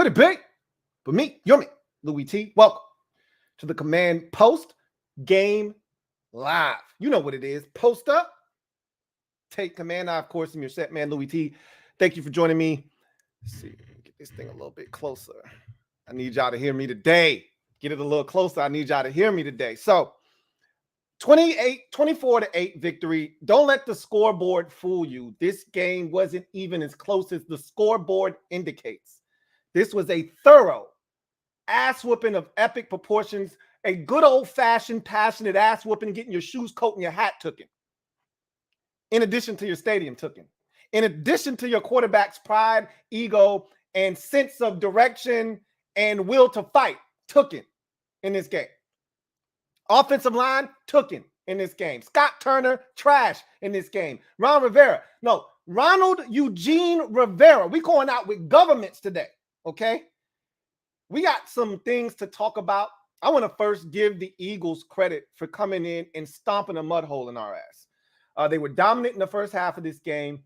Pretty big, but me, you're me, Louie Tee. Welcome to the Command Post Game Live. You know what it is. Post up, take command. I, of course, am your set man, Louie Tee. Thank you for joining me. Let's see, get this thing a little bit closer. I need y'all to hear me today. Get it a little closer. I need y'all to hear me today. So, 24-8 victory. Don't let the scoreboard fool you. This game wasn't even as close as the scoreboard indicates. This was a thorough ass whooping of epic proportions, a good old-fashioned passionate ass whooping, getting your shoes, coat, and your hat tooken. In addition to your stadium tooken. In addition to your quarterback's pride, ego, and sense of direction and will to fight tooken in this game. Offensive line, tooken in this game. Scott Turner, trash in this game. Ronald Eugene Rivera. We going out with governments today, okay? We got some things to talk about. I want to first give the Eagles credit for coming in and stomping a mud hole in our ass. They were dominant in the first half of this game.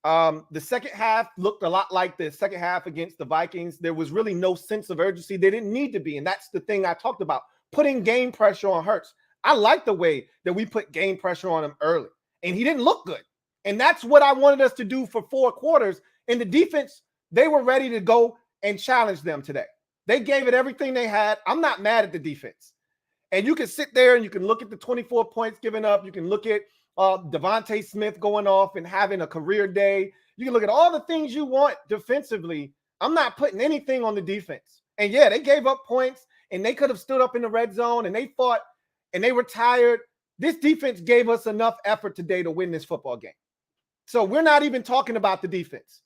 The second half looked a lot like the second half against the Vikings. There was really no sense of urgency. They didn't need to be, and that's the thing I talked about. Putting game pressure on Hurts. I like the way that we put game pressure on him early, and he didn't look good. And that's what I wanted us to do for 4 quarters. In the defense, they were ready to go and challenge them today. They gave it everything they had. I'm not mad at the defense. And you can sit there and you can look at the 24 points given up. You can look at Devontae Smith going off and having a career day. You can look at all the things you want defensively. I'm not putting anything on the defense. And yeah, they gave up points. And they could have stood up in the red zone, and they fought, and they were tired. This defense gave us enough effort today to win this football game. So we're not even talking about the defense.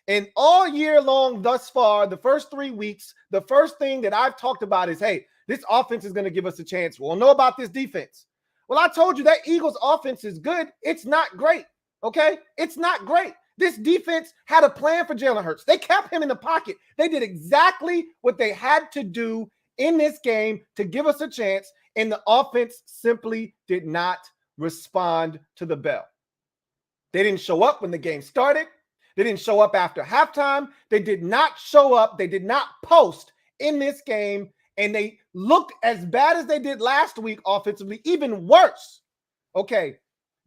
And all year long thus far, the first 3 weeks, the first thing that I've talked about is, hey, this offense is going to give us a chance. We'll know about this defense. Well, I told you that Eagles offense is good. It's not great, okay? It's not great. This defense had a plan for Jalen Hurts. They kept him in the pocket. They did exactly what they had to do in this game to give us a chance, and the offense simply did not respond to the bell. They didn't show up when the game started. They didn't show up after halftime. They did not show up. They did not post in this game, and they looked as bad as they did last week offensively, even worse, okay,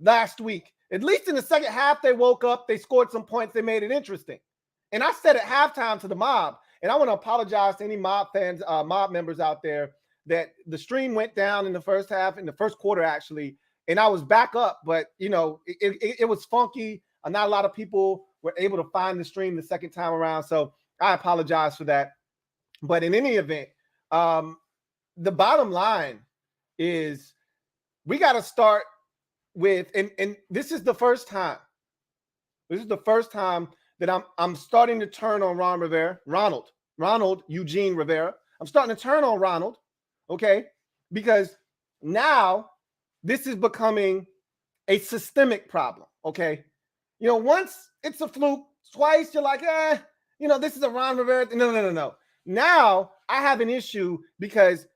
last week. At least in the second half, they woke up, they scored some points, they made it interesting. And I said at halftime to the mob, and I want to apologize to any mob fans, mob members out there, that the stream went down in the first half, in the first quarter, actually, and I was back up, but, you know, it was funky. Not a lot of people were able to find the stream the second time around, so I apologize for that. But in any event, the bottom line is we got to start with, and this is the first time. This is the first time that I'm starting to turn on Ronald Eugene Rivera. I'm starting to turn on Ronald, okay? Because now this is becoming a systemic problem, okay? You know, once it's a fluke, twice you're like, you know, this is a Ron Rivera. No. Now I have an issue because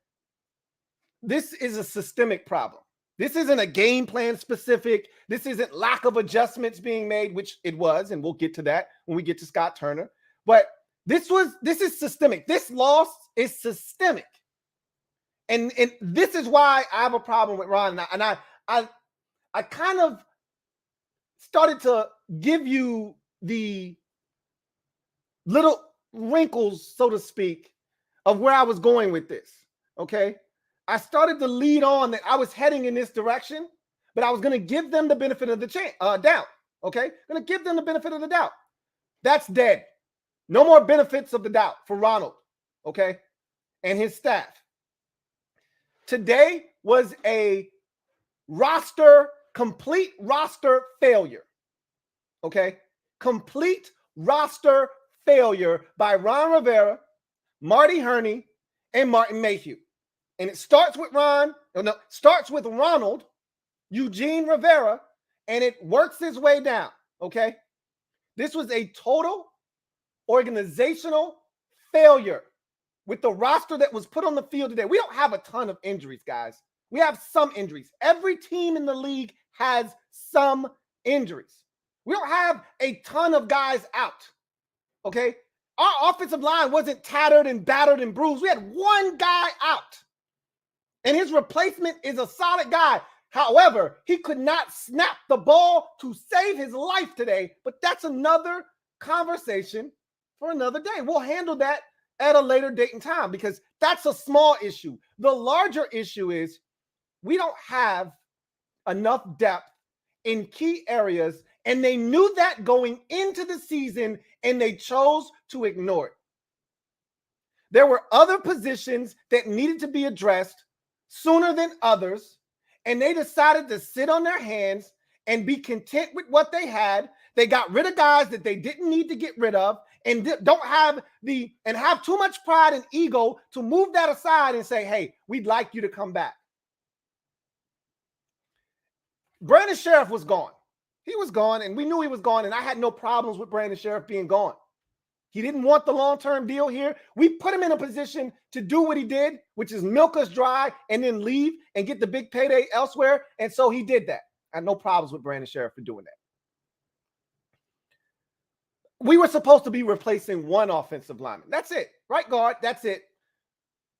this is a systemic problem. This isn't a game plan specific. This isn't lack of adjustments being made, which it was, and we'll get to that when we get to Scott Turner. But this is systemic. This loss is systemic. And this is why I have a problem with Ron. And I kind of started to give you the little wrinkles, so to speak, of where I was going with this, okay? I started to lead on that I was heading in this direction, but I was going to give them the benefit of the doubt, okay? Going to give them the benefit of the doubt. That's dead. No more benefits of the doubt for Ronald, okay, and his staff. Today was a complete roster failure, okay? Complete roster failure by Ron Rivera, Marty Herney, and Martin Mayhew. And it starts with starts with Ronald Eugene Rivera, and it works its way down, okay? This was a total organizational failure with the roster that was put on the field today. We don't have a ton of injuries, guys. We have some injuries. Every team in the league has some injuries. We don't have a ton of guys out, okay? Our offensive line wasn't tattered and battered and bruised. We had one guy out, and his replacement is a solid guy. However, he could not snap the ball to save his life today, but that's another conversation for another day. We'll handle that at a later date and time because that's a small issue. The larger issue is we don't have enough depth in key areas, and they knew that going into the season, and they chose to ignore it. There were other positions that needed to be addressed sooner than others, and they decided to sit on their hands and be content with what they had. They got rid of guys that they didn't need to get rid of and have too much pride and ego to move that aside and say, hey, we'd like you to come back. Brandon Sheriff was gone. He was gone, and we knew he was gone, and I had no problems with Brandon Sheriff being gone. He didn't want the long-term deal here. We put him in a position to do what he did, which is milk us dry and then leave and get the big payday elsewhere, and so he did that. I had no problems with Brandon Sheriff for doing that. We were supposed to be replacing one offensive lineman. That's it. Right guard, that's it.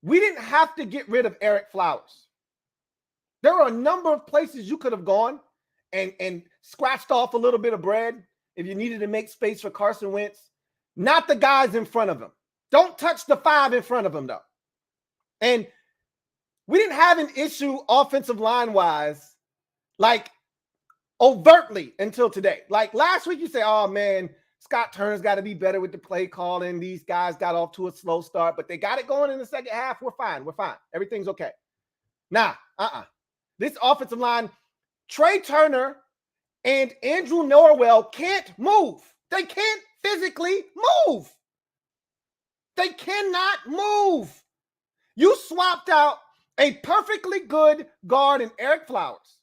We didn't have to get rid of Eric Flowers. There are a number of places you could have gone and scratched off a little bit of bread if you needed to make space for Carson Wentz. Not the guys in front of him. Don't touch the 5 in front of him, though. And we didn't have an issue offensive line-wise, like overtly until today. Like last week, you say, oh, man, Scott Turner's got to be better with the play calling. These guys got off to a slow start, but they got it going in the second half. We're fine. We're fine. Everything's okay. Nah, This offensive line, Trey Turner and Andrew Norwell can't move. They can't physically move. They cannot move. You swapped out a perfectly good guard in Eric Flowers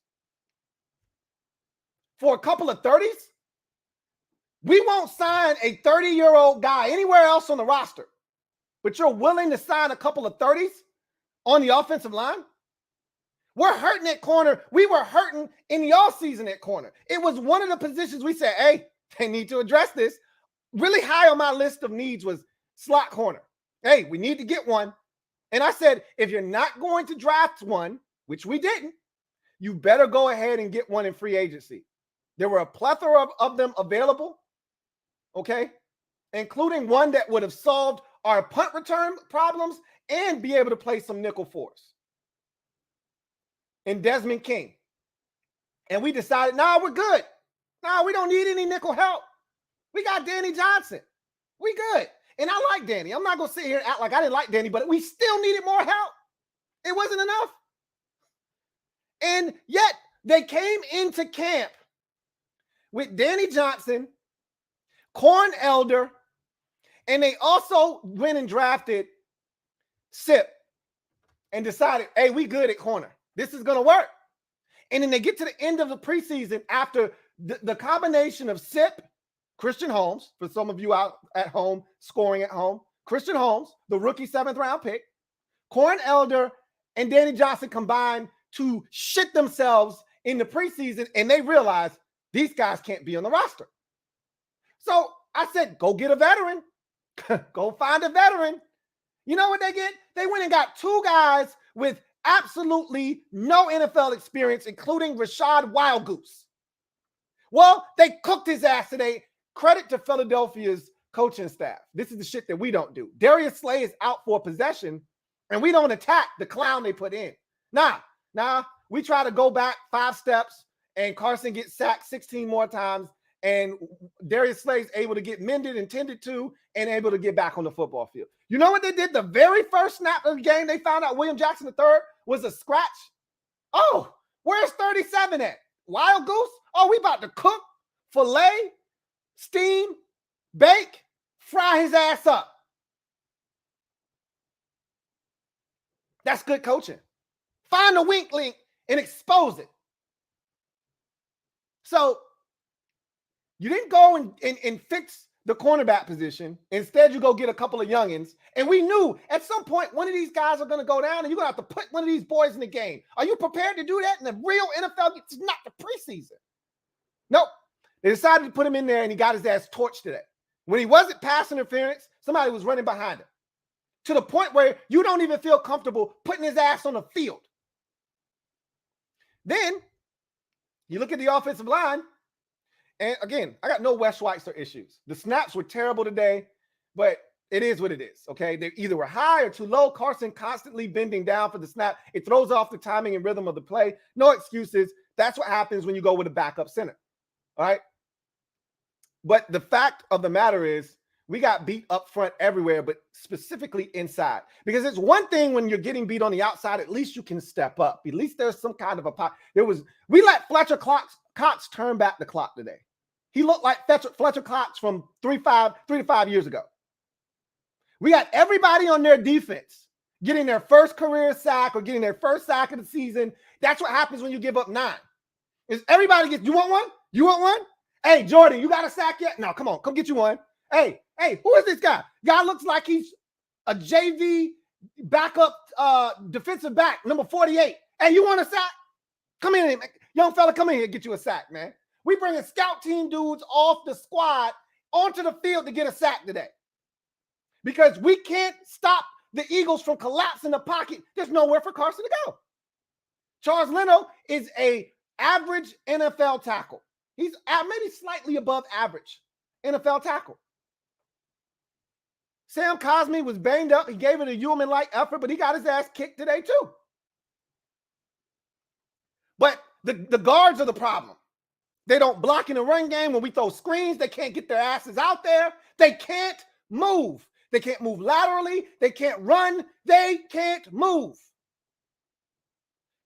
for a couple of 30s. We won't sign a 30-year-old guy anywhere else on the roster, but you're willing to sign a couple of 30s on the offensive line? We're hurting at corner. We were hurting in the offseason at corner. It was one of the positions we said, hey, they need to address this. Really high on my list of needs was slot corner. Hey, we need to get one. And I said, if you're not going to draft one, which we didn't, you better go ahead and get one in free agency. There were a plethora of them available, okay, including one that would have solved our punt return problems and be able to play some nickel force. And Desmond King. And we decided, we're good. We don't need any nickel help. We got Danny Johnson. We good. And I like Danny. I'm not going to sit here and act like I didn't like Danny, but we still needed more help. It wasn't enough. And yet they came into camp with Danny Johnson, Corn Elder, and they also went and drafted Sip and decided, hey, we good at corner. This is going to work. And then they get to the end of the preseason after the combination of Sip, Christian Holmes, for some of you out at home, scoring at home, Christian Holmes, the rookie 7th-round pick, Corn Elder, and Danny Johnson combined to shit themselves in the preseason, and they realized these guys can't be on the roster. So I said, go get a veteran. Go find a veteran. You know what they get? They went and got 2 guys with absolutely no NFL experience, including Rashad Wildgoose. Well, they cooked his ass today. Credit to Philadelphia's coaching staff. This is the shit that we don't do. Darius Slay is out for possession, and we don't attack the clown they put in. Nah, we try to go back 5 steps, and Carson gets sacked 16 more times, and Darius Slay is able to get mended and tended to and able to get back on the football field. You know what they did? The very first snap of the game, they found out William Jackson III was a scratch. Oh, where's 37 at? Wild Goose? Oh, we about to cook, fillet, steam, bake, fry his ass up. That's good coaching. Find the weak link and expose it. So you didn't go and fix the cornerback position. Instead, you go get a couple of youngins. And we knew at some point one of these guys are going to go down and you're going to have to put one of these boys in the game. Are you prepared to do that in the real NFL? It's not the preseason. Nope. They decided to put him in there and he got his ass torched today. When he wasn't pass interference, Somebody was running behind him to the point where you don't even feel comfortable putting his ass on the field. Then you look at the offensive line, and again, I got no Wes Schweitzer issues. The snaps were terrible today, but it is what it is, okay? They either were high or too low. Carson constantly bending down for the snap. It throws off the timing and rhythm of the play. No excuses. That's what happens when you go with a backup center, all right? But the fact of the matter is we got beat up front everywhere, but specifically inside. Because it's one thing when you're getting beat on the outside, at least you can step up. At least there's some kind of a pop. We let Fletcher Cox turn back the clock today. He looked like Fletcher Cox from 3 to 5 years ago. We got everybody on their defense getting their first career sack or getting their first sack of the season. That's what happens when you give up 9. Is everybody gets, you want one? You want one? Hey, Jordan, you got a sack yet? No, come on, come get you one. Hey, who is this guy? Guy looks like he's a JV backup defensive back, number 48. Hey, you want a sack? Come in, young fella, come in here and get you a sack, man. We bringing scout team dudes off the squad onto the field to get a sack today. Because we can't stop the Eagles from collapsing the pocket. There's nowhere for Carson to go. Charles Leno is an average NFL tackle. He's maybe slightly above average NFL tackle. Sam Cosmi was banged up. He gave it a human-like effort, but he got his ass kicked today too. But the guards are the problem. They don't block in the run game. When we throw screens, they can't get their asses out there. They can't move. They can't move laterally. They can't run. They can't move.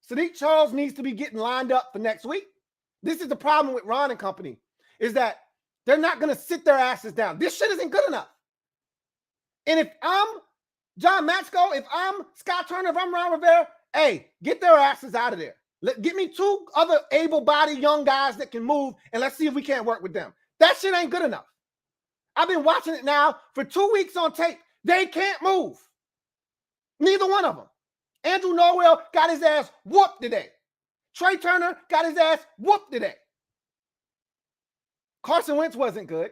Sadiq Charles needs to be getting lined up for next week. This is the problem with Ron and company, is that they're not going to sit their asses down. This shit isn't good enough. And if I'm John Matsko, if I'm Scott Turner, if I'm Ron Rivera, hey, get their asses out of there. Get me 2 other able-bodied young guys that can move, and let's see if we can't work with them. That shit ain't good enough. I've been watching it now for 2 weeks on tape. They can't move. Neither one of them. Andrew Norwell got his ass whooped today. Trey Turner got his ass whooped today. Carson Wentz wasn't good.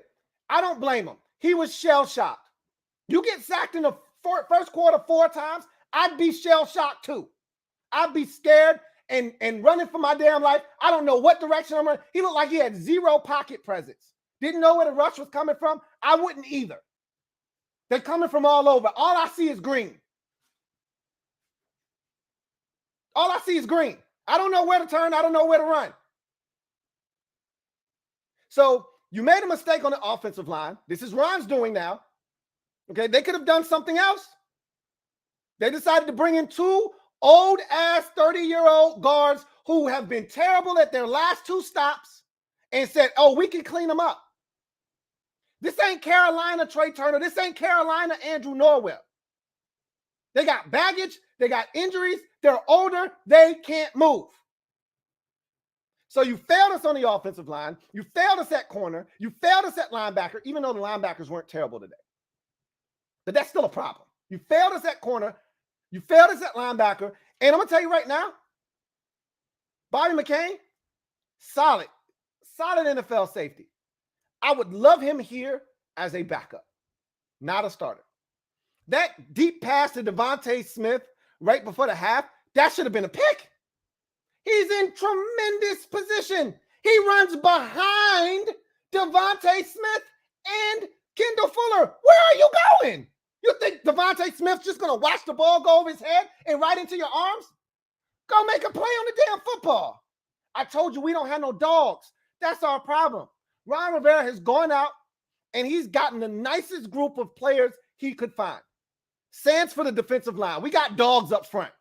I don't blame him. He was shell-shocked. You get sacked in the first quarter 4 times, I'd be shell-shocked too. I'd be scared and running for my damn life. I don't know what direction I'm running. He looked like he had 0 pocket presence. Didn't know where the rush was coming from. I wouldn't either. They're coming from all over. All I see is green. All I see is green. I don't know where to turn. I don't know where to run. So you made a mistake on the offensive line. This is Ron's doing now. Okay, they could have done something else. They decided to bring in 2 old-ass 30-year-old guards who have been terrible at their last 2 stops and said, oh, we can clean them up. This ain't Carolina Trey Turner. This ain't Carolina Andrew Norwell. They got baggage. They got injuries. They're older. They can't move. So you failed us on the offensive line. You failed us at corner. You failed us at linebacker, even though the linebackers weren't terrible today. But that's still a problem. You failed us at corner. You failed us at linebacker. And I'm going to tell you right now, Bobby McCain, solid NFL safety. I would love him here as a backup, not a starter. That deep pass to Devontae Smith right before the half, that should have been a pick. He's in tremendous position. He runs behind Devontae Smith and Kendall Fuller. Where are you going? You think Devontae Smith's just going to watch the ball go over his head and right into your arms? Go make a play on the damn football. I told you we don't have no dogs. That's our problem. Ron Rivera has gone out and he's gotten the nicest group of players he could find. Sans for the defensive line. We got dogs up front.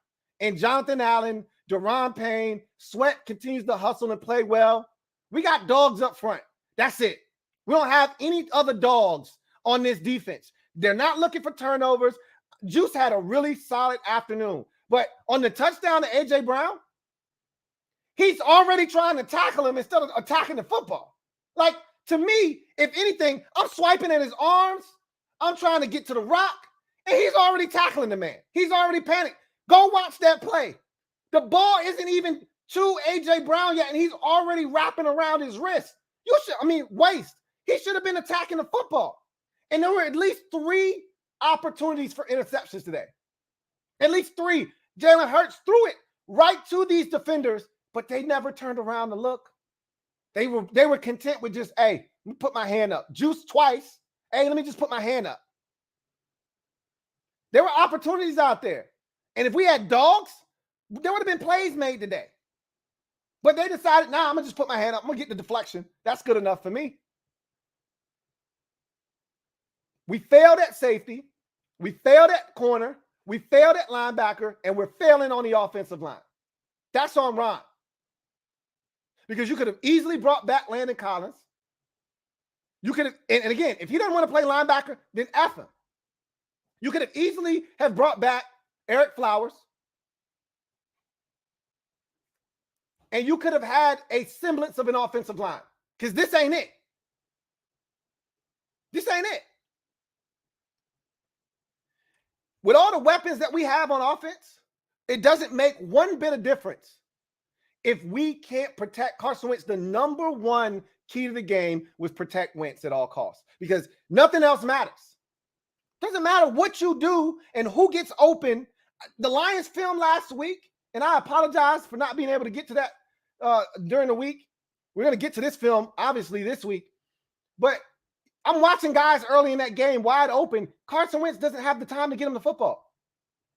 And Jonathan Allen, Daron Payne, Sweat continues to hustle and play well. We got dogs up front. That's it. We don't have any other dogs on this defense. They're not looking for turnovers. Juice had a really solid afternoon. But on the touchdown to A.J. Brown, he's already trying to tackle him instead of attacking the football. Like, to me, if anything, I'm swiping at his arms. I'm trying to get to the rock. And he's already tackling the man. He's already panicked. Go watch that play. The ball isn't even to A.J. Brown yet, and he's already wrapping around his wrist. Waist. He should have been attacking the football. And there were at least 3 opportunities for interceptions today. At least 3. Jalen Hurts threw it right to these defenders, but they never turned around to look. They were content with just, hey, let me put my hand up. Juice twice. Hey, let me just put my hand up. There were opportunities out there. And if we had dogs, there would have been plays made today. But they decided, nah, I'm going to just put my hand up. I'm going to get the deflection. That's good enough for me. We failed at safety. We failed at corner. We failed at linebacker. And we're failing on the offensive line. That's on Ron. Because you could have easily brought back Landon Collins. You could have, and again, if he doesn't want to play linebacker, then F him. You could have easily have brought back Eric Flowers. And you could have had a semblance of an offensive line. Because this ain't it. This ain't it. With all the weapons that we have on offense, it doesn't make one bit of difference if we can't protect Carson Wentz. The number one key to the game was protect Wentz at all costs, because nothing else matters. Doesn't matter what you do and who gets open. The Lions film last week, and I apologize for not being able to get to that during the week. We're going to get to this film, obviously, this week. But I'm watching guys early in that game wide open. Carson Wentz doesn't have the time to get him the football.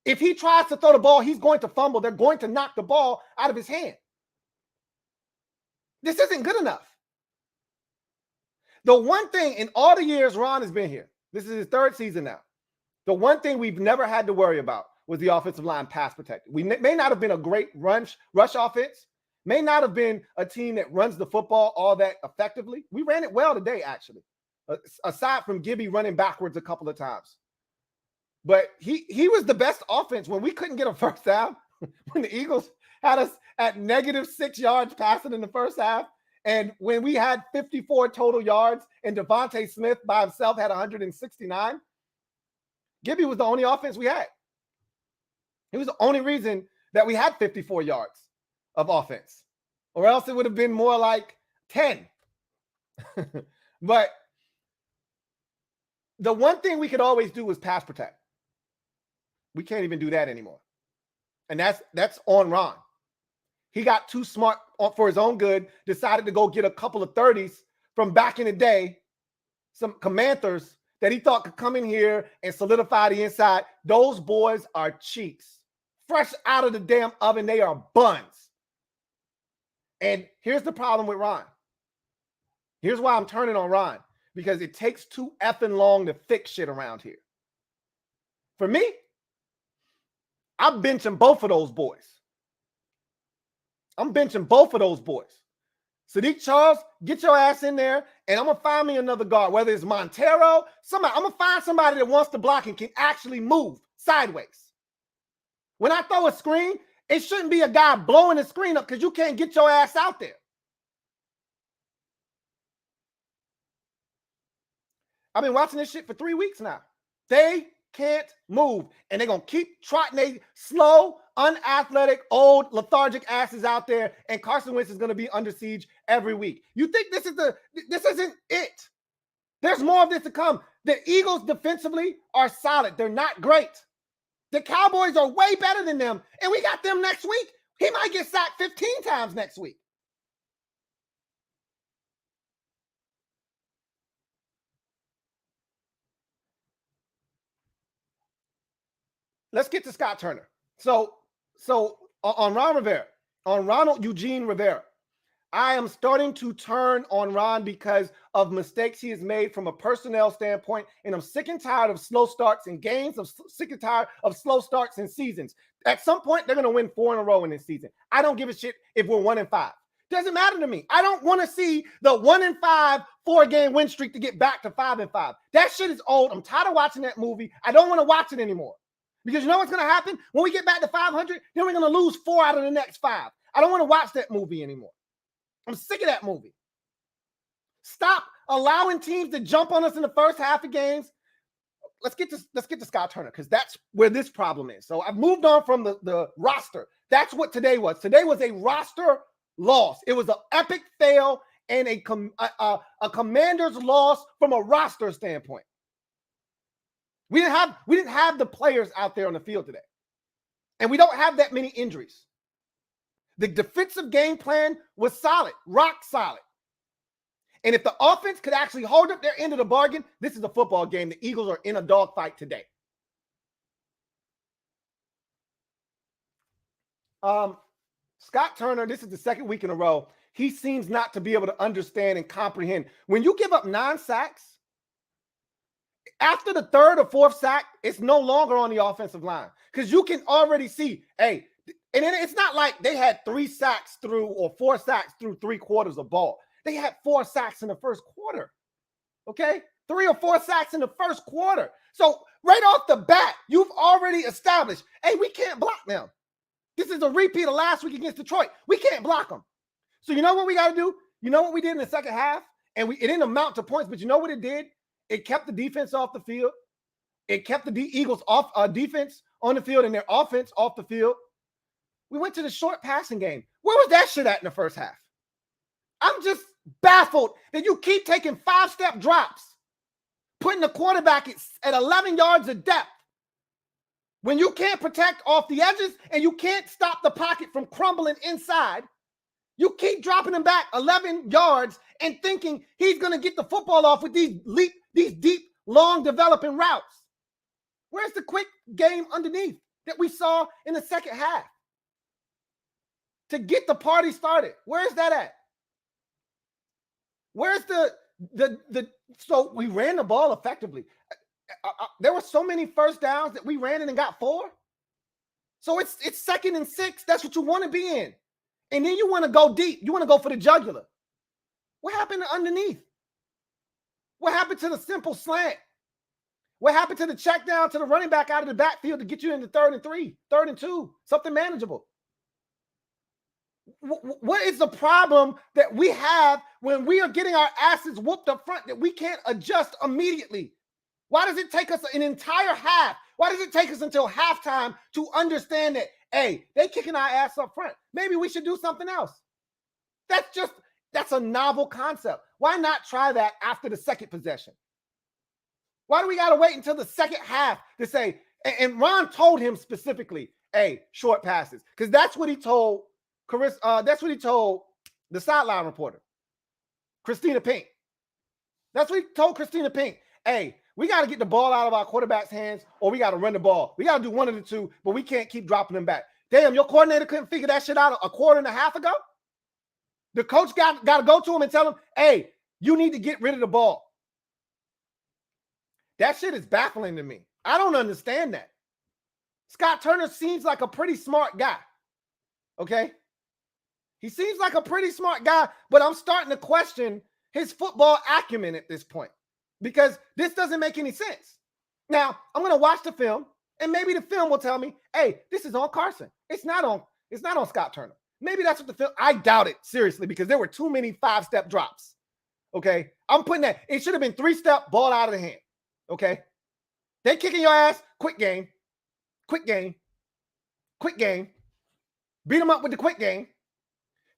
If he tries to throw the ball, he's going to fumble. They're going to knock the ball out of his hand. This isn't good enough. The one thing in all the years Ron has been here, this is his 3rd season now, the one thing we've never had to worry about was the offensive line pass protected. We may not have been a great rush offense, may not have been a team that runs the football all that effectively. We ran it well today, actually, aside from Gibby running backwards a couple of times. But he was the best offense when we couldn't get a first down, when the Eagles had us at -6 yards passing in the first half. And when we had 54 total yards and Devontae Smith by himself had 169, Gibby was the only offense we had. He was the only reason that we had 54 yards of offense, or else it would have been more like 10. But the one thing we could always do was pass protect. We can't even do that anymore. And that's on Ron. He got too smart for his own good, decided to go get a couple of 30s from back in the day, some Commanders that he thought could come in here and solidify the inside. Those boys are cheeks. Fresh out of the damn oven, they are buns. And here's the problem with Ron. Here's why I'm turning on Ron. Because it takes too effing long to fix shit around here. For me, I'm benching both of those boys. I'm benching both of those boys. Sadiq Charles, get your ass in there, and I'm going to find me another guard, whether it's Montero, somebody. I'm going to find somebody that wants to block and can actually move sideways. When I throw a screen, it shouldn't be a guy blowing the screen up because you can't get your ass out there. I've been watching this shit for 3 weeks now. They can't move, and they're going to keep trotting they slow, unathletic, old, lethargic asses out there, and Carson Wentz is going to be under siege every week. You think this isn't it? There's more of this to come. The Eagles defensively are solid. They're not great. The Cowboys are way better than them, and we got them next week. He might get sacked 15 times next week. Let's get to Scott Turner. So on Ron Rivera, on Ronald Eugene Rivera, I am starting to turn on Ron because of mistakes he has made from a personnel standpoint, and I'm sick and tired of slow starts in games. I'm sick and tired of slow starts in seasons. At some point, they're going to win 4 in a row in this season. I don't give a shit if we're 1-5. Doesn't matter to me. I don't want to see the 1-5 4-game win streak to get back to 5-5. That shit is old. I'm tired of watching that movie. I don't want to watch it anymore. Because you know what's going to happen? When we get back to 500, then we're going to lose 4 out of the next 5. I don't want to watch that movie anymore. I'm sick of that movie. Stop allowing teams to jump on us in the first half of games. Let's get to Scott Turner, because that's where this problem is. So I've moved on from the roster. That's what today was. Today was a roster loss. It was an epic fail and a Commander's loss from a roster standpoint. We didn't have the players out there on the field today. And we don't have that many injuries. The defensive game plan was solid, rock solid. And if the offense could actually hold up their end of the bargain, this is a football game. The Eagles are in a dogfight today. Scott Turner, this is the second week in a row. He seems not to be able to understand and comprehend. When you give up 9 sacks, after the third or fourth sack, it's no longer on the offensive line because you can already see, hey, and it's not like they had 3 sacks through or 4 sacks through 3 quarters of ball. They had 4 sacks in the first quarter, okay? 3 or 4 sacks in the first quarter. So right off the bat, you've already established, hey, we can't block them. This is a repeat of last week against Detroit. We can't block them. So you know what we got to do? You know what we did in the second half? And it didn't amount to points, but you know what it did? It kept the defense off the field. It kept the Eagles off defense on the field and their offense off the field. We went to the short passing game. Where was that shit at in the first half? I'm just baffled that you keep taking 5-step drops, putting the quarterback at 11 yards of depth when you can't protect off the edges and you can't stop the pocket from crumbling inside. You keep dropping him back 11 yards and thinking he's going to get the football off with these deep, long developing routes. Where's the quick game underneath that we saw in the second half to get the party started? Where's that at? Where's so we ran the ball effectively. There were so many first downs that we ran in and got 4. So it's 2nd and 6. That's what you want to be in. And then you want to go deep. You want to go for the jugular. What happened to underneath? What happened to the simple slant? What happened to the check down to the running back out of the backfield to get you into 3rd and 3, 3rd and 2, something manageable? What is the problem that we have when we are getting our asses whooped up front that we can't adjust immediately? Why does it take us an entire half? Why does it take us until halftime to understand that, hey, they kicking our ass up front? Maybe we should do something else. That's a novel concept. Why not try that after the second possession? Why do we got to wait until the second half to say, and Ron told him specifically, hey, short passes, because that's what he told that's what he told the sideline reporter, Christina Pink. That's what he told Christina Pink. Hey, we got to get the ball out of our quarterback's hands or we got to run the ball. We got to do one of the two, but we can't keep dropping them back. Damn, your coordinator couldn't figure that shit out a quarter and a half ago? The coach got to go to him and tell him, hey, you need to get rid of the ball. That shit is baffling to me. I don't understand that. Scott Turner seems like a pretty smart guy, okay? He seems like a pretty smart guy, but I'm starting to question his football acumen at this point because this doesn't make any sense. Now, I'm going to watch the film, and maybe the film will tell me, hey, this is on Carson. It's not on Scott Turner. Maybe that's what the film, I doubt it, seriously, because there were too many 5-step drops, okay? I'm putting that, it should have been 3-step, ball out of the hand, okay? They kicking your ass, quick game, quick game, quick game. Beat them up with the quick game.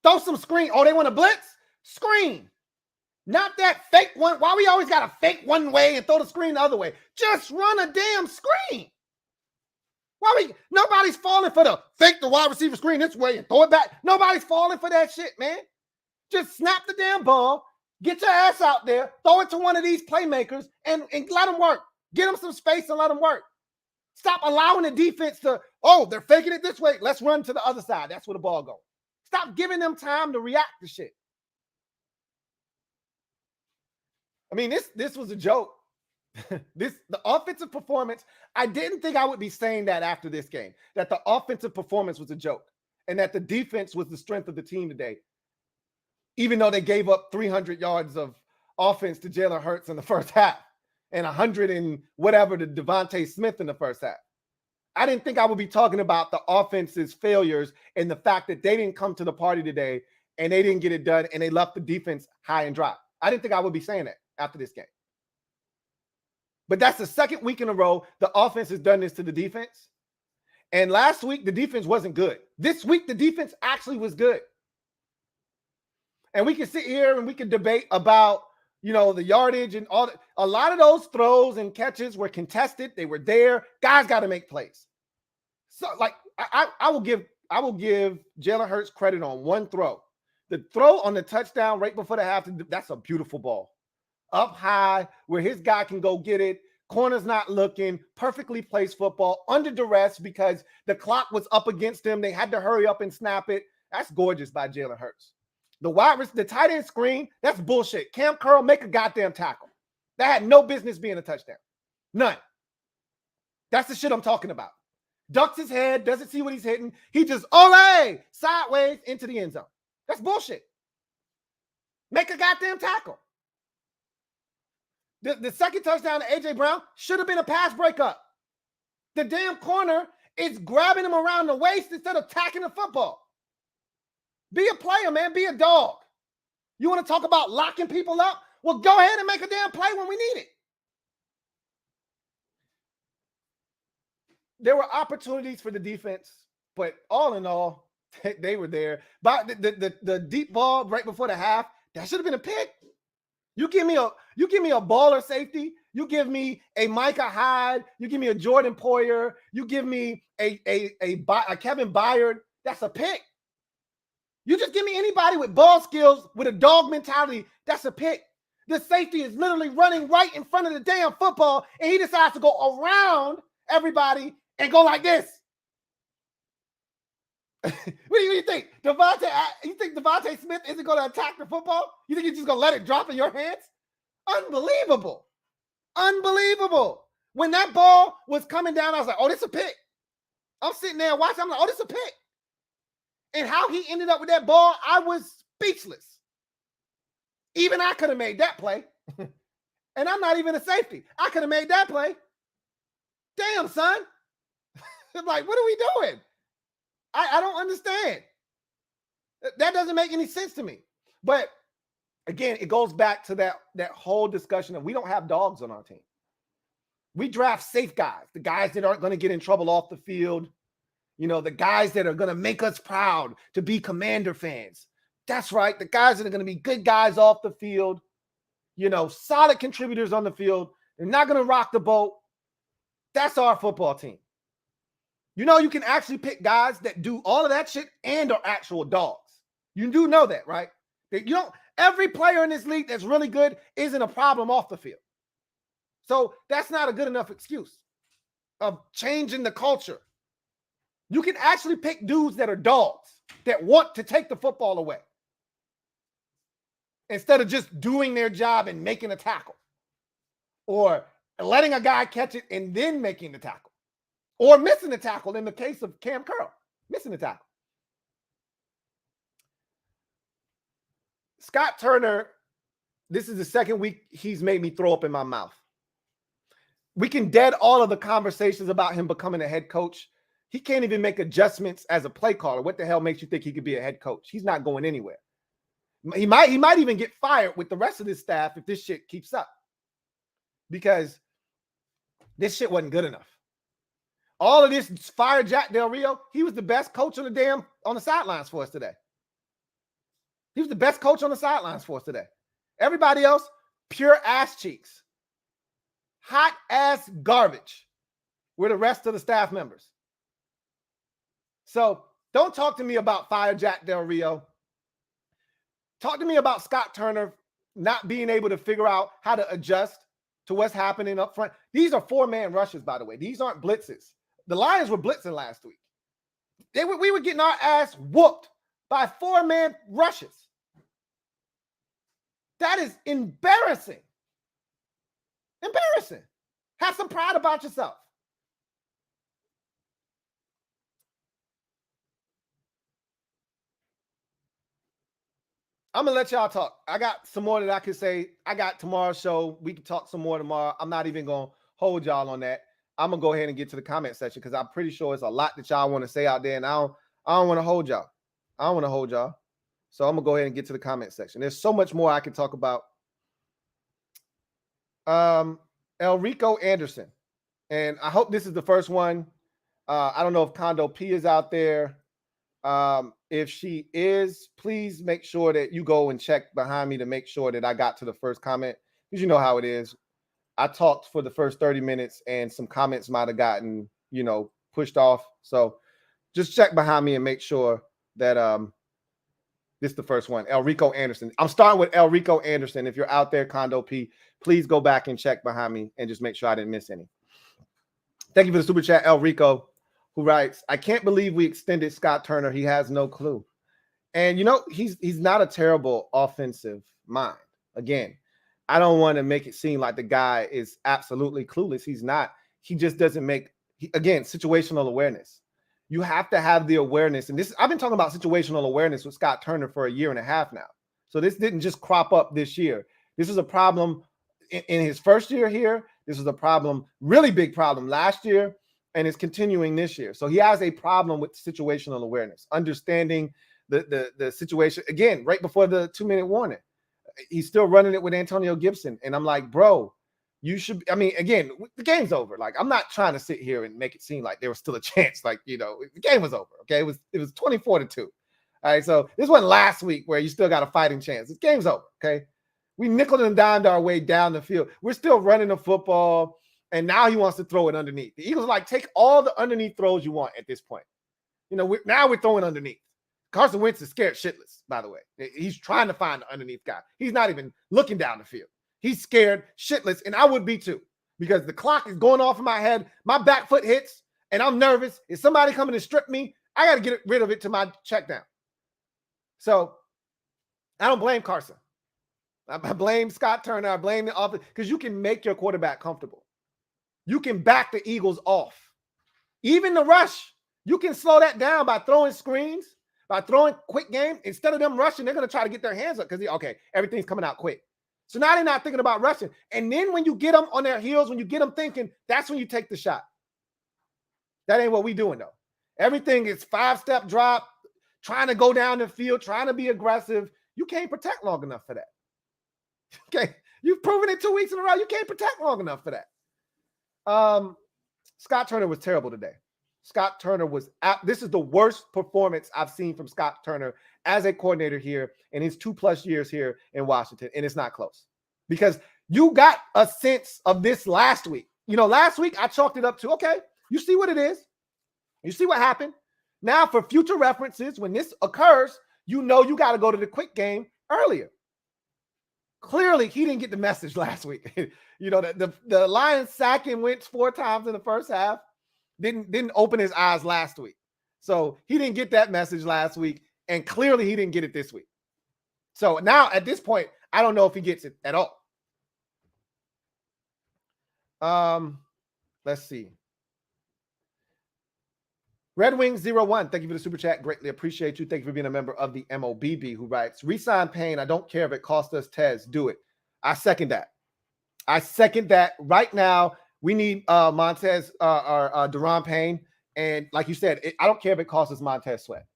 Throw some screen. Oh, they want to blitz? Screen. Not that fake one. Why we always got to fake one way and throw the screen the other way? Just run a damn screen. Nobody's falling for the fake the wide receiver screen this way and throw it back. Nobody's falling for that shit, man. Just snap the damn ball, get your ass out there, throw it to one of these playmakers and let them work. Get them some space and let them work. Stop allowing the defense to, oh, they're faking it this way. Let's run to the other side. That's where the ball goes. Stop giving them time to react to shit. I mean, this was a joke. The offensive performance, I didn't think I would be saying that after this game, that the offensive performance was a joke and that the defense was the strength of the team today, even though they gave up 300 yards of offense to Jalen Hurts in the first half and 100 and whatever to Devontae Smith in the first half. I didn't think I would be talking about the offense's failures and the fact that they didn't come to the party today and they didn't get it done and they left the defense high and dry. I didn't think I would be saying that after this game. But that's the second week in a row the offense has done this to the defense. And last week, the defense wasn't good. This week, the defense actually was good. And we can sit here and we can debate about You know, the yardage and a lot of those throws and catches were contested. They were there. Guys got to make plays. So, like, I will give Jalen Hurts credit on one throw. The throw on the touchdown right before the half, that's a beautiful ball. Up high where his guy can go get it. Corner's not looking. Perfectly placed football under duress because the clock was up against him. They had to hurry up and snap it. That's gorgeous by Jalen Hurts. The tight end screen, that's bullshit. Cam Curl, make a goddamn tackle. That had no business being a touchdown. None. That's the shit I'm talking about. Ducks his head, doesn't see what he's hitting. He just, ole, sideways into the end zone. That's bullshit. Make a goddamn tackle. The second touchdown to A.J. Brown should have been a pass breakup. The damn corner is grabbing him around the waist instead of tacking the football. Be a player, man. Be a dog. You want to talk about locking people up? Well, go ahead and make a damn play when we need it. There were opportunities for the defense, but all in all, they were there. But the deep ball right before the half, that should have been a pick. You give me a baller safety. You give me a Micah Hyde. You give me a Jordan Poyer. You give me a Kevin Byard. That's a pick. You just give me anybody with ball skills, with a dog mentality. That's a pick. The safety is literally running right in front of the damn football, and he decides to go around everybody and go like this. What do you think? You think Devontae Smith isn't going to attack the football? You think he's just going to let it drop in your hands? Unbelievable. Unbelievable. When that ball was coming down, I was like, oh, this is a pick. I'm sitting there watching. I'm like, oh, this is a pick. And how he ended up with that ball, I was speechless. Even I could have made that play. And I'm not even a safety. I could have made that play. Damn, son. Like, what are we doing? I don't understand. That doesn't make any sense to me. But again, it goes back to that whole discussion of we don't have dogs on our team. We draft safe guys, the guys that aren't going to get in trouble off the field. You know, the guys that are going to make us proud to be Commander fans. That's right. The guys that are going to be good guys off the field, you know, solid contributors on the field. They're not going to rock the boat. That's our football team. You know, you can actually pick guys that do all of that shit and are actual dogs. You do know that, right? Every player in this league that's really good isn't a problem off the field. So that's not a good enough excuse of changing the culture. You can actually pick dudes that are dogs that want to take the football away instead of just doing their job and making a tackle or letting a guy catch it and then making the tackle or missing the tackle in the case of Cam Curl, missing the tackle. Scott Turner, this is the second week he's made me throw up in my mouth. We can dead all of the conversations about him becoming a head coach. He can't even make adjustments as a play caller. What the hell makes you think he could be a head coach? He's not going anywhere. He might even get fired with the rest of his staff if this shit keeps up. Because this shit wasn't good enough. All of this fire Jack Del Rio. He was the best coach on the sidelines for us today. He was the best coach on the sidelines for us today. Everybody else, pure ass cheeks. Hot ass garbage with the rest of the staff members. So don't talk to me about fire Jack Del Rio. Talk to me about Scott Turner not being able to figure out how to adjust to what's happening up front. These are 4-man rushes, by the way. These aren't blitzes. The Lions were blitzing last week. We were getting our ass whooped by 4-man rushes. That is embarrassing. Embarrassing. Have some pride about yourself. I'm going to let y'all talk. I got some more that I can say. I got tomorrow's show. We can talk some more tomorrow. I'm not even going to hold y'all on that. I'm going to go ahead and get to the comment section because I'm pretty sure it's a lot that y'all want to say out there, and I don't want to hold y'all. I don't want to hold y'all. So I'm going to go ahead and get to the comment section. There's so much more I can talk about. Elrico Anderson. And I hope this is the first one. I don't know if Condo P is out there. If she is, please make sure that you go and check behind me to make sure that I got to the first comment, because you know how it is. I talked for the first 30 minutes and some comments might have gotten, pushed off. So just check behind me and make sure that this is the first one. El Rico Anderson. I'm starting with El Rico Anderson. If you're out there, Condo P, please go back and check behind me and just make sure I didn't miss any. Thank you for the super chat, El Rico, who writes, I can't believe we extended Scott Turner. He has no clue. And, he's not a terrible offensive mind. Again, I don't want to make it seem like the guy is absolutely clueless. He's not. He just doesn't again, situational awareness. You have to have the awareness. And I've been talking about situational awareness with Scott Turner for a year and a half now. So this didn't just crop up this year. This is a problem in his first year here. This is a problem, really big problem last year, and it's continuing this year. So he has a problem with situational awareness, understanding the situation. Again, right before the 2-minute warning, he's still running it with Antonio Gibson. And I'm like, bro, you should, again, the game's over. Like, I'm not trying to sit here and make it seem like there was still a chance. Like, the game was over. Okay. It was 24-2. All right. So this wasn't last week where you still got a fighting chance. This game's over. Okay. We nickeled and dimed our way down the field. We're still running the football. And now he wants to throw it underneath. The Eagles are like, take all the underneath throws you want at this point. Now we're throwing underneath. Carson Wentz is scared shitless, by the way. He's trying to find the underneath guy. He's not even looking down the field. He's scared shitless, and I would be too, because the clock is going off in my head. My back foot hits, and I'm nervous. Is somebody coming to strip me? I got to get rid of it to my check down. So I don't blame Carson. I blame Scott Turner. I blame the offense, because you can make your quarterback comfortable. You can back the Eagles off. Even the rush, you can slow that down by throwing screens, by throwing quick game. Instead of them rushing, they're going to try to get their hands up because, everything's coming out quick. So now they're not thinking about rushing. And then when you get them on their heels, when you get them thinking, that's when you take the shot. That ain't what we doing, though. Everything is 5-step drop, trying to go down the field, trying to be aggressive. You can't protect long enough for that. Okay. You've proven it 2 weeks in a row. You can't protect long enough for that. Scott Turner was terrible today. Scott Turner was this is the worst performance I've seen from Scott Turner as a coordinator here in his 2+ years here in Washington. And it's not close, because you got a sense of this last week. Last week I chalked it up to, okay, you see what it is. You see what happened. Now for future references, when this occurs, you got to go to the quick game earlier. Clearly he didn't get the message last week. The Lions sacking Wentz 4 times in the first half. Didn't open his eyes last week. So he didn't get that message last week, and clearly he didn't get it this week. So now at this point, I don't know if he gets it at all. Let's see. Red Wings 01, thank you for the super chat. Greatly appreciate you. Thank you for being a member of the MOBB, who writes, resign Payne. I don't care if it costs us Tez. Do it. I second that. Right now. We need Montez or Daron Payne. And like you said, I don't care if it costs us Montez Sweat.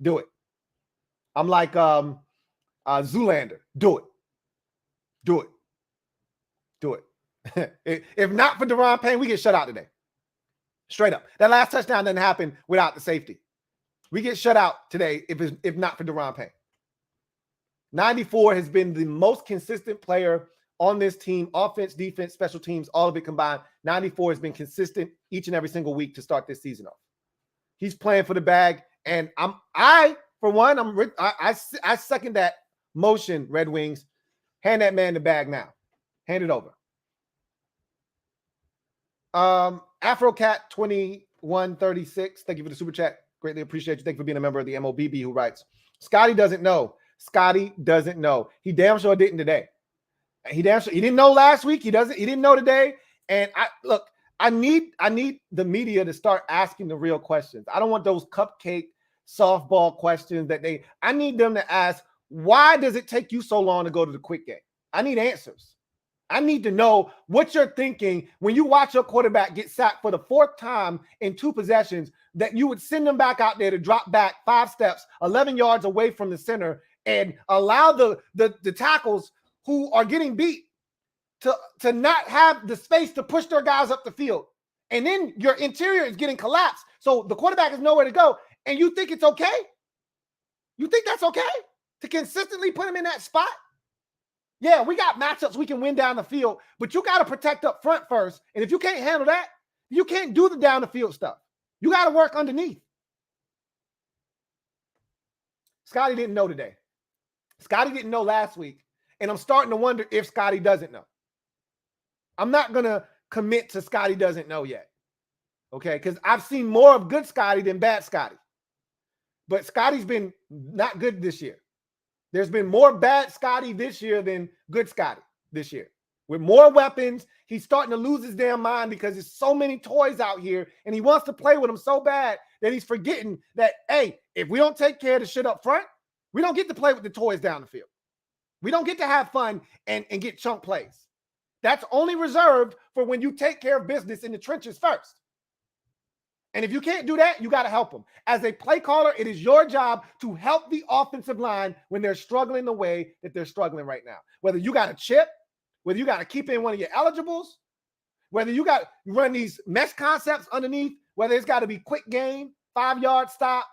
Do it. I'm like Zoolander. Do it. If not for Daron Payne, we get shut out today. Straight up. That last touchdown didn't happen without the safety. We get shut out today if not for Daron Payne. 94 has been the most consistent player on this team, offense, defense, special teams, all of it combined. 94 has been consistent each and every single week to start this season off. He's playing for the bag, and I second that motion. Red Wings, hand that man the bag now. Hand it over. Afrocat 2136. Thank you for the super chat. Greatly appreciate you. Thank you for being a member of the MOBB, who writes, Scotty doesn't know. He damn sure didn't today. He didn't know last week. He didn't know today. And I need the media to start asking the real questions. I don't want those cupcake softball questions I need them to ask, why does it take you so long to go to the quick game? I need answers. I need to know what you're thinking when you watch your quarterback get sacked for the 4th time in 2 possessions, that you would send them back out there to drop back 5 steps, 11 yards away from the center, and allow the tackles who are getting beat to not have the space to push their guys up the field. And then your interior is getting collapsed. So the quarterback has nowhere to go. And you think it's okay? You think that's okay to consistently put him in that spot? Yeah, we got matchups we can win down the field, but you got to protect up front first. And if you can't handle that, you can't do the down the field stuff. You got to work underneath. Scotty didn't know today. Scotty didn't know last week. And I'm starting to wonder if Scotty doesn't know. I'm not going to commit to Scotty doesn't know yet. Okay? Because I've seen more of good Scotty than bad Scotty. But Scotty's been not good this year. There's been more bad Scotty this year than good Scotty this year. With more weapons, he's starting to lose his damn mind because there's so many toys out here and he wants to play with them so bad that he's forgetting that, hey, if we don't take care of the shit up front, we don't get to play with the toys down the field. We don't get to have fun and get chunk plays. That's only reserved for when you take care of business in the trenches first. And if you can't do that, you got to help them. As a play caller, it is your job to help the offensive line when they're struggling the way that they're struggling right now. Whether you got a chip, whether you got to keep in one of your eligibles, whether you got to run these mesh concepts underneath, whether it's got to be quick game, 5-yard stop,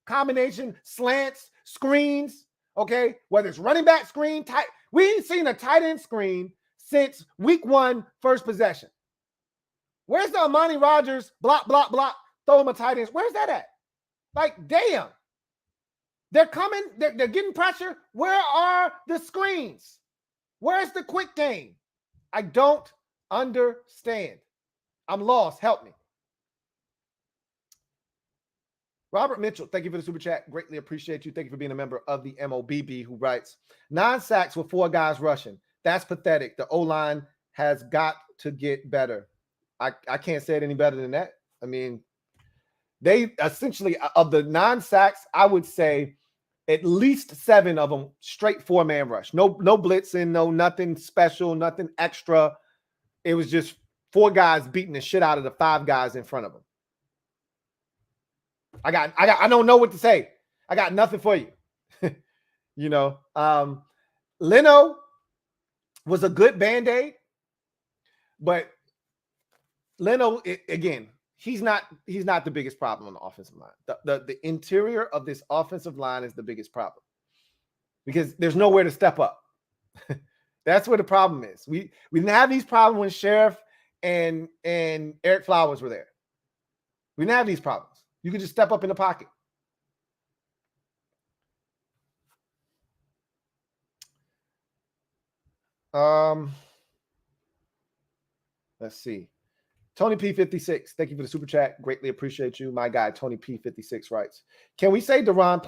combination, slants, screens, okay? Whether it's running back screen, tight. We ain't seen a tight end screen since week 1, first possession. Where's the Amani Rodgers block, throw him a tight end? Where's that at? Like, damn. They're coming. They're getting pressure. Where are the screens? Where's the quick game? I don't understand. I'm lost. Help me. Robert Mitchell, thank you for the super chat. Greatly appreciate you. Thank you for being a member of the MOBB, who writes, 9 sacks with 4 guys rushing. That's pathetic. The O-line has got to get better. I can't say it any better than that. I mean, they essentially, of the 9 sacks, I would say at least 7 of them straight 4-man rush. No blitzing, no nothing special, nothing extra. It was just 4 guys beating the shit out of the 5 guys in front of them. I don't know what to say. I got nothing for you. You know, Leno was a good Band-Aid, but Leno, again, he's not the biggest problem on the offensive line. The interior of this offensive line is the biggest problem because there's nowhere to step up. That's where the problem is. We didn't have these problems when Sheriff and Eric Flowers were there. We didn't have these problems. You could just step up in the pocket. Let's see. Tony P56, thank you for the super chat. Greatly appreciate you. My guy, Tony P56 writes, can we say Daron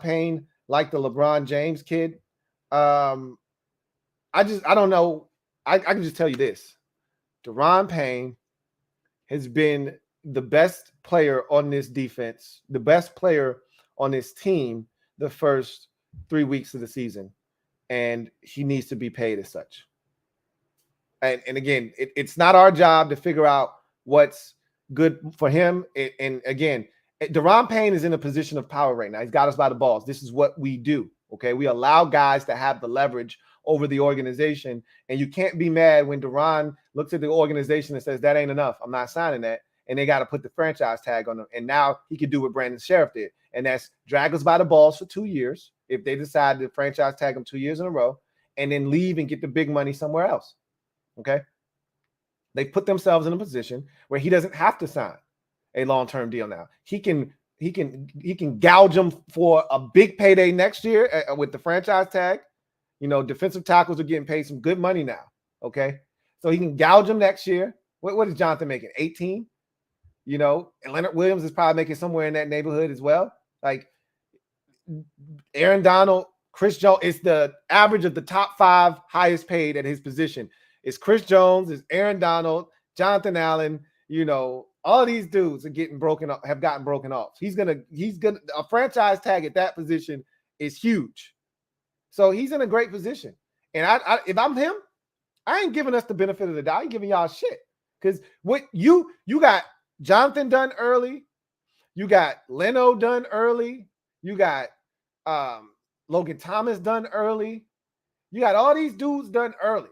Payne like the LeBron James kid? I don't know. I can just tell you this. Daron Payne has been the best player on this defense, the best player on this team the first 3 weeks of the season, and he needs to be paid as such. And again, it's not our job to figure out what's good for him. And again, Daron Payne is in a position of power right now. He's got us by the balls. This is what we do, okay? We allow guys to have the leverage over the organization, and you can't be mad when Daron looks at the organization and says, that ain't enough. I'm not signing that. And they got to put the franchise tag on him. And now he could do what Brandon Sheriff did, and that's drag us by the balls for 2 years if they decide to franchise tag him 2 years in a row and then leave and get the big money somewhere else. Okay. They put themselves in a position where he doesn't have to sign a long-term deal now. He can gouge them for a big payday next year with the franchise tag. You know, defensive tackles are getting paid some good money now. Okay. So he can gouge them next year. What is Jonathan making? 18? You know, and Leonard Williams is probably making somewhere in that neighborhood as well. Like Aaron Donald, Chris Jones, it's the average of the top 5 highest paid at his position. It's Chris Jones, it's Aaron Donald, Jonathan Allen, you know, all these dudes are getting broken up, have gotten broken off. He's gonna a franchise tag at that position is huge. So he's in a great position. And I if I'm him, I ain't giving us the benefit of the doubt. I ain't giving y'all shit. Because what you got Jonathan done early, you got Leno done early, you got Logan Thomas done early, you got all these dudes done early.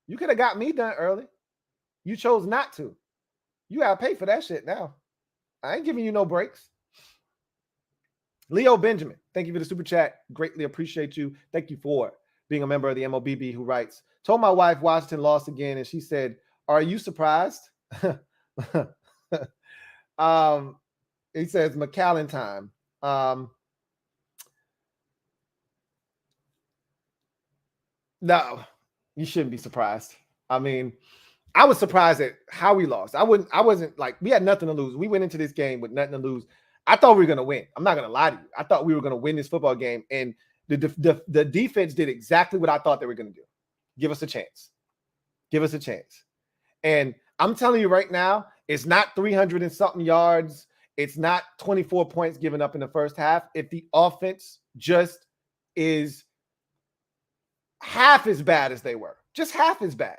You could have got me done early. You chose not to. You got to pay for that shit now. I ain't giving you no breaks. Leo Benjamin, thank you for the super chat. Greatly appreciate you. Thank you for being a member of the MOBB, who writes, told my wife Washington lost again, and she said, are you surprised? He says McAllen time. No, you shouldn't be surprised. I mean, I was surprised at how we lost. I wasn't like, we had nothing to lose. We went into this game with nothing to lose. I thought we were going to win. I'm not going to lie to you. I thought we were going to win this football game. And the defense did exactly what I thought they were going to do. Give us a chance. Give us a chance. And I'm telling you right now, it's not 300 and something yards. It's not 24 points given up in the first half. If the offense just is half as bad as they were, just half as bad.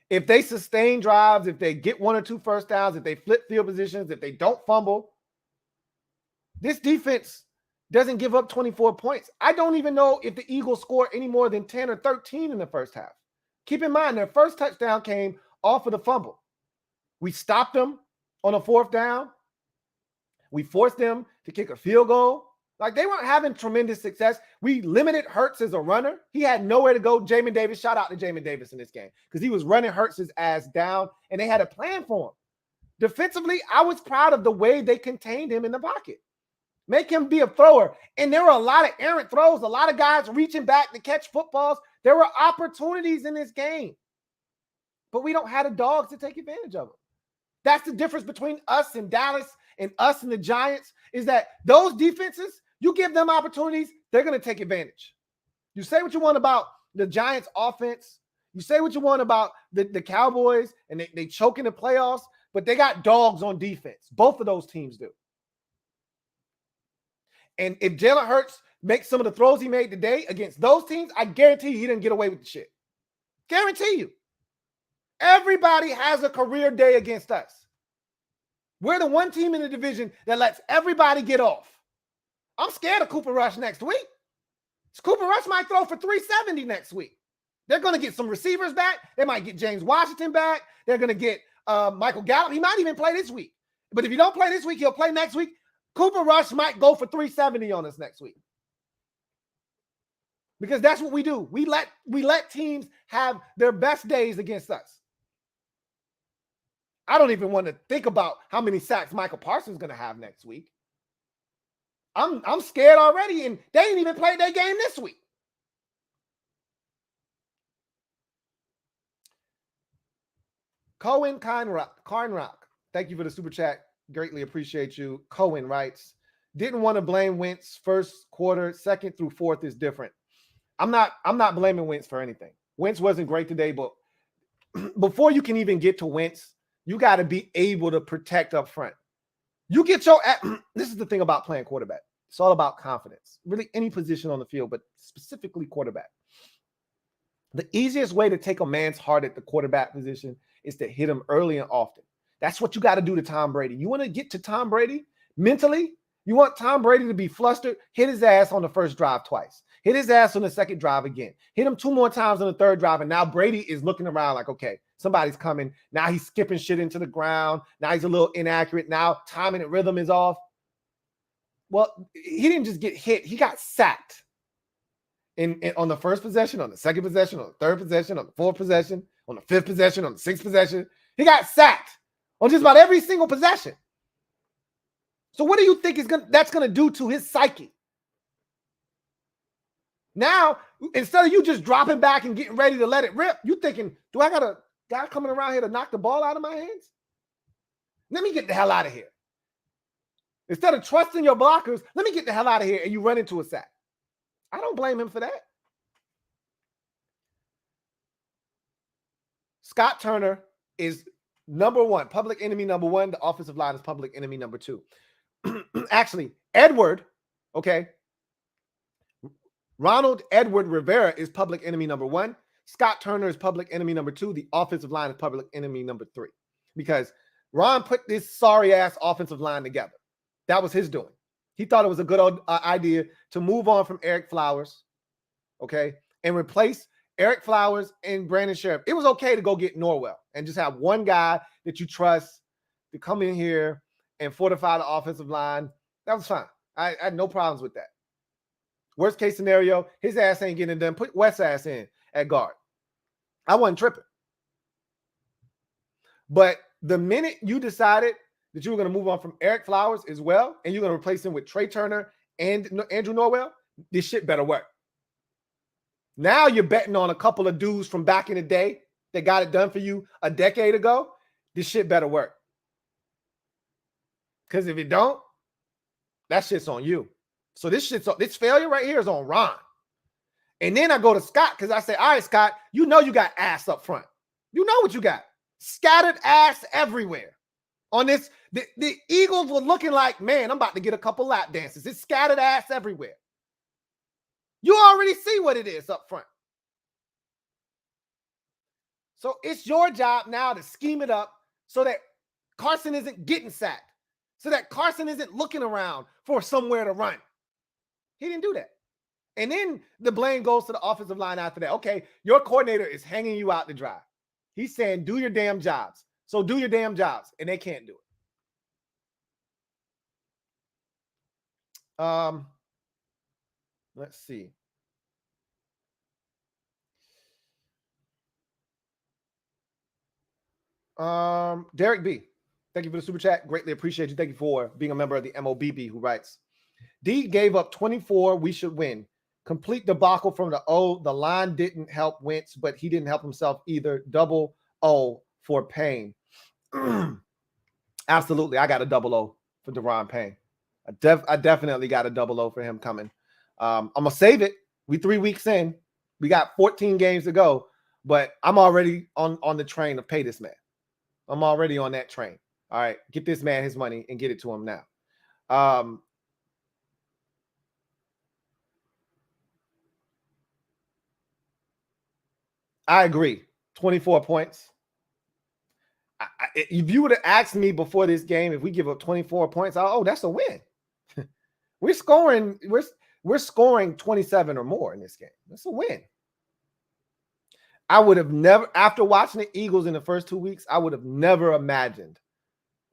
If they sustain drives, if they get 1 or 2 first downs, if they flip field positions, if they don't fumble, this defense doesn't give up 24 points. I don't even know if the Eagles score any more than 10 or 13 in the first half. Keep in mind, their first touchdown came off of the fumble. We stopped them on a 4th down. We forced them to kick a field goal. Like, they weren't having tremendous success. We limited Hurts as a runner. He had nowhere to go. Jamin Davis, shout out to Jamin Davis in this game, because he was running Hurts' ass down, and they had a plan for him. Defensively, I was proud of the way they contained him in the pocket. Make him be a thrower. And there were a lot of errant throws, a lot of guys reaching back to catch footballs. There were opportunities in this game, but we don't have the dogs to take advantage of them. That's the difference between us and Dallas and us and the Giants, is that those defenses, you give them opportunities, they're going to take advantage. You say what you want about the Giants offense. You say what you want about the Cowboys, and they choke in the playoffs, but they got dogs on defense. Both of those teams do. And if Jalen Hurts makes some of the throws he made today against those teams, I guarantee you he didn't get away with the shit. Guarantee you. Everybody has a career day against us. We're the one team in the division that lets everybody get off. I'm scared of Cooper Rush next week. Cooper Rush might throw for 370 next week. They're going to get some receivers back. They might get James Washington back. They're going to get Michael Gallup. He might even play this week. But if you don't play this week, he'll play next week. Cooper Rush might go for 370 on us next week. Because that's what we do. We let teams have their best days against us. I don't even want to think about how many sacks Michael Parsons is going to have next week. I'm scared already, and they ain't even played their game this week. Cohen Carnrock, thank you for the super chat. Greatly appreciate you. Cohen writes, didn't want to blame Wentz. First quarter, second through fourth is different. I'm not blaming Wentz for anything. Wentz wasn't great today, but before you can even get to Wentz, you got to be able to protect up front. You get your this is the thing about playing quarterback. It's all about confidence. Really any position on the field, but specifically quarterback. The easiest way to take a man's heart at the quarterback position is to hit him early and often. That's what you got to do to Tom Brady. You want to get to Tom Brady mentally? You want Tom Brady to be flustered? Hit his ass on the first drive twice. Hit his ass on the second drive again. Hit him 2 more times on the third drive, and now Brady is looking around like, okay, somebody's coming. Now he's skipping shit into the ground. Now he's a little inaccurate. Now timing and rhythm is off. Well, he didn't just get hit. He got sacked on the first possession, on the second possession, on the third possession, on the fourth possession, on the fifth possession, on the sixth possession. He got sacked on just about every single possession. So what do you think that's going to do to his psyche? Now, instead of you just dropping back and getting ready to let it rip, you thinking, do I got a guy coming around here to knock the ball out of my hands? Let me get the hell out of here. Instead of trusting your blockers, let me get the hell out of here, and you run into a sack. I don't blame him for that. Scott Turner is number one, public enemy number one. The offensive line is public enemy number two. Actually, Edward, okay, Ronald Edward Rivera is public enemy number one. Scott Turner is public enemy number two. The offensive line is public enemy number three. Because Ron put this sorry-ass offensive line together. That was his doing. He thought it was a good idea to move on from Eric Flowers, okay, and replace Eric Flowers and Brandon Sheriff. It was okay to go get Norwell and just have one guy that you trust to come in here and fortify the offensive line. That was fine. I had no problems with that. Worst case scenario, his ass ain't getting it done. Put West's ass in at guard. I wasn't tripping. But the minute you decided that you were going to move on from Eric Flowers as well, and you're going to replace him with Trey Turner and Andrew Norwell, this shit better work. Now you're betting on a couple of dudes from back in the day that got it done for you a decade ago. This shit better work. Because if it don't, that shit's on you. So this failure right here is on Ron. And then I go to Scott because I say, all right, Scott, you know you got ass up front. You know what you got. Scattered ass everywhere. On this, the Eagles were looking like, man, I'm about to get a couple lap dances. It's scattered ass everywhere. You already see what it is up front. So it's your job now to scheme it up so that Carson isn't getting sacked, so that Carson isn't looking around for somewhere to run. He didn't do that. And then the blame goes to the offensive line after that. Okay, your coordinator is hanging you out to dry. He's saying, do your damn jobs. So do your damn jobs. And they can't do it. Let's see. Derek B. Thank you for the super chat. Greatly appreciate you. Thank you for being a member of the MOBB who writes, D gave up 24. We should win. Complete debacle from the O. The line didn't help Wentz, but he didn't help himself either. Double O for Payne. Absolutely. I got a double O for Deron Payne. I definitely got a double O for him coming. I'm going to save it. We 3 weeks in. We got 14 games to go, but I'm already on the train of pay this man. I'm already on that train. All right, get this man his money and get it to him now. I agree. 24 points. If you would have asked me before this game, if we give up 24 points, that's a win. We're scoring 27 or more in this game. That's a win. I would have never, after watching the Eagles in the first 2 weeks, I would have never imagined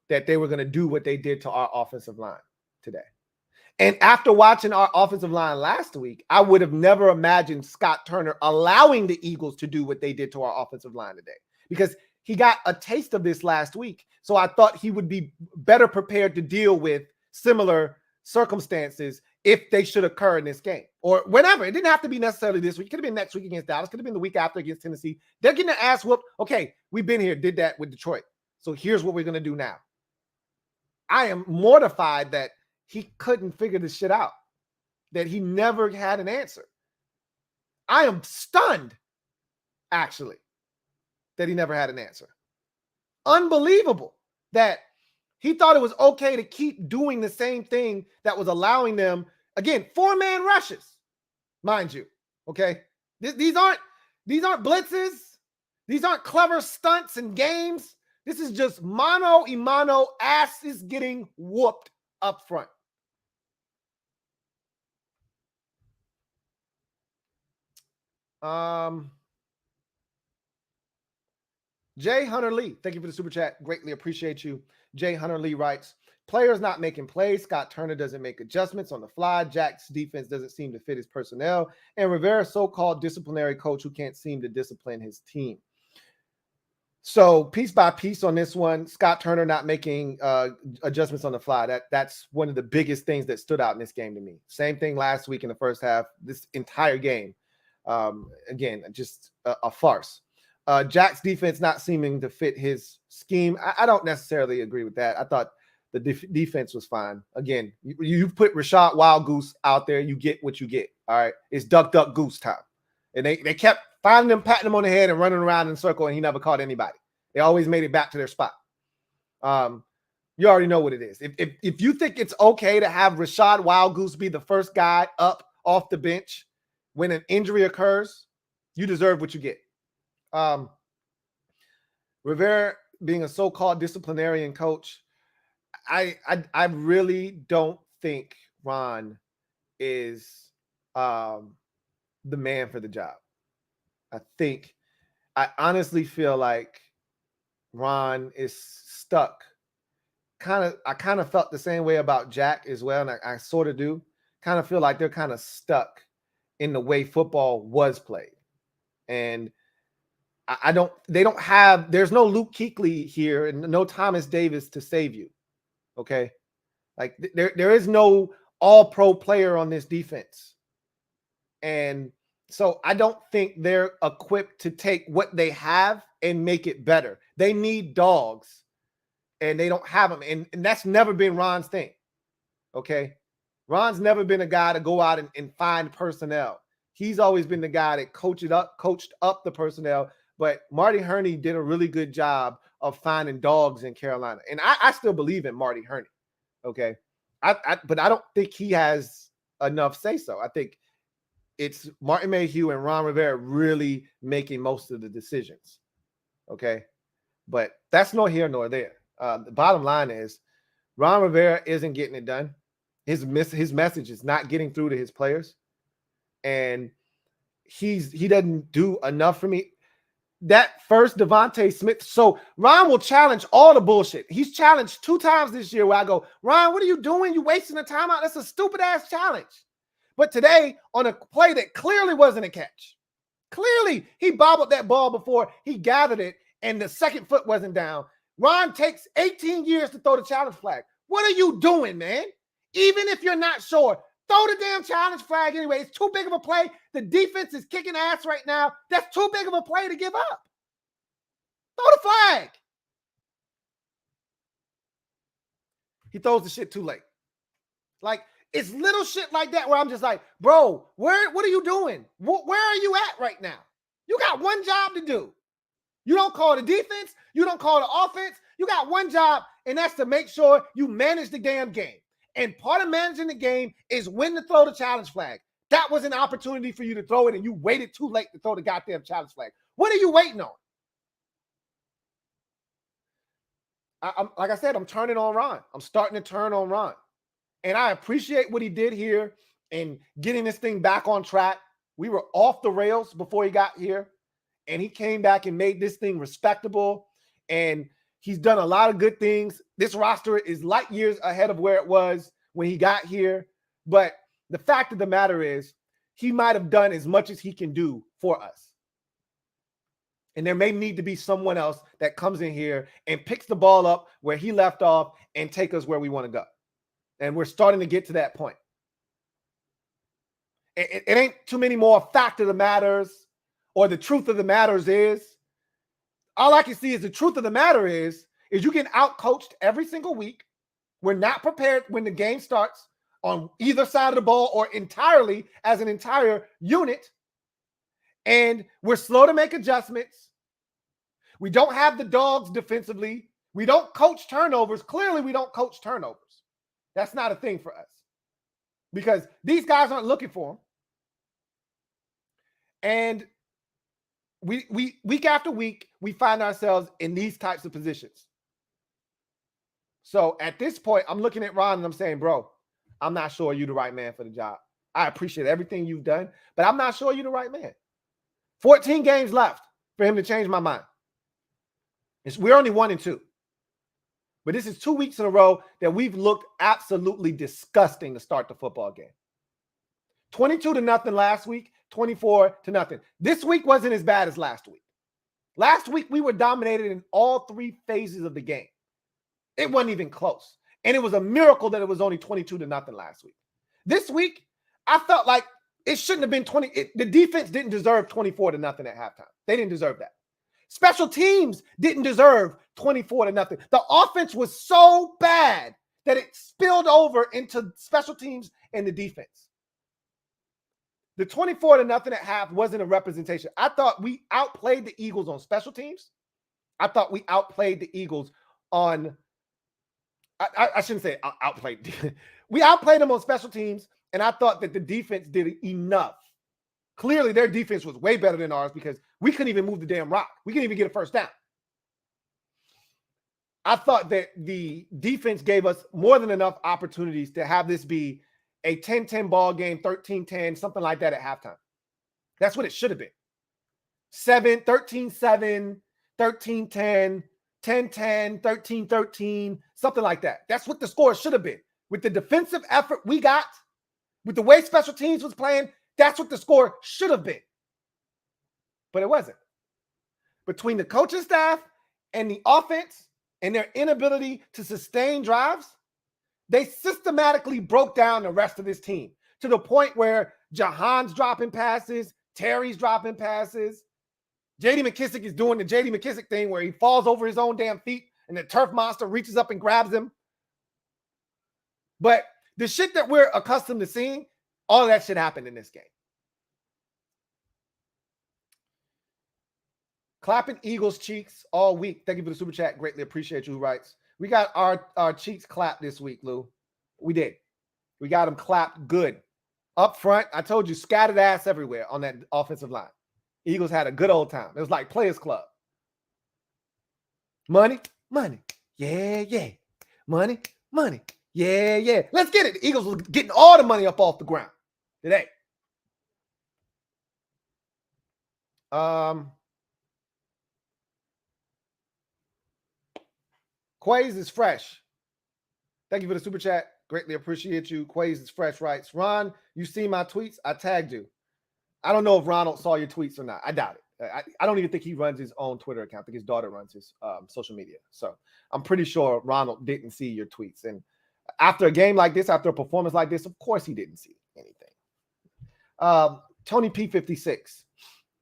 that they were going to do what they did to our offensive line today. And after watching our offensive line last week, I would have never imagined Scott Turner allowing the Eagles to do what they did to our offensive line today, because he got a taste of this last week. So I thought he would be better prepared to deal with similar circumstances if they should occur in this game or whenever. It didn't have to be necessarily this week. It could have been next week against Dallas. Could have been the week after against Tennessee. They're getting their ass whooped. Okay, we've been here, did that with Detroit. So here's what we're going to do now. I am mortified that he couldn't figure this shit out, that he never had an answer. I am stunned, actually, that he never had an answer. Unbelievable that he thought it was okay to keep doing the same thing that was allowing them, again, 4-man rushes, mind you. Okay, these aren't blitzes. These aren't clever stunts and games. This is just mano a mano, asses getting whooped up front. Jay Hunter Lee, thank you for the super chat. Greatly appreciate you. Jay Hunter Lee writes, players not making plays. Scott Turner doesn't make adjustments on the fly. Jack's defense doesn't seem to fit his personnel. And Rivera's so-called disciplinary coach who can't seem to discipline his team. So piece by piece on this one, Scott Turner not making adjustments on the fly. That's one of the biggest things that stood out in this game to me. Same thing last week in the first half, this entire game. Again, just a farce. Jack's defense not seeming to fit his scheme. I don't necessarily agree with that. I thought the defense was fine. Again, you put Rashad Wild Goose out there, you get what you get. All right, it's duck, duck, goose time. And they kept finding him, patting him on the head and running around in a circle, and he never caught anybody. They always made it back to their spot. You already know what it is. If you think it's okay to have Rashad Wild Goose be the first guy up off the bench when an injury occurs, you deserve what you get. Rivera being a so-called disciplinarian coach, I really don't think Ron is the man for the job. I honestly feel like Ron is stuck I kind of felt the same way about Jack as well, and I sort of do. Kind of feel like they're kind of stuck in the way football was played, and there's no Luke Kuechly here and no Thomas Davis to save you. Okay. Like there is no all-pro player on this defense. And so I don't think they're equipped to take what they have and make it better. They need dogs and they don't have them. And that's never been Ron's thing. Okay. Ron's never been a guy to go out and find personnel. He's always been the guy that coached up the personnel. But Marty Hurney did a really good job of finding dogs in Carolina. And I still believe in Marty Hurney. Okay. But I don't think he has enough say-so. I think it's Martin Mayhew and Ron Rivera really making most of the decisions. Okay. But that's nor here nor there. The bottom line is Ron Rivera isn't getting it done. His message is not getting through to his players. And he doesn't do enough for me. That first Devontae Smith. So Ron will challenge all the bullshit. He's challenged 2 times this year where I go, Ron, what are you doing? You wasting the time out. That's a stupid ass challenge. But today on a play that clearly wasn't a catch, clearly he bobbled that ball before he gathered it and the second foot wasn't down. Ron takes 18 years to throw the challenge flag. What are you doing, man? Even if you're not sure, throw the damn challenge flag anyway. It's too big of a play. The defense is kicking ass right now. That's too big of a play to give up. Throw the flag. He throws the shit too late. Like, it's little shit like that where I'm just like, bro, what are you doing? Where are you at right now? You got one job to do. You don't call the defense. You don't call the offense. You got one job, and that's to make sure you manage the damn game. And part of managing the game is when to throw the challenge flag. That was an opportunity for you to throw it, and you waited too late to throw the goddamn challenge flag. What are you waiting on? Like I said, I'm turning on Ron. I'm starting to turn on Ron. And I appreciate what he did here in getting this thing back on track. We were off the rails before he got here, and he came back and made this thing respectable. And he's done a lot of good things. This roster is light years ahead of where it was when he got here. But the fact of the matter is, he might have done as much as he can do for us. And there may need to be someone else that comes in here and picks the ball up where he left off and take us where we want to go. And we're starting to get to that point. It ain't too many more fact of the matters or the truth of the matters is. All I can see is the truth of the matter is you get out-coached every single week. We're not prepared when the game starts on either side of the ball or entirely as an entire unit. And we're slow to make adjustments. We don't have the dogs defensively. We don't coach turnovers. Clearly, we don't coach turnovers. That's not a thing for us because these guys aren't looking for them. And we week after week, we find ourselves in these types of positions. So at this point, I'm looking at Ron and I'm saying, bro, I'm not sure you're the right man for the job. I appreciate everything you've done, but I'm not sure you're the right man. 14 games left for him to change my mind. We're only 1-2. But this is 2 weeks in a row that we've looked absolutely disgusting to start the football game. 22-0 last week, 24-0. This week wasn't as bad as last week. Last week, we were dominated in all 3 phases of the game. It wasn't even close. And it was a miracle that it was only 22-0 last week. This week, I felt like it shouldn't have been 20. The defense didn't deserve 24-0 at halftime. They didn't deserve that. Special teams didn't deserve 24-0. The offense was so bad that it spilled over into special teams and the defense. The 24-0 at half wasn't a representation. I thought we outplayed the Eagles on special teams. I thought we outplayed the Eagles on, I shouldn't say outplayed. We outplayed them on special teams, and I thought that the defense did enough. Clearly, their defense was way better than ours because we couldn't even move the damn rock. We couldn't even get a first down. I thought that the defense gave us more than enough opportunities to have this be a 10-10 ball game, 13-10, something like that at halftime. That's what it should have been. 13-7, 13-10, 10-10, 13-13, something like that. That's what the score should have been. With the defensive effort we got, with the way special teams was playing, that's what the score should have been. But it wasn't. Between the coaching staff and the offense and their inability to sustain drives, they systematically broke down the rest of this team to the point where Jahan's dropping passes, Terry's dropping passes. J.D. McKissick is doing the J.D. McKissick thing where he falls over his own damn feet and the turf monster reaches up and grabs him. But the shit that we're accustomed to seeing, all of that shit happened in this game. Clapping Eagles cheeks all week. Thank you for the super chat. Greatly appreciate you, who writes. We got our cheeks clapped this week, Lou. We did. We got them clapped good. Up front, I told you, scattered ass everywhere on that offensive line. Eagles had a good old time. It was like Players Club. Money, money, yeah, yeah. Money, money, yeah, yeah. Let's get it. The Eagles were getting all the money up off the ground today. Quays is fresh. Thank you for the super chat. Greatly appreciate you. Quays is fresh writes, Ron, you see my tweets? I tagged you. I don't know if Ronald saw your tweets or not. I doubt it. I don't even think he runs his own Twitter account. I think his daughter runs his social media. So I'm pretty sure Ronald didn't see your tweets. And after a game like this, after a performance like this, of course he didn't see anything. Tony P56.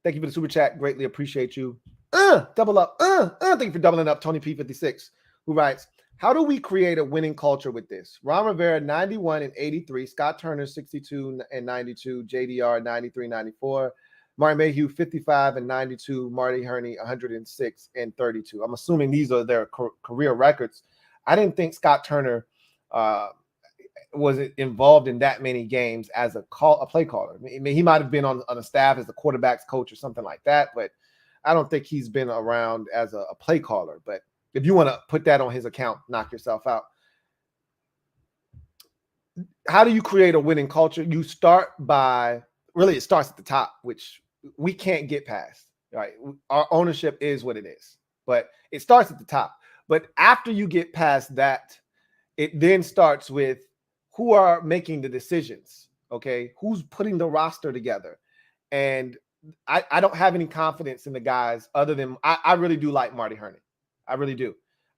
Thank you for the super chat. Greatly appreciate you. Double up. Thank you for doubling up, Tony P56, who writes, how do we create a winning culture with this? Ron Rivera, 91 and 83. Scott Turner, 62 and 92. JDR, 93, 94. Martin Mayhew, 55 and 92. Marty Herney, 106 and 32. I'm assuming these are their career records. I didn't think Scott Turner was involved in that many games as a play caller. I mean, he might have been on a staff as a quarterback's coach or something like that, but I don't think he's been around as a play caller. But if you want to put that on his account, knock yourself out. How do you create a winning culture? You start by, really, it starts at the top, which we can't get past, right? Our ownership is what it is, but it starts at the top. But after you get past that, it then starts with who are making the decisions, okay? Who's putting the roster together? And I don't have any confidence in the guys other than I really do like Marty Herney. I really do.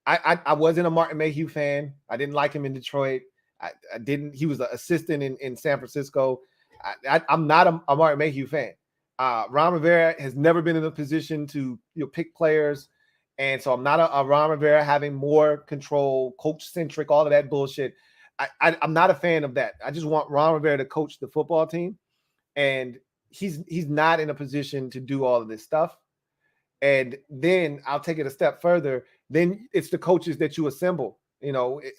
I wasn't a Martin Mayhew fan. I didn't like him in Detroit. I didn't. He was an assistant in San Francisco. I'm not a Martin Mayhew fan. Ron Rivera has never been in a position to pick players. And so I'm not a Ron Rivera having more control, coach-centric, all of that bullshit. I'm not a fan of that. I just want Ron Rivera to coach the football team. And he's not in a position to do all of this stuff. And then I'll take it a step further. Then it's the coaches that you assemble.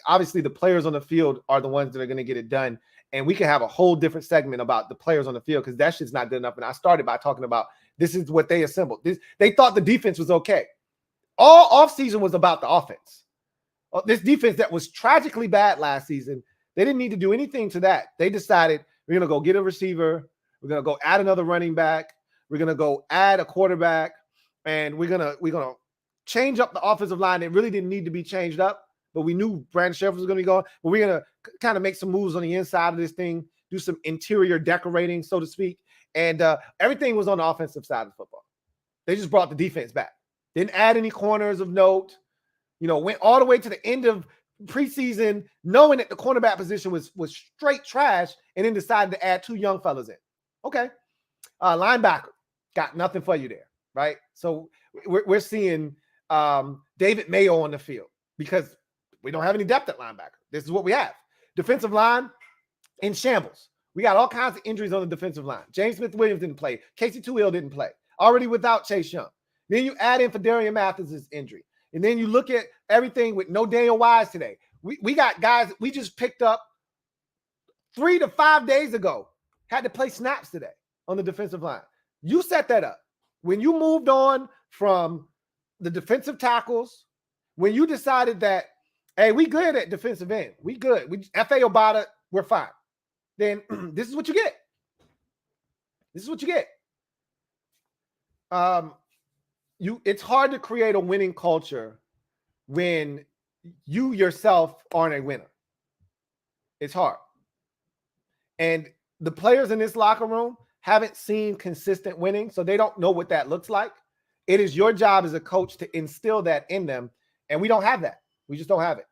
Obviously the players on the field are the ones that are going to get it done. And we can have a whole different segment about the players on the field because that shit's not good enough. And I started by talking about this is what they assembled. They thought the defense was okay. All offseason was about the offense. This defense that was tragically bad last season, they didn't need to do anything to that. They decided we're going to go get a receiver. We're going to go add another running back. We're going to go add a quarterback. And we're gonna change up the offensive line. It really didn't need to be changed up, but we knew Brandon Sheriff was going to be gone. But we're gonna kind of make some moves on the inside of this thing, do some interior decorating, so to speak. And everything was on the offensive side of football. They just brought the defense back. Didn't add any corners of note. Went all the way to the end of preseason, knowing that the cornerback position was straight trash, and then decided to add two young fellas in. Okay, linebacker, got nothing for you there. Right. So we're seeing David Mayo on the field because we don't have any depth at linebacker. This is what we have. Defensive line in shambles. We got all kinds of injuries on the defensive line. James Smith-Williams didn't play. Casey Tuill didn't play. Already without Chase Young. Then you add in Fedarian Mathis' injury. And then you look at everything with no Daniel Wise today. We got guys we just picked up 3 to 5 days ago. Had to play snaps today on the defensive line. You set that up. When you moved on from the defensive tackles, when you decided that, hey, we good at defensive end. We good. F.A. Obata, we're fine. Then this is what you get. This is what you get. It's hard to create a winning culture when you yourself aren't a winner. It's hard. And the players in this locker room haven't seen consistent winning, so they don't know what that looks like. It is your job as a coach to instill that in them, and we don't have that. We just don't have it.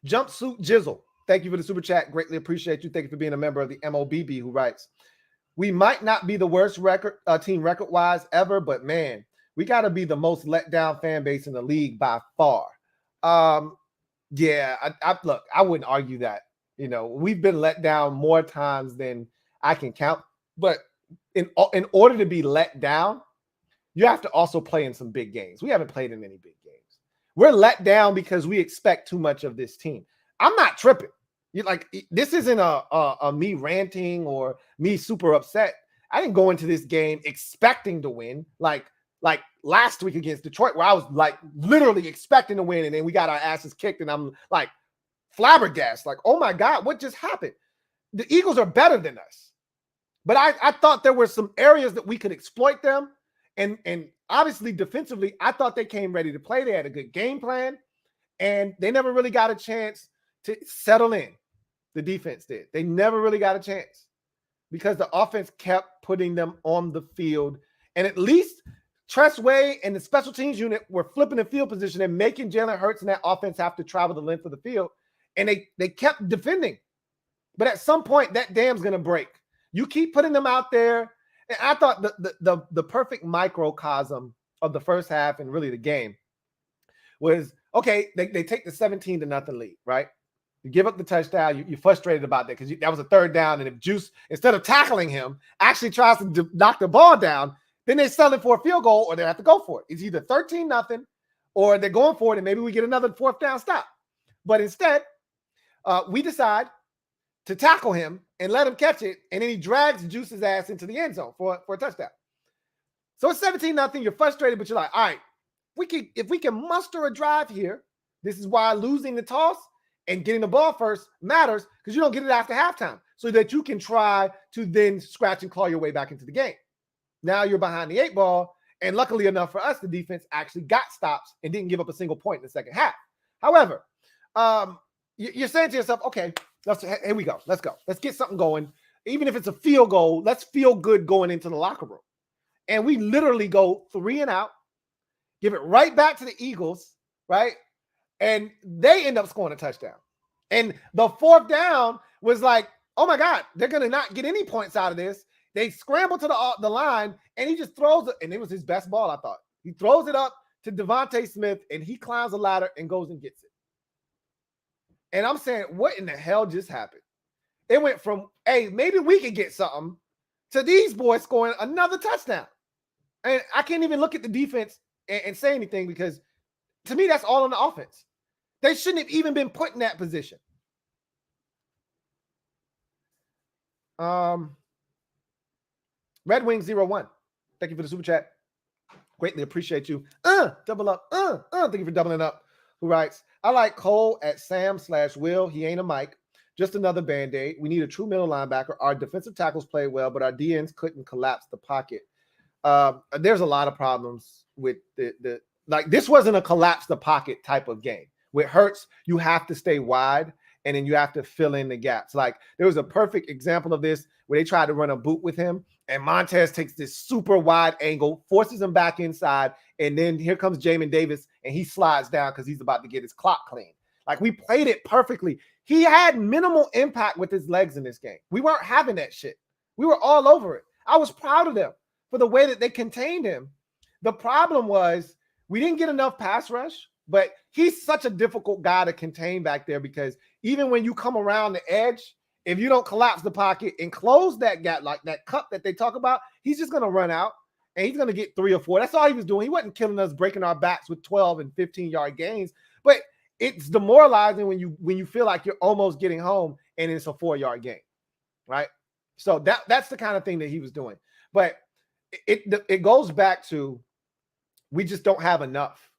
Jumpsuit Jizzle, thank you for the super chat. Greatly appreciate you. Thank you for being a member of the MOBB, who writes, we might not be the worst team record-wise ever, but man, we got to be the most let down fan base in the league by far. Yeah, look, I wouldn't argue that. You know, we've been let down more times than I can count. But in order to be let down, you have to also play in some big games. We haven't played in any big games. We're let down because we expect too much of this team. I'm not tripping. This isn't a me ranting or me super upset. I didn't go into this game expecting to win like last week against Detroit, where I was like literally expecting to win, and then we got our asses kicked, and I'm like flabbergasted, like, oh my God, what just happened? The Eagles are better than us. But I thought there were some areas that we could exploit them. And obviously defensively, I thought they came ready to play. They had a good game plan, and they never really got a chance to settle in. The defense did. They never really got a chance because the offense kept putting them on the field. And at least Tressway and the special teams unit were flipping the field position and making Jalen Hurts and that offense have to travel the length of the field. And they kept defending. But at some point, that dam's going to break. You keep putting them out there. And I thought the perfect microcosm of the first half and really the game was, okay, they take the 17-0 lead, right? You give up the touchdown. You're frustrated about that because that was a third down. And if Juice, instead of tackling him, actually tries to knock the ball down, then they sell it for a field goal or they have to go for it. It's either 13-0 or they're going for it and maybe we get another fourth down stop. But instead, we decide to tackle him and let him catch it, and then he drags Juice's ass into the end zone for a touchdown. So it's 17-0. You're frustrated, but you're like, all right, if we can muster a drive here, this is why losing the toss and getting the ball first matters, because you don't get it after halftime, so that you can try to then scratch and claw your way back into the game. Now you're behind the 8 ball, and luckily enough for us, the defense actually got stops and didn't give up a single point in the second half. However, you're saying to yourself, okay, here we go. Let's go. Let's get something going. Even if it's a field goal, let's feel good going into the locker room. And we literally go 3 and out, give it right back to the Eagles, right? And they end up scoring a touchdown. And the fourth down was like, oh my God, they're going to not get any points out of this. They scramble to the line, and he just throws it. And it was his best ball, I thought. He throws it up to Devontae Smith, and he climbs a ladder and goes and gets it. And I'm saying, what in the hell just happened? It went from, hey, maybe we can get something, to these boys scoring another touchdown. And I can't even look at the defense and say anything, because to me, that's all on the offense. They shouldn't have even been put in that position. Red Wing 01. Thank you for the super chat. Greatly appreciate you. Double up. Thank you for doubling up. Who writes, I like Cole at Sam/Will. He ain't a Mike. Just another Band-Aid. We need a true middle linebacker. Our defensive tackles play well, but our DNs couldn't collapse the pocket. There's a lot of problems with this wasn't a collapse the pocket type of game. With Hurts, you have to stay wide, and then you have to fill in the gaps. Like, there was a perfect example of this where they tried to run a boot with him, and Montez takes this super wide angle, forces him back inside, and then here comes Jamin Davis, and he slides down because he's about to get his clock clean. Like, we played it perfectly. He had minimal impact with his legs in this game. We weren't having that shit. We were all over it. I was proud of them for the way that they contained him. The problem was we didn't get enough pass rush, but he's such a difficult guy to contain back there, because even when you come around the edge, if you don't collapse the pocket and close that gap, like that cup that they talk about, he's just going to run out and he's going to get 3 or 4. That's all he was doing. He wasn't killing us, breaking our backs with 12 and 15-yard gains. But it's demoralizing when you feel like you're almost getting home and it's a 4-yard gain, right? So that's the kind of thing that he was doing. But it goes back to, we just don't have enough.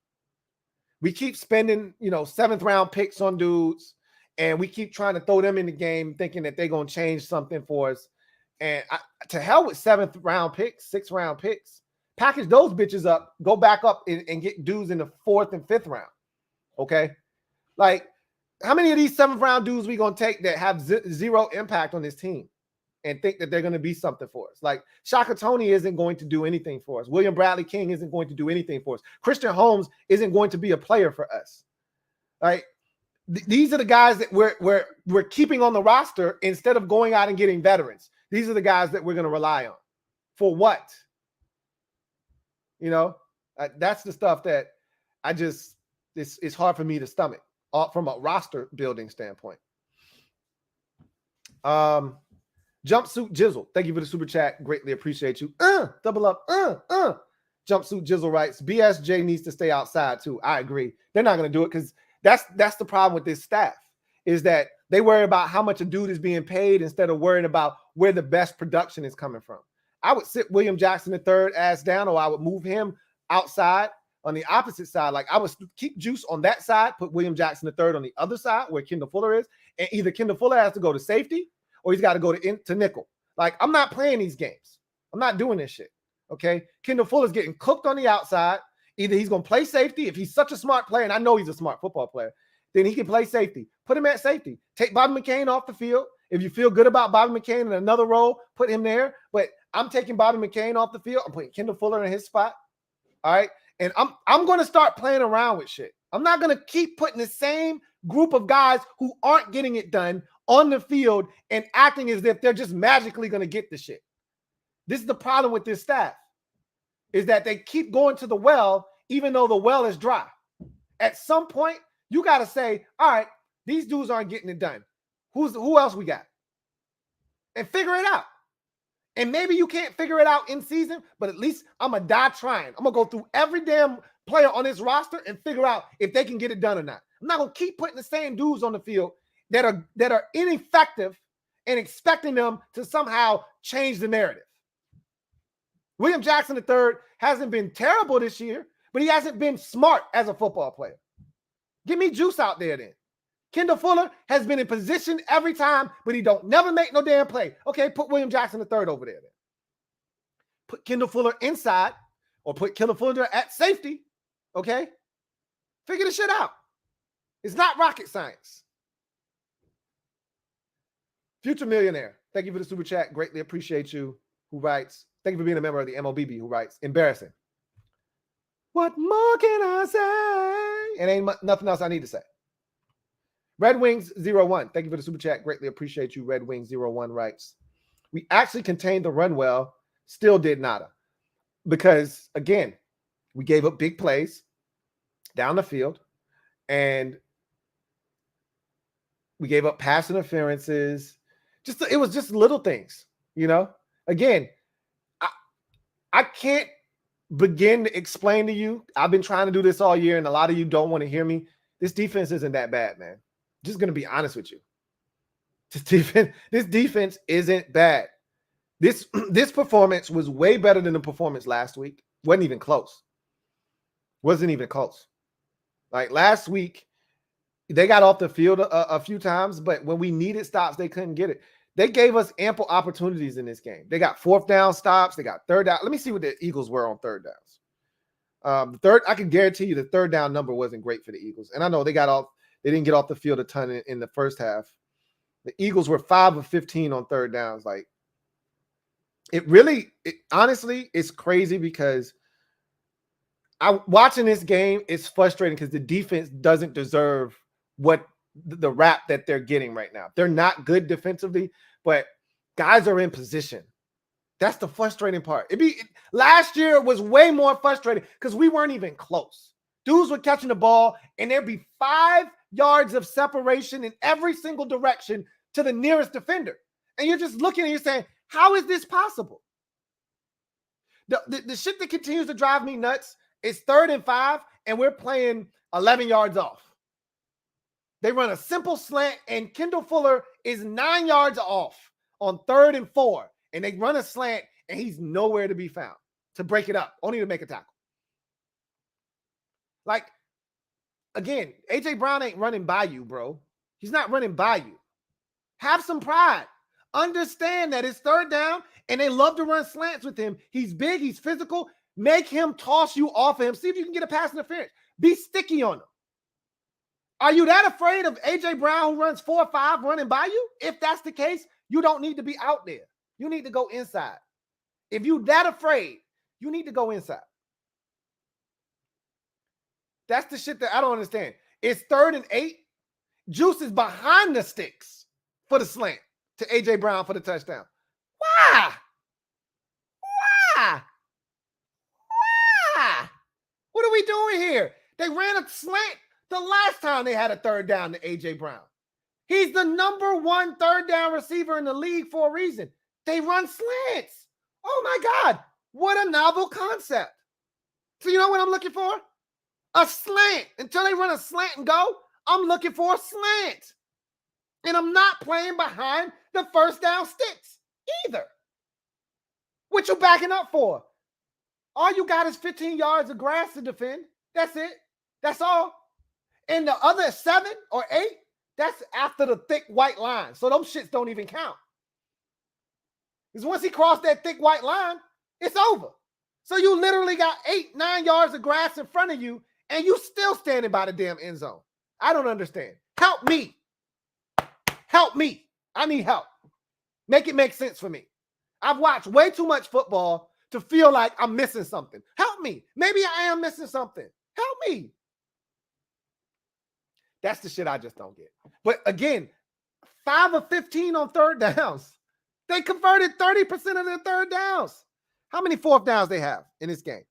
We keep spending, 7th-round picks on dudes, and we keep trying to throw them in the game thinking that they're going to change something for us. And to hell with 7th-round picks, 6th-round picks. package those bitches up, go back up and get dudes in the 4th and 5th round. Okay? Like, how many of these 7th round dudes we going to take that have zero impact on this team and think that they're going to be something for us? Like, Shaka Toney isn't going to do anything for us. William Bradley King isn't going to do anything for us. Christian Holmes isn't going to be a player for us. Right? These are the guys that we're keeping on the roster instead of going out and getting veterans. These are the guys that we're going to rely on. For what? You know, that's the stuff that I just, it's hard for me to stomach from a roster building standpoint. Jumpsuit Jizzle, thank you for the super chat. Greatly appreciate you. Double up. Jumpsuit Jizzle writes, BSJ needs to stay outside too. I agree. They're not going to do it because that's the problem with this staff, is that they worry about how much a dude is being paid instead of worrying about where the best production is coming from. I would sit William Jackson III ass down, or I would move him outside on the opposite side. Like, I would keep Juice on that side, put William Jackson III on the other side where Kendall Fuller is, and either Kendall Fuller has to go to safety or he's got to go to nickel. Like, I'm not playing these games. I'm not doing this shit, okay? Kendall Fuller's getting cooked on the outside. Either he's going to play safety. If he's such a smart player, and I know he's a smart football player, then he can play safety. Put him at safety. Take Bobby McCain off the field. If you feel good about Bobby McCain in another role, put him there. But I'm taking Bobby McCain off the field. I'm putting Kendall Fuller in his spot. All right? And I'm going to start playing around with shit. I'm not going to keep putting the same group of guys who aren't getting it done on the field and acting as if they're just magically going to get the shit. This is the problem with this staff, is that they keep going to the well even though the well is dry. At some point, you got to say, all right, these dudes aren't getting it done. Who else we got? And figure it out. And maybe you can't figure it out in season, but at least I'm going to die trying. I'm going to go through every damn player on this roster and figure out if they can get it done or not. I'm not going to keep putting the same dudes on the field that are ineffective and expecting them to somehow change the narrative. William Jackson III hasn't been terrible this year, but he hasn't been smart as a football player. Give me Juice out there then. Kendall Fuller has been in position every time, but he don't never make no damn play. Okay, put William Jackson III over there then. Put Kendall Fuller inside or put Kendall Fuller at safety. Okay? Figure the shit out. It's not rocket science. Future Millionaire, thank you for the super chat. Greatly appreciate you. Who writes, thank you for being a member of the MOBB, who writes, embarrassing. What more can I say? It ain't nothing else I need to say. Red Wings 01, thank you for the super chat. Greatly appreciate you. Red Wings 01 writes, we actually contained the run well, still did nada. Because, again, we gave up big plays down the field, and we gave up pass interferences. It was just little things, you know? Again, I can't begin to explain to you. I've been trying to do this all year, and a lot of you don't want to hear me. This defense isn't that bad, man. Just going to be honest with you. This defense isn't bad. This performance was way better than the performance last week. Wasn't even close. Like last week, they got off the field a few times, but when we needed stops, they couldn't get it. They gave us ample opportunities in this game. They got 4th down stops. They got 3rd down. Let me see what the Eagles were on 3rd downs. I can guarantee you the 3rd down number wasn't great for the Eagles. And I know they didn't get off the field a ton in the first half. The Eagles were 5 of 15 on 3rd downs. Like, honestly, it's crazy because watching this game, it's frustrating because the defense doesn't deserve what the rap that they're getting right now. They're not good defensively, but guys are in position. That's the frustrating part. Last year it was way more frustrating because we weren't even close. Dudes were catching the ball, and there'd be 5 yards of separation in every single direction to the nearest defender. And you're just looking and you're saying, how is this possible? The shit that continues to drive me nuts is 3rd and 5, and we're playing 11 yards off. They run a simple slant, and Kendall Fuller is 9 yards off on 3rd and 4. And they run a slant, and he's nowhere to be found to break it up, only to make a tackle. Like, again, A.J. Brown ain't running by you, bro. He's not running by you. Have some pride. Understand that it's 3rd down, and they love to run slants with him. He's big. He's physical. Make him toss you off of him. See if you can get a pass interference. Be sticky on him. Are you that afraid of A.J. Brown who runs 4.5 running by you? If that's the case, you don't need to be out there. You need to go inside. If you that afraid, you need to go inside. That's the shit that I don't understand. It's 3rd and 8. Juice is behind the sticks for the slant to A.J. Brown for the touchdown. Why? Why? Why? What are we doing here? They ran a slant the last time they had a 3rd down to A.J. Brown. He's the #1 3rd down receiver in the league for a reason. They run slants. Oh, my God. What a novel concept. So you know what I'm looking for? A slant. Until they run a slant and go, I'm looking for a slant. And I'm not playing behind the 1st down sticks either. What you backing up for? All you got is 15 yards of grass to defend. That's it. That's all. And the other 7 or 8, that's after the thick white line. So those shits don't even count. Because once he crossed that thick white line, it's over. So you literally got 8, 9 yards of grass in front of you, and you still standing by the damn end zone. I don't understand. Help me. Help me. I need help. Make it make sense for me. I've watched way too much football to feel like I'm missing something. Help me. Maybe I am missing something. Help me. That's the shit I just don't get. But again, 5 of 15 on 3rd downs. They converted 30% of their 3rd downs. How many 4th downs they have in this game?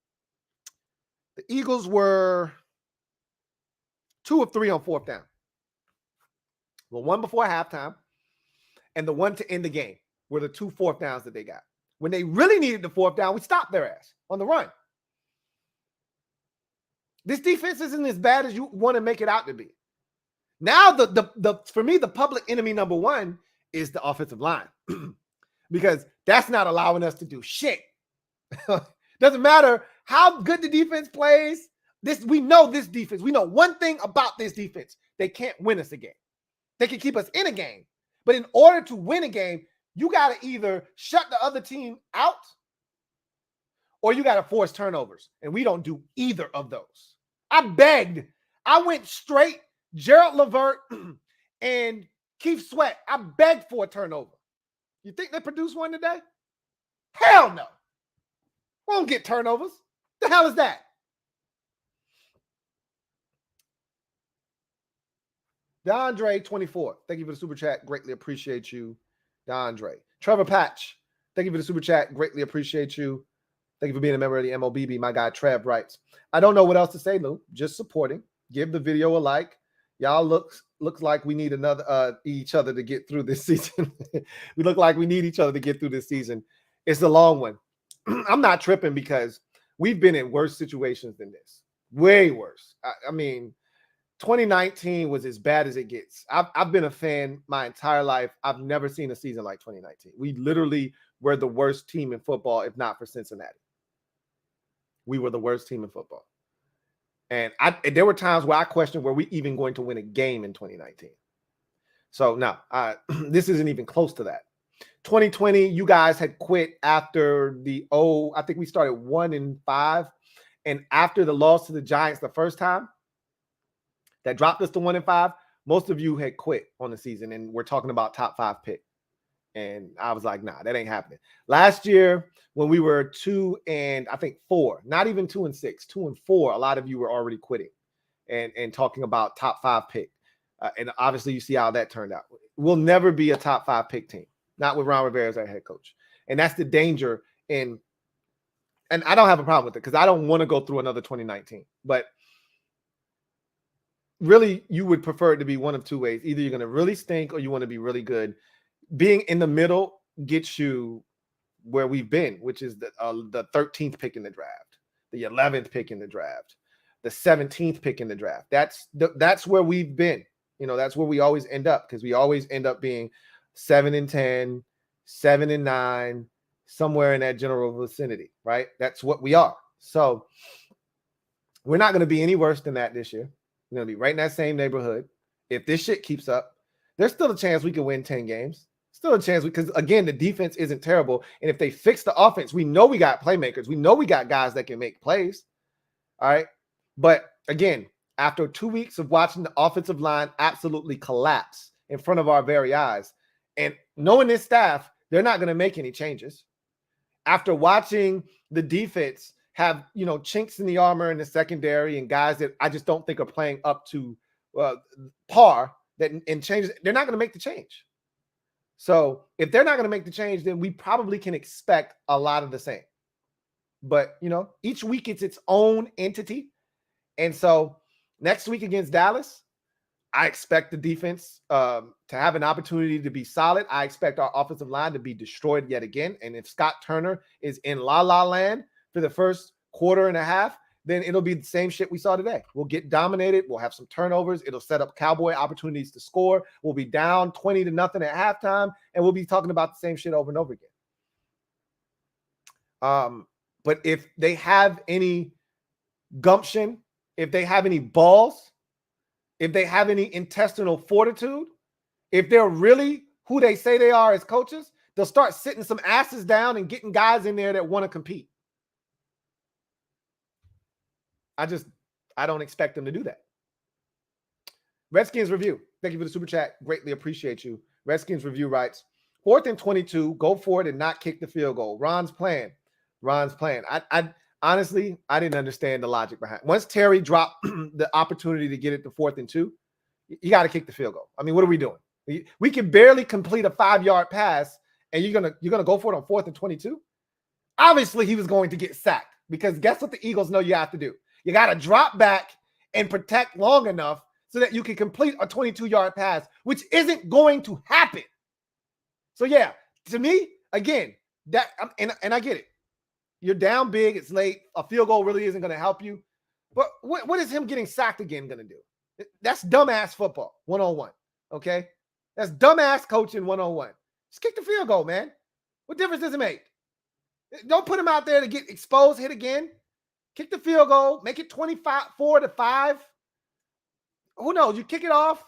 The Eagles were 2 of 3 on 4th down. The one before halftime and the one to end the game were the 2 4th downs that they got. When they really needed the 4th down, we stopped their ass on the run. This defense isn't as bad as you want to make it out to be. Now, for me, the public enemy #1 is the offensive line because that's not allowing us to do shit. Doesn't matter how good the defense plays. We know this defense. We know one thing about this defense. They can't win us a game. They can keep us in a game. But in order to win a game, you got to either shut the other team out or you got to force turnovers. And we don't do either of those. I begged. I went straight Gerald Levert and Keith Sweat. I begged for a turnover. You think they produced one today? Hell no. We won't get turnovers. The hell is that? DeAndre 24. Thank you for the super chat. Greatly appreciate you, DeAndre. Trevor Patch. Thank you for the super chat. Greatly appreciate you. Thank you for being a member of the MOBB. My guy Trev writes, I don't know what else to say, Lou. Just supporting. Give the video a like. Y'all looks like we need each other to get through this season. We look like we need each other to get through this season. It's a long one. I'm not tripping because we've been in worse situations than this. Way worse. I mean, 2019 was as bad as it gets. I've been a fan my entire life. I've never seen a season like 2019. We literally were the worst team in football, if not for Cincinnati. We were the worst team in football. And there were times where I questioned, were we even going to win a game in 2019? So no, this isn't even close to that. 2020, you guys had quit after I think we started 1-5. And after the loss to the Giants the first time, that dropped us to 1-5, most of you had quit on the season. And we're talking about top 5 pick. And I was like, nah, that ain't happening. Last year, when we were 2-4, not even 2-6, 2-4, a lot of you were already quitting and talking about top 5 pick. And obviously, you see how that turned out. We'll never be a top 5 pick team, not with Ron Rivera as our head coach. And that's the danger. And I don't have a problem with it because I don't want to go through another 2019. But really, you would prefer it to be one of two ways. Either you're going to really stink or you want to be really good. Being in the middle gets you where we've been, which is the 13th pick in the draft, the 11th pick in the draft, the 17th pick in the draft. That's where we've been. You know, that's where we always end up because we always end up being 7-10, 7-9, somewhere in that general vicinity, right? That's what we are. So we're not going to be any worse than that this year. We're going to be right in that same neighborhood. If this shit keeps up, there's still a chance we can win 10 games. Still a chance because, again, the defense isn't terrible. And if they fix the offense, we know we got playmakers. We know we got guys that can make plays. All right. But again, after 2 weeks of watching the offensive line absolutely collapse in front of our very eyes, and knowing this staff, they're not going to make any changes. After watching the defense have, chinks in the armor in the secondary and guys that I just don't think are playing up to par and changes, they're not going to make the change. So if they're not going to make the change, then we probably can expect a lot of the same. But, each week it's its own entity. And so next week against Dallas, I expect the defense to have an opportunity to be solid. I expect our offensive line to be destroyed yet again. And if Scott Turner is in la-la land for the first quarter and a half, then it'll be the same shit we saw today. We'll get dominated. We'll have some turnovers. It'll set up Cowboy opportunities to score. We'll be down 20-0 at halftime, and we'll be talking about the same shit over and over again. But if they have any gumption, if they have any balls, if they have any intestinal fortitude, if they're really who they say they are as coaches, they'll start sitting some asses down and getting guys in there that want to compete. I don't expect them to do that. Redskins Review. Thank you for the super chat. Greatly appreciate you. Redskins Review writes, 4th and 22, go for it and not kick the field goal. Ron's plan. I honestly, I didn't understand the logic behind it. Once Terry dropped the opportunity to get it to 4th and 2, you got to kick the field goal. I mean, what are we doing? We can barely complete a 5-yard pass, and you're gonna go for it on 4th and 22. Obviously, he was going to get sacked because guess what the Eagles know you have to do? You got to drop back and protect long enough so that you can complete a 22-yard pass, which isn't going to happen. So yeah, to me, again, that and I get it. You're down big. It's late. A field goal really isn't going to help you. But what is him getting sacked again going to do? That's dumbass football 101. Okay, that's dumbass coaching 101. Just kick the field goal, man. What difference does it make? Don't put him out there to get exposed, hit again. Kick the field goal, make it 24-5. Who knows? You kick it off.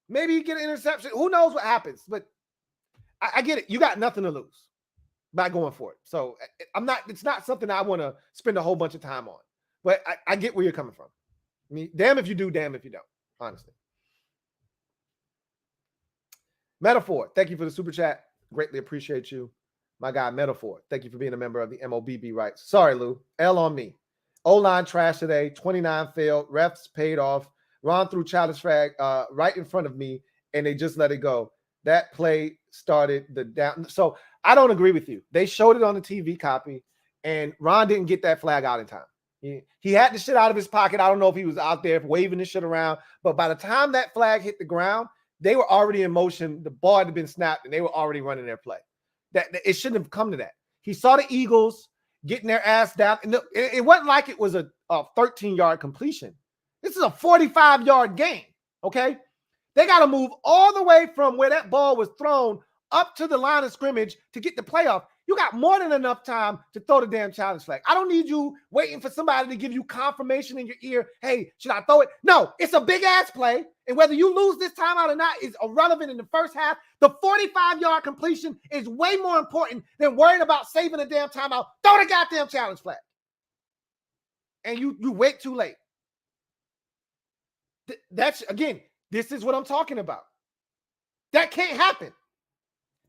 Maybe you get an interception. Who knows what happens? But I get it. You got nothing to lose by going for it. So it's not something I want to spend a whole bunch of time on. But I get where you're coming from. I mean, damn if you do, damn if you don't, honestly. Metaphor, thank you for the super chat. Greatly appreciate you. My guy, Metaphor, thank you for being a member of the MOBB rights. Sorry, Lou. L on me. O-line trash today. 29 failed. Refs paid off. Ron threw challenge flag right in front of me, and they just let it go. That play started the down. So I don't agree with you. They showed it on the TV copy, and Ron didn't get that flag out in time. He had the shit out of his pocket. I don't know if he was out there waving this shit around, but by the time that flag hit the ground, they were already in motion. The ball had been snapped, and they were already running their play. That it shouldn't have come to that. He saw the Eagles getting their ass down. And it wasn't like it was a 13-yard completion. This is a 45-yard game, okay? They got to move all the way from where that ball was thrown up to the line of scrimmage to get the playoff. You got more than enough time to throw the damn challenge flag. I don't need you waiting for somebody to give you confirmation in your ear. Hey, should I throw it? No, it's a big-ass play. And whether you lose this timeout or not is irrelevant in the first half. The 45-yard completion is way more important than worrying about saving a damn timeout. Throw the goddamn challenge flag. And you wait too late. That's, again, this is what I'm talking about. That can't happen.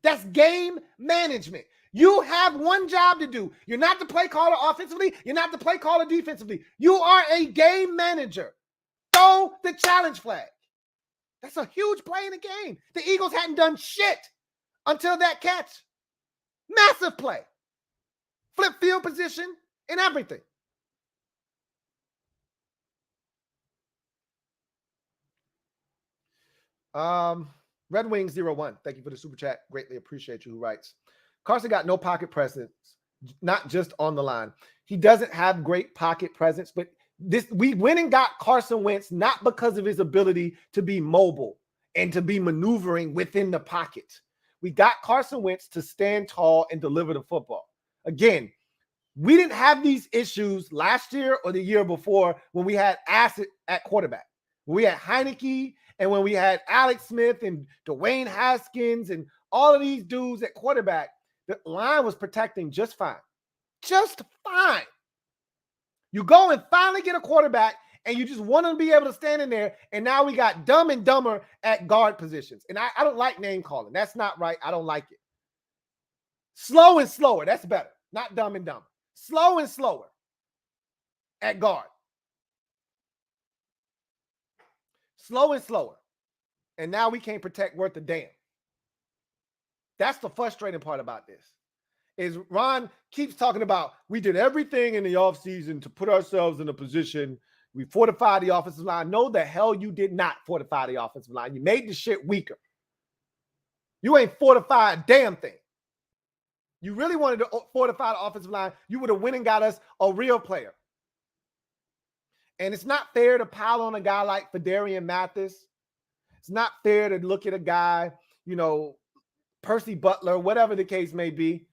That's game management. You have one job to do. You're not the play caller offensively. You're not the play caller defensively. You are a game manager. Throw the challenge flag. That's a huge play in the game. The Eagles hadn't done shit until that catch. Massive play. Flip field position and everything. Red Wings 01. Thank you for the super chat. Greatly appreciate you. Who writes, Carson got no pocket presence, not just on the line. He doesn't have great pocket presence, but we went and got Carson Wentz not because of his ability to be mobile and to be maneuvering within the pocket. We got Carson Wentz to stand tall and deliver the football. Again, we didn't have these issues last year or the year before when we had Acid at quarterback. We had Heineke And when we had Alex Smith and Dwayne Haskins and all of these dudes at quarterback, the line was protecting just fine. Just fine. You go and finally get a quarterback, and you just want to be able to stand in there, and now we got Dumb and Dumber at guard positions. And I don't like name calling. That's not right. I don't like it. Slow and slower. That's better. Not Dumb and Dumber. Slow and slower at guard. Slow and slower. And now we can't protect worth a damn. That's the frustrating part about this. Is Ron keeps talking about we did everything in the offseason to put ourselves in a position. We fortified the offensive line. No, the hell you did not fortify the offensive line. You made the shit weaker. You ain't fortified a damn thing. You really wanted to fortify the offensive line, you would have went and got us a real player. And it's not fair to pile on a guy like Fedarian Mathis. It's not fair to look at a guy, Percy Butler, whatever the case may be.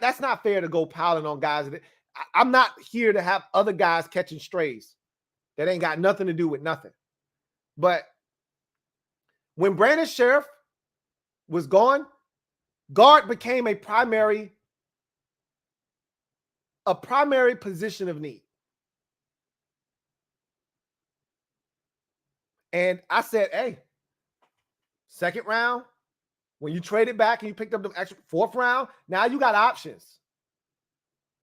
That's not fair to go piling on guys. I'm not here to have other guys catching strays. That ain't got nothing to do with nothing. But when Brandon Sheriff was gone, guard became a primary position of need. And I said, hey, second round, when you traded back and you picked up the extra fourth round, now you got options.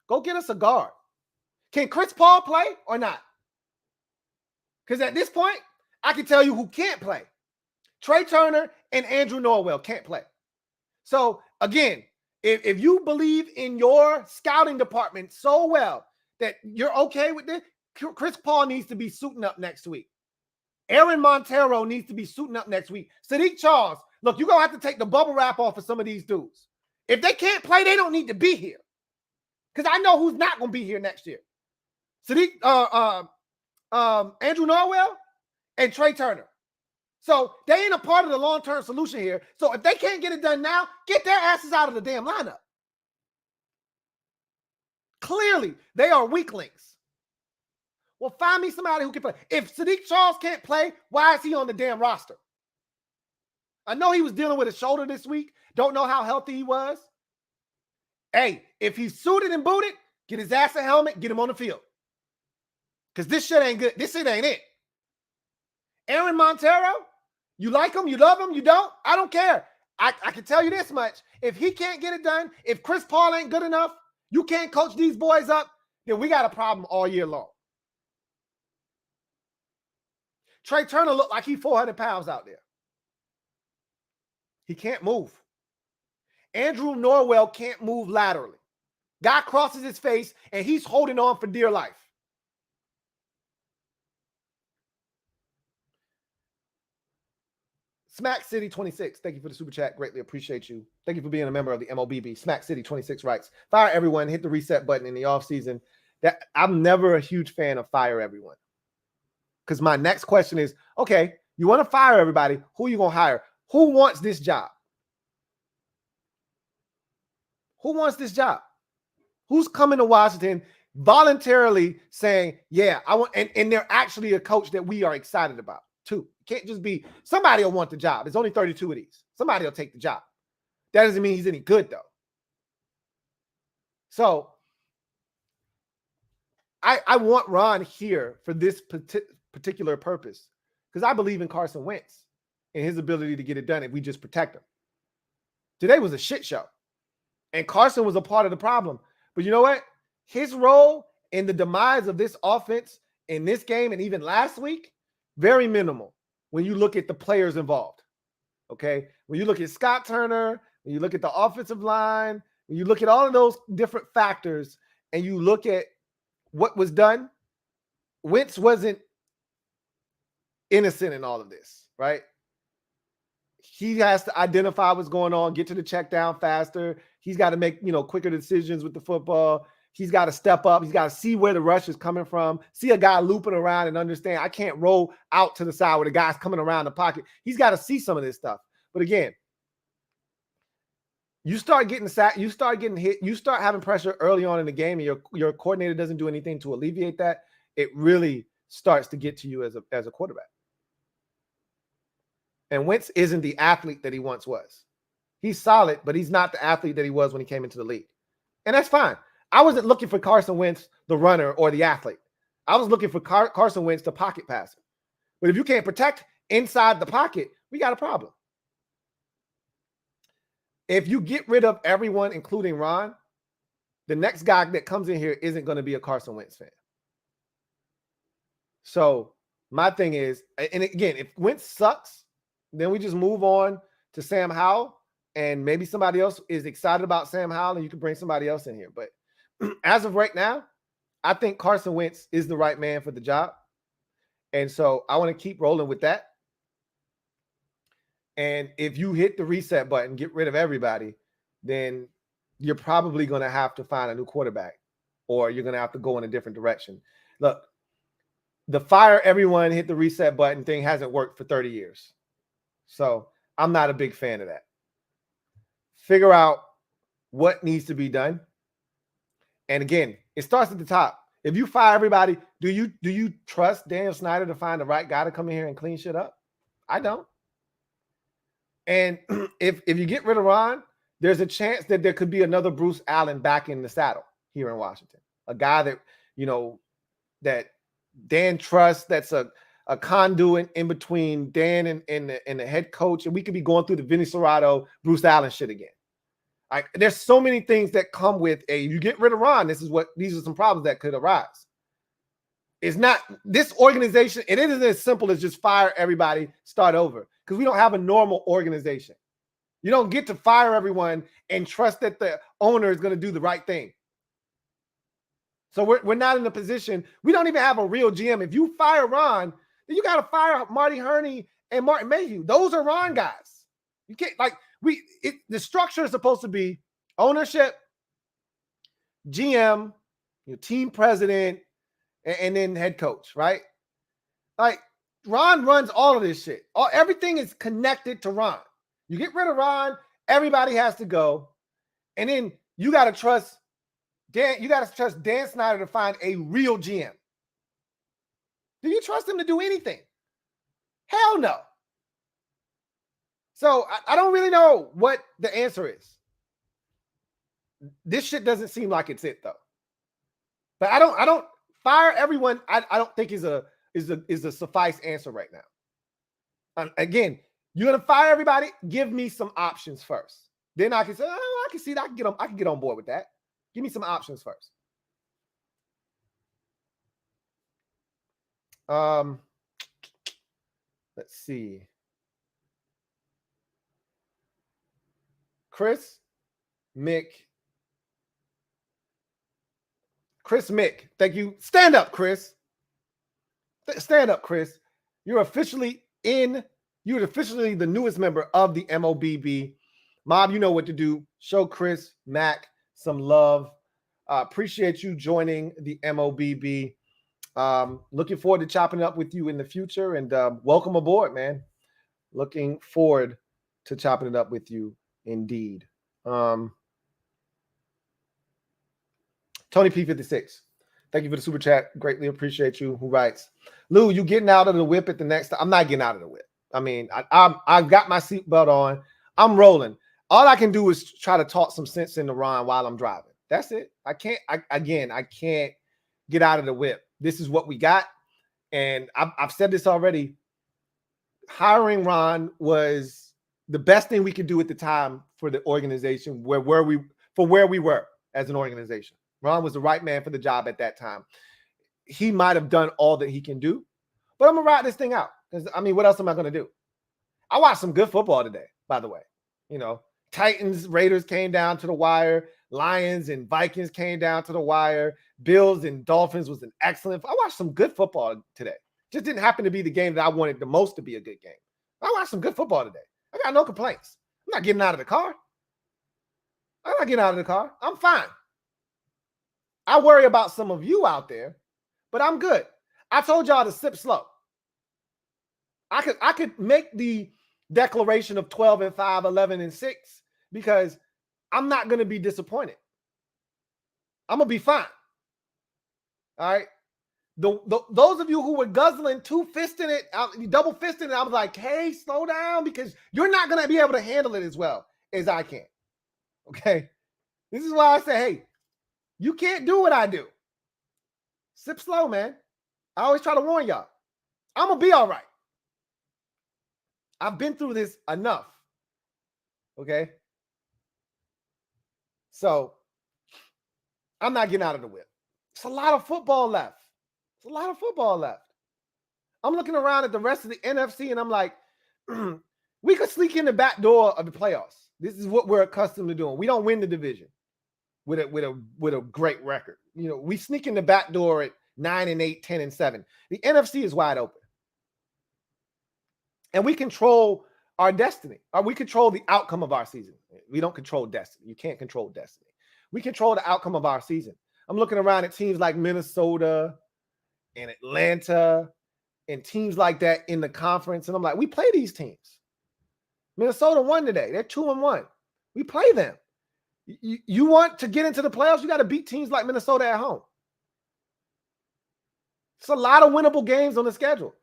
Go get us a guard. Can Chris Paul play or not? Because at this point, I can tell you who can't play. Trey Turner and Andrew Norwell can't play. So, again, if you believe in your scouting department so well that you're okay with this, Chris Paul needs to be suiting up next week. Aaron Montero needs to be suiting up next week. Sadiq Charles, look, you're going to have to take the bubble wrap off of some of these dudes. If they can't play, they don't need to be here. Because I know who's not going to be here next year. Sadiq, Andrew Norwell and Trey Turner. So they ain't a part of the long-term solution here. So if they can't get it done now, get their asses out of the damn lineup. Clearly, they are weaklings. Well, find me somebody who can play. If Sadiq Charles can't play, why is he on the damn roster? I know he was dealing with a shoulder this week. Don't know how healthy he was. Hey, if he's suited and booted, get his ass a helmet, get him on the field. Because this shit ain't good. This shit ain't it. Aaron Montero, you like him, you love him, you don't? I don't care. I can tell you this much. If he can't get it done, if Chris Paul ain't good enough, you can't coach these boys up, then we got a problem all year long. Trey Turner looked like he's 400 pounds out there. He can't move. Andrew Norwell can't move laterally. Guy crosses his face, and he's holding on for dear life. Smack City 26, thank you for the super chat. Greatly appreciate you. Thank you for being a member of the MOBB. Smack City 26 writes, fire everyone, hit the reset button in the offseason. I'm never a huge fan of fire everyone. Because my next question is, okay, you want to fire everybody. Who are you going to hire? Who wants this job? Who wants this job? Who's coming to Washington voluntarily saying, yeah, I want, and they're actually a coach that we are excited about too. It can't just be somebody will want the job. There's only 32 of these. Somebody will take the job. That doesn't mean he's any good though. So I want Ron here for this particular purpose because I believe in Carson Wentz and his ability to get it done if we just protect him. Today was a shit show. And Carson was a part of the problem. But you know what? His role in the demise of this offense in this game and even last week, very minimal when you look at the players involved. Okay? When you look at Scott Turner, when you look at the offensive line, when you look at all of those different factors and you look at what was done, Wentz wasn't innocent in all of this, right? He has to identify what's going on, get to the check down faster. He's got to make, quicker decisions with the football. He's got to step up. He's got to see where the rush is coming from, see a guy looping around and understand I can't roll out to the side where the guy's coming around the pocket. He's got to see some of this stuff. But again, you start getting sacked, you start getting hit, you start having pressure early on in the game, and your coordinator doesn't do anything to alleviate that. It really starts to get to you as a quarterback. And Wentz isn't the athlete that he once was. He's solid, but he's not the athlete that he was when he came into the league. And that's fine. I wasn't looking for Carson Wentz, the runner or the athlete. I was looking for Carson Wentz, the pocket passer. But if you can't protect inside the pocket, we got a problem. If you get rid of everyone, including Ron, the next guy that comes in here isn't going to be a Carson Wentz fan. So my thing is, and again, if Wentz sucks, then we just move on to Sam Howell, and maybe somebody else is excited about Sam Howell, and you can bring somebody else in here. But as of right now, I think Carson Wentz is the right man for the job. And so I want to keep rolling with that. And if you hit the reset button, get rid of everybody, then you're probably going to have to find a new quarterback, or you're going to have to go in a different direction. Look, the fire everyone, hit the reset button thing hasn't worked for 30 years. So I'm not a big fan of that. Figure out what needs to be done. And again, it starts at the top. If you fire everybody, do you trust Daniel Snyder to find the right guy to come in here and clean shit up? I don't. And if you get rid of Ron, there's a chance that there could be another Bruce Allen back in the saddle here in Washington. A guy that, that Dan trusts, that's a conduit in between Dan and the head coach. And we could be going through the Vinny Serrato, Bruce Allen shit again. There's so many things that come with you get rid of Ron. These are some problems that could arise. It's not this organization. It isn't as simple as just fire everybody, start over, because we don't have a normal organization. You don't get to fire everyone and trust that the owner is going to do the right thing. So we're not in a position. We don't even have a real GM. If you fire Ron, then you got to fire Marty Hurney and Martin Mayhew. Those are Ron guys. You can't the structure is supposed to be ownership, GM, team president, and then head coach, right? Like Ron runs all of this shit. Everything is connected to Ron. You get rid of Ron, everybody has to go. And then you got to trust Dan. You got to trust Dan Snyder to find a real GM. Do you trust him to do anything? Hell no. So I don't really know what the answer is. This shit doesn't seem like it's it though. But I don't fire everyone. I don't think is a suffice answer right now. Again, you're gonna fire everybody. Give me some options first. Then I can say, I can see that. I can get on board with that. Give me some options first. Let's see. Chris Mick, thank you. Stand up, Chris. Stand up, Chris. You're officially the newest member of the MOBB. Mob, you know what to do. Show Chris Mack some love. Appreciate you joining the MOBB. Looking forward to chopping it up with you in the future, and welcome aboard, man. Looking forward to chopping it up with you indeed. Tony P56, thank you for the super chat. Greatly appreciate you. Who writes, Lou, you getting out of the whip at the next time? I'm not getting out of the whip. I mean, I've got my seatbelt on. I'm rolling. All I can do is try to talk some sense into Ron while I'm driving. That's it. I can't get out of the whip. This is what we got. And I've said this already. Hiring Ron was the best thing we could do at the time for the organization, where we were as an organization. Ron was the right man for the job at that time. He might have done all that he can do, but I'm gonna ride this thing out. Because what else am I gonna do? I watched some good football today, by the way. Titans, Raiders came down to the wire. Lions and Vikings came down to the wire. Bills and Dolphins was an excellent. I watched some good football today. Just didn't happen to be the game that I wanted the most to be a good game. I watched some good football today. I got no complaints. I'm not getting out of the car. I'm fine. I worry about some of you out there, but I'm good. I told y'all to sip slow. I could make the declaration of 12-5, 11-6 because I'm not going to be disappointed. I'm going to be fine. All right. Those of you who were guzzling, two-fisting it, double-fisting it, I was like, hey, slow down, because you're not going to be able to handle it as well as I can. Okay? This is why I say, hey, you can't do what I do. Sip slow, man. I always try to warn y'all. I'm going to be all right. I've been through this enough. Okay? So, I'm not getting out of the whip. It's a lot of football left. It's a lot of football left. I'm looking around at the rest of the NFC, and I'm like, we could sneak in the back door of the playoffs. This is what we're accustomed to doing. We don't win the division with a great record. You know, we sneak in the back door at 9-8, 10-7. The NFC is wide open. And we control our destiny. Or we control the outcome of our season. We don't control destiny. You can't control destiny. We control the outcome of our season. I'm looking around at teams like Minnesota and Atlanta and teams like that in the conference. And I'm like, we play these teams. Minnesota won today. They're 2-1. We play them. You want to get into the playoffs, you got to beat teams like Minnesota at home. It's a lot of winnable games on the schedule.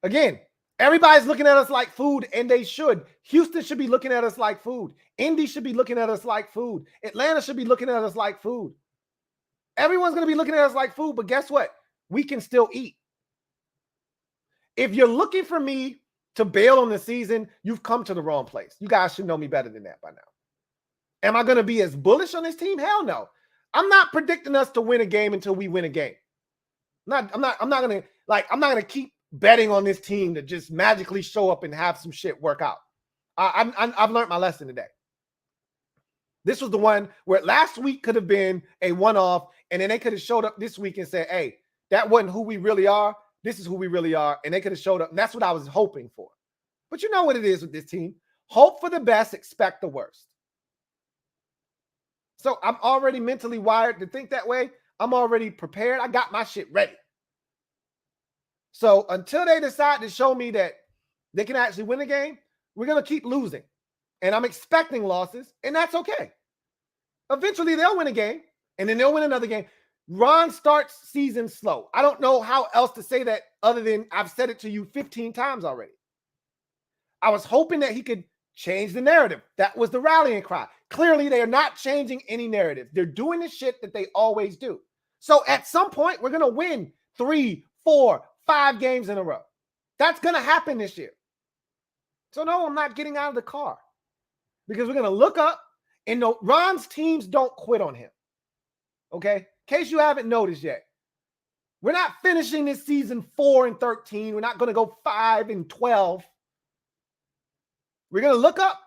Again, everybody's looking at us like food, and they should. Houston should be looking at us like food. Indy should be looking at us like food. Atlanta should be looking at us like food. Everyone's going to be looking at us like food, but guess what? We can still eat. If you're looking for me to bail on the season, you've come to the wrong place. You guys should know me better than that by now. Am I going to be as bullish on this team? Hell no. I'm not predicting us to win a game until we win a game. I'm not going to keep betting on this team to just magically show up and have some shit work out. I've learned my lesson today. This was the one where last week could have been a one-off, and then they could have showed up this week and said, hey, that wasn't who we really are. This is who we really are. And they could have showed up. And that's what I was hoping for. But you know what it is with this team. Hope for the best, expect the worst. So I'm already mentally wired to think that way. I'm already prepared. I got my shit ready. So until they decide to show me that they can actually win a game, we're going to keep losing. And I'm expecting losses, and that's okay. Eventually, they'll win a game, and then they'll win another game. Ron starts season slow. I don't know how else to say that other than I've said it to you 15 times already. I was hoping that he could change the narrative. That was the rallying cry. Clearly, they are not changing any narrative. They're doing the shit that they always do. So at some point, we're going to win 3, 4, 5 games in a row. That's going to happen this year. So no, I'm not getting out of the car because we're going to look up, and no, Ron's teams don't quit on him. Okay? In case you haven't noticed yet, we're not finishing this season 4-13. We're not going to go 5-12. We're going to look up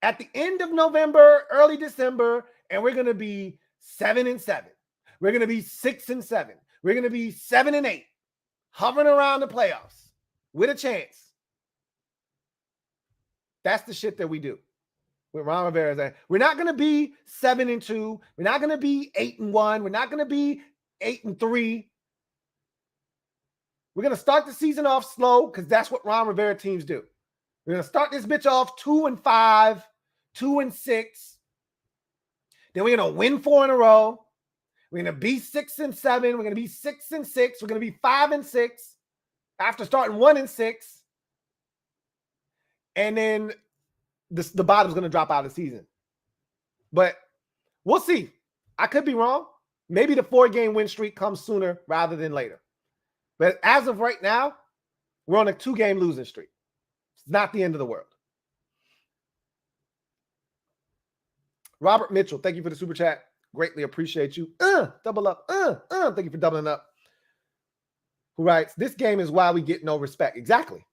at the end of November, early December, and we're going to be 7-7. We're going to be 6-7. We're going to be 7-8, hovering around the playoffs with a chance. That's the shit that we do with Ron Rivera. We're not going to be 7-2. We're not going to be 8-1. We're not going to be 8-3. We're going to start the season off slow because that's what Ron Rivera teams do. We're going to start this bitch off 2-5, 2-6. Then we're going to win 4 in a row. We're going to be 6-7. We're going to be 6-6. We're going to be 5-6 after starting 1-6. And then the bottom's going to drop out of the season. But we'll see. I could be wrong. Maybe the 4-game win streak comes sooner rather than later. But as of right now, we're on a 2-game losing streak. It's not the end of the world. Robert Mitchell, thank you for the super chat. Greatly appreciate you. Double up. Thank you for doubling up. Who writes, this game is why we get no respect. Exactly.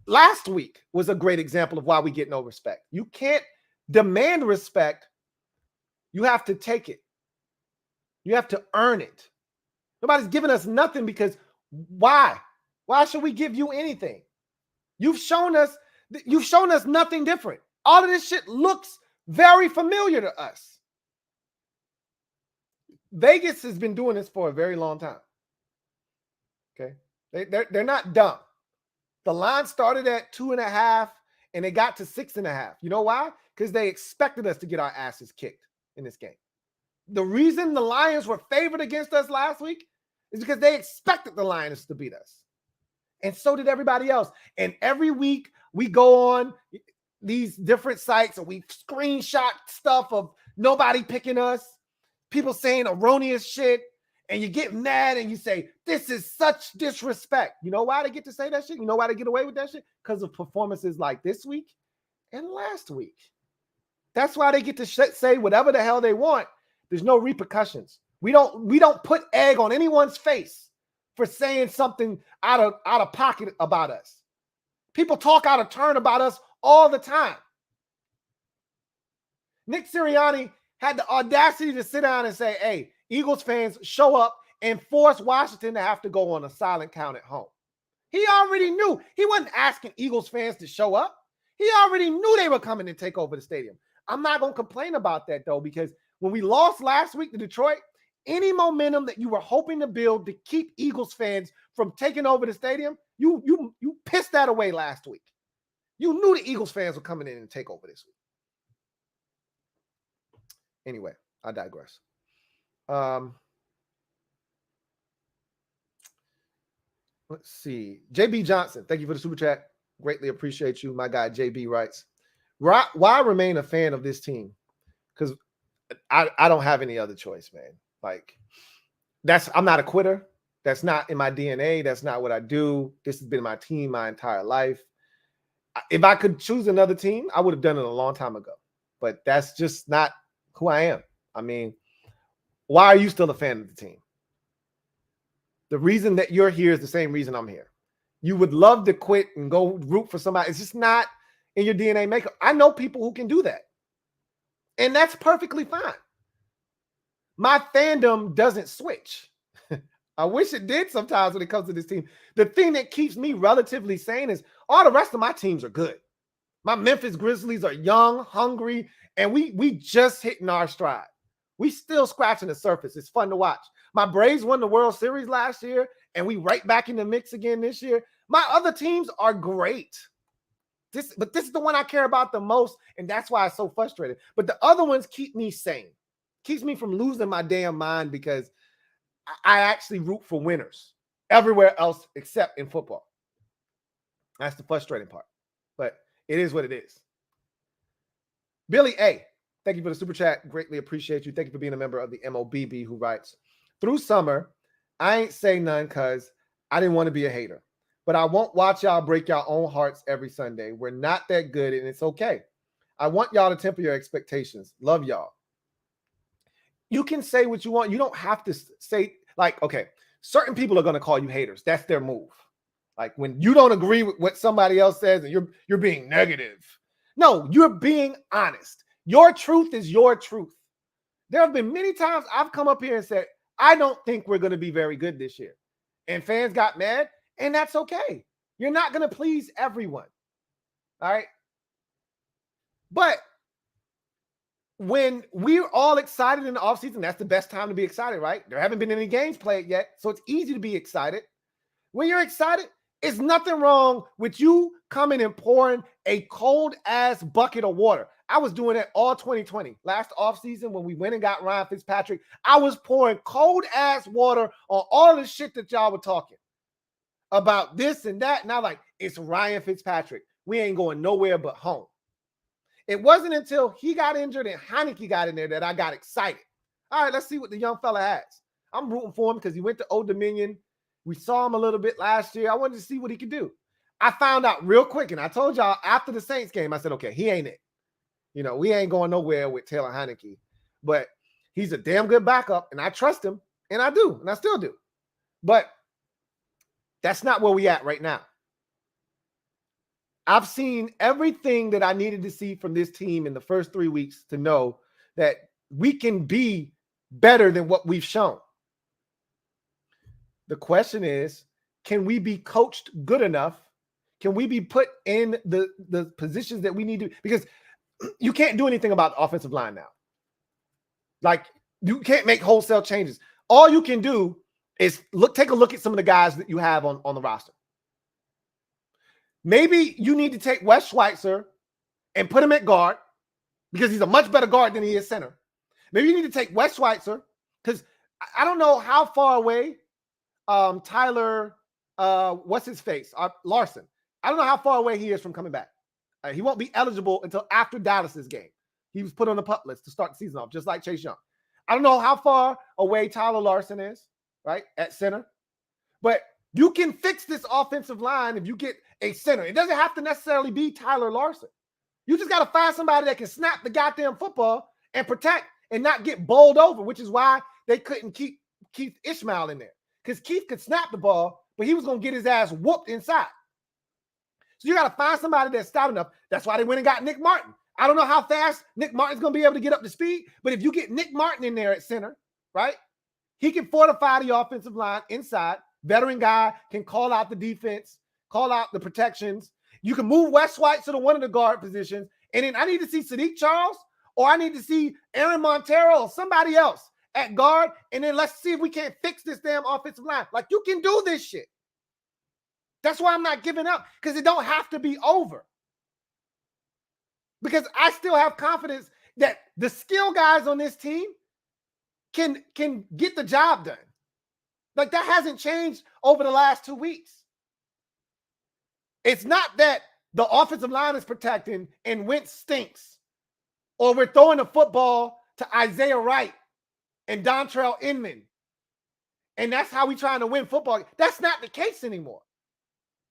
Last week was a great example of why we get no respect. You can't demand respect. You have to take it. You have to earn it. Nobody's giving us nothing because why? Why should we give you anything? You've shown us nothing different. All of this shit looks very familiar to us. Vegas has been doing this for a very long time. Okay. They're not dumb. The line started at 2.5 and they got to 6.5. You know why? Because they expected us to get our asses kicked in this game. The reason the Lions were favored against us last week, It's because they expected the Lions to beat us. And so did everybody else. And every week we go on these different sites and we screenshot stuff of nobody picking us, people saying erroneous shit, and you get mad and you say, this is such disrespect. You know why they get to say that shit? You know why they get away with that shit? Because of performances like this week and last week. That's why they get to say whatever the hell they want. There's no repercussions. We don't put egg on anyone's face for saying something out of pocket about us. People talk out of turn about us all the time. Nick Sirianni had the audacity to sit down and say, hey, Eagles fans, show up and force Washington to have to go on a silent count at home. He already knew. He wasn't asking Eagles fans to show up. He already knew they were coming to take over the stadium. I'm not going to complain about that, though, because when we lost last week to Detroit, any momentum that you were hoping to build to keep Eagles fans from taking over the stadium, you pissed that away last week. You knew the Eagles fans were coming in and take over this week. Anyway, I digress. Let's see. JB Johnson, thank you for the super chat. Greatly appreciate you. My guy JB writes, why remain a fan of this team? Because I don't have any other choice, man. Like, I'm not a quitter. That's not in my DNA. That's not what I do. This has been my team my entire life. If I could choose another team, I would have done it a long time ago. But that's just not who I am. I mean, why are you still a fan of the team? The reason that you're here is the same reason I'm here. You would love to quit and go root for somebody. It's just not in your DNA makeup. I know people who can do that. And that's perfectly fine. My fandom doesn't switch. I wish it did sometimes when it comes to this team. The thing that keeps me relatively sane is all the rest of my teams are good. My Memphis Grizzlies are young, hungry, and we just hitting our stride. We still scratching the surface. It's fun to watch. My Braves won the World Series last year, and we right back in the mix again this year. My other teams are great. But this is the one I care about the most, and that's why I'm so frustrated. But the other ones keep me sane. Keeps me from losing my damn mind because I actually root for winners everywhere else except in football. That's the frustrating part. But it is what it is. Billy A., thank you for the super chat. Greatly appreciate you. Thank you for being a member of the MOBB, who writes, through summer, I ain't say none because I didn't want to be a hater. But I won't watch y'all break your own hearts every Sunday. We're not that good, and it's okay. I want y'all to temper your expectations. Love y'all. You can say what you want. You don't have to say, like, okay, certain people are going to call you haters. That's their move. Like when you don't agree with what somebody else says and you're being negative. No, you're being honest. Your truth is your truth. There have been many times I've come up here and said, I don't think we're going to be very good this year. And fans got mad, and that's okay. You're not going to please everyone. All right? But when we're all excited in the offseason, that's the best time to be excited, right? There haven't been any games played yet, so it's easy to be excited. When you're excited, it's nothing wrong with you coming and pouring a cold-ass bucket of water. I was doing that all 2020. Last offseason when we went and got Ryan Fitzpatrick, I was pouring cold-ass water on all the shit that y'all were talking about this and that. And I'm like, it's Ryan Fitzpatrick. We ain't going nowhere but home. It wasn't until he got injured and Heineke got in there that I got excited. All right, let's see what the young fella has. I'm rooting for him because he went to Old Dominion. We saw him a little bit last year. I wanted to see what he could do. I found out real quick, and I told y'all after the Saints game, I said, okay, he ain't it. You know, we ain't going nowhere with Taylor Heineke. But he's a damn good backup, and I trust him, and I do, and I still do. But that's not where we at right now. I've seen everything that I needed to see from this team in the first 3 weeks to know that we can be better than what we've shown. The question is, can we be coached good enough? Can we be put in the positions that we need to? Because you can't do anything about the offensive line now. Like, you can't make wholesale changes. All you can do is take a look at some of the guys that you have on the roster. Maybe you need to take Wes Schweitzer and put him at guard because he's a much better guard than he is center. Maybe you need to take Wes Schweitzer because I don't know how far away Tyler, what's his face? Larson. I don't know how far away he is from coming back. He won't be eligible until after Dallas's game. He was put on the pup list to start the season off, just like Chase Young. I don't know how far away Tyler Larson is, right, at center. But you can fix this offensive line if you get a center. It doesn't have to necessarily be Tyler Larson. You just got to find somebody that can snap the goddamn football and protect and not get bowled over, which is why they couldn't keep Keith Ishmael in there. Because Keith could snap the ball, but he was going to get his ass whooped inside. So you got to find somebody that's stout enough. That's why they went and got Nick Martin. I don't know how fast Nick Martin's going to be able to get up to speed, but if you get Nick Martin in there at center, right, he can fortify the offensive line inside. Veteran guy, can call out the defense, call out the protections. You can move Wes White to one of the guard positions, and then I need to see Sadiq Charles, or I need to see Aaron Montero or somebody else at guard, and then let's see if we can't fix this damn offensive line. Like, you can do this shit. That's why I'm not giving up, because it don't have to be over. Because I still have confidence that the skill guys on this team can get the job done. Like, that hasn't changed over the last 2 weeks. It's not that the offensive line is protecting and Wentz stinks, or we're throwing the football to Isaiah Wright and Dontrell Inman, and that's how we're trying to win football. That's not the case anymore.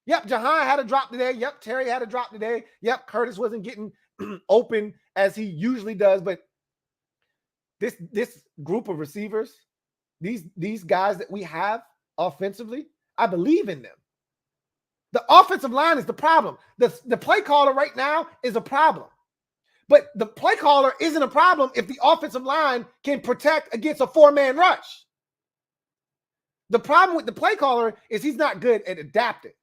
Yep, Jahan had a drop today. Yep, Terry had a drop today. Yep, Curtis wasn't getting open as he usually does. But this group of receivers, these guys that we have offensively, I believe in them. The offensive line is the problem. The play caller right now is a problem. But the play caller isn't a problem if the offensive line can protect against a four-man rush. The problem with the play caller is he's not good at adapting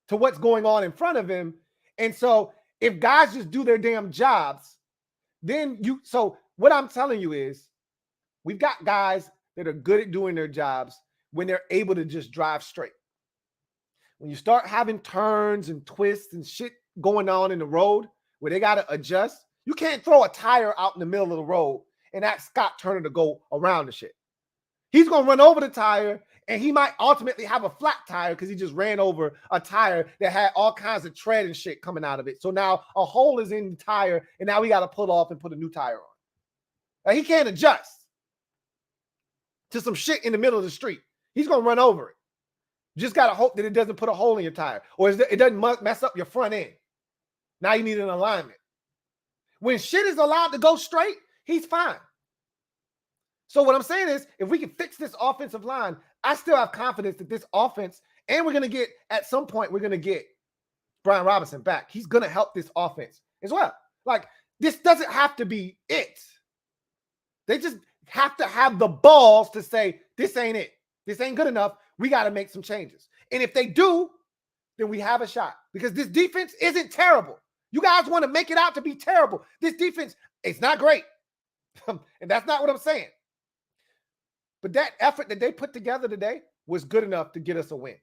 to what's going on in front of him. And so if guys just do their damn jobs, then so what I'm telling you is we've got guys that are good at doing their jobs when they're able to just drive straight. When you start having turns and twists and shit going on in the road where they got to adjust, you can't throw a tire out in the middle of the road and ask Scott Turner to go around the shit. He's going to run over the tire, and he might ultimately have a flat tire because he just ran over a tire that had all kinds of tread and shit coming out of it. So now a hole is in the tire, and now we got to pull off and put a new tire on. Now, he can't adjust to some shit in the middle of the street. He's going to run over it. You just got to hope that it doesn't put a hole in your tire, or it doesn't mess up your front end. Now you need an alignment. When shit is allowed to go straight, he's fine. So what I'm saying is, if we can fix this offensive line, I still have confidence that this offense, and we're going to get, at some point, we're going to get Brian Robinson back. He's going to help this offense as well. Like, this doesn't have to be it. They just have to have the balls to say, this ain't it. This ain't good enough. We got to make some changes. And if they do, then we have a shot, because this defense isn't terrible. You guys want to make it out to be terrible. This defense, it's not great. And that's not what I'm saying. But that effort that they put together today was good enough to get us a win.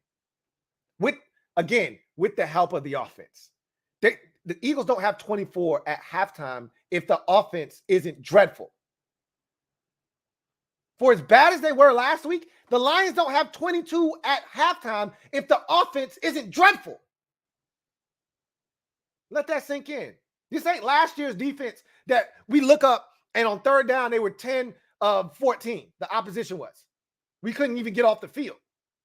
With the help of the offense. The Eagles don't have 24 at halftime if the offense isn't dreadful. For as bad as they were last week, the Lions don't have 22 at halftime if the offense isn't dreadful. Let that sink in. This ain't last year's defense that we look up and on third down they were 10 of 14. The opposition was. We couldn't even get off the field.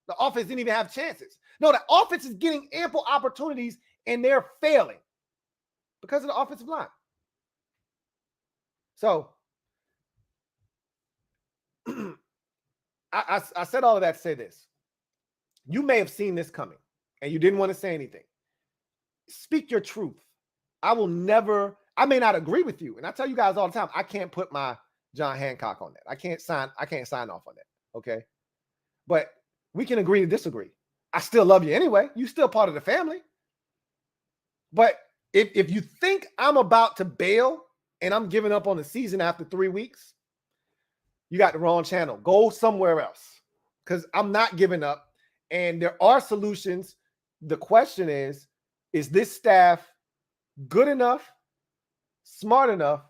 The offense didn't even have chances. No, the offense is getting ample opportunities and they're failing because of the offensive line. So I said all of that to say this. You may have seen this coming and you didn't want to say anything. Speak your truth. I may not agree with you. And I tell you guys all the time, I can't put my John Hancock on that. I can't sign off on that. Okay. But we can agree to disagree. I still love you anyway. You're still part of the family. But if you think I'm about to bail and I'm giving up on the season after 3 weeks, you got the wrong channel. Go somewhere else, because I'm not giving up. And there are solutions. The question is this staff good enough, smart enough,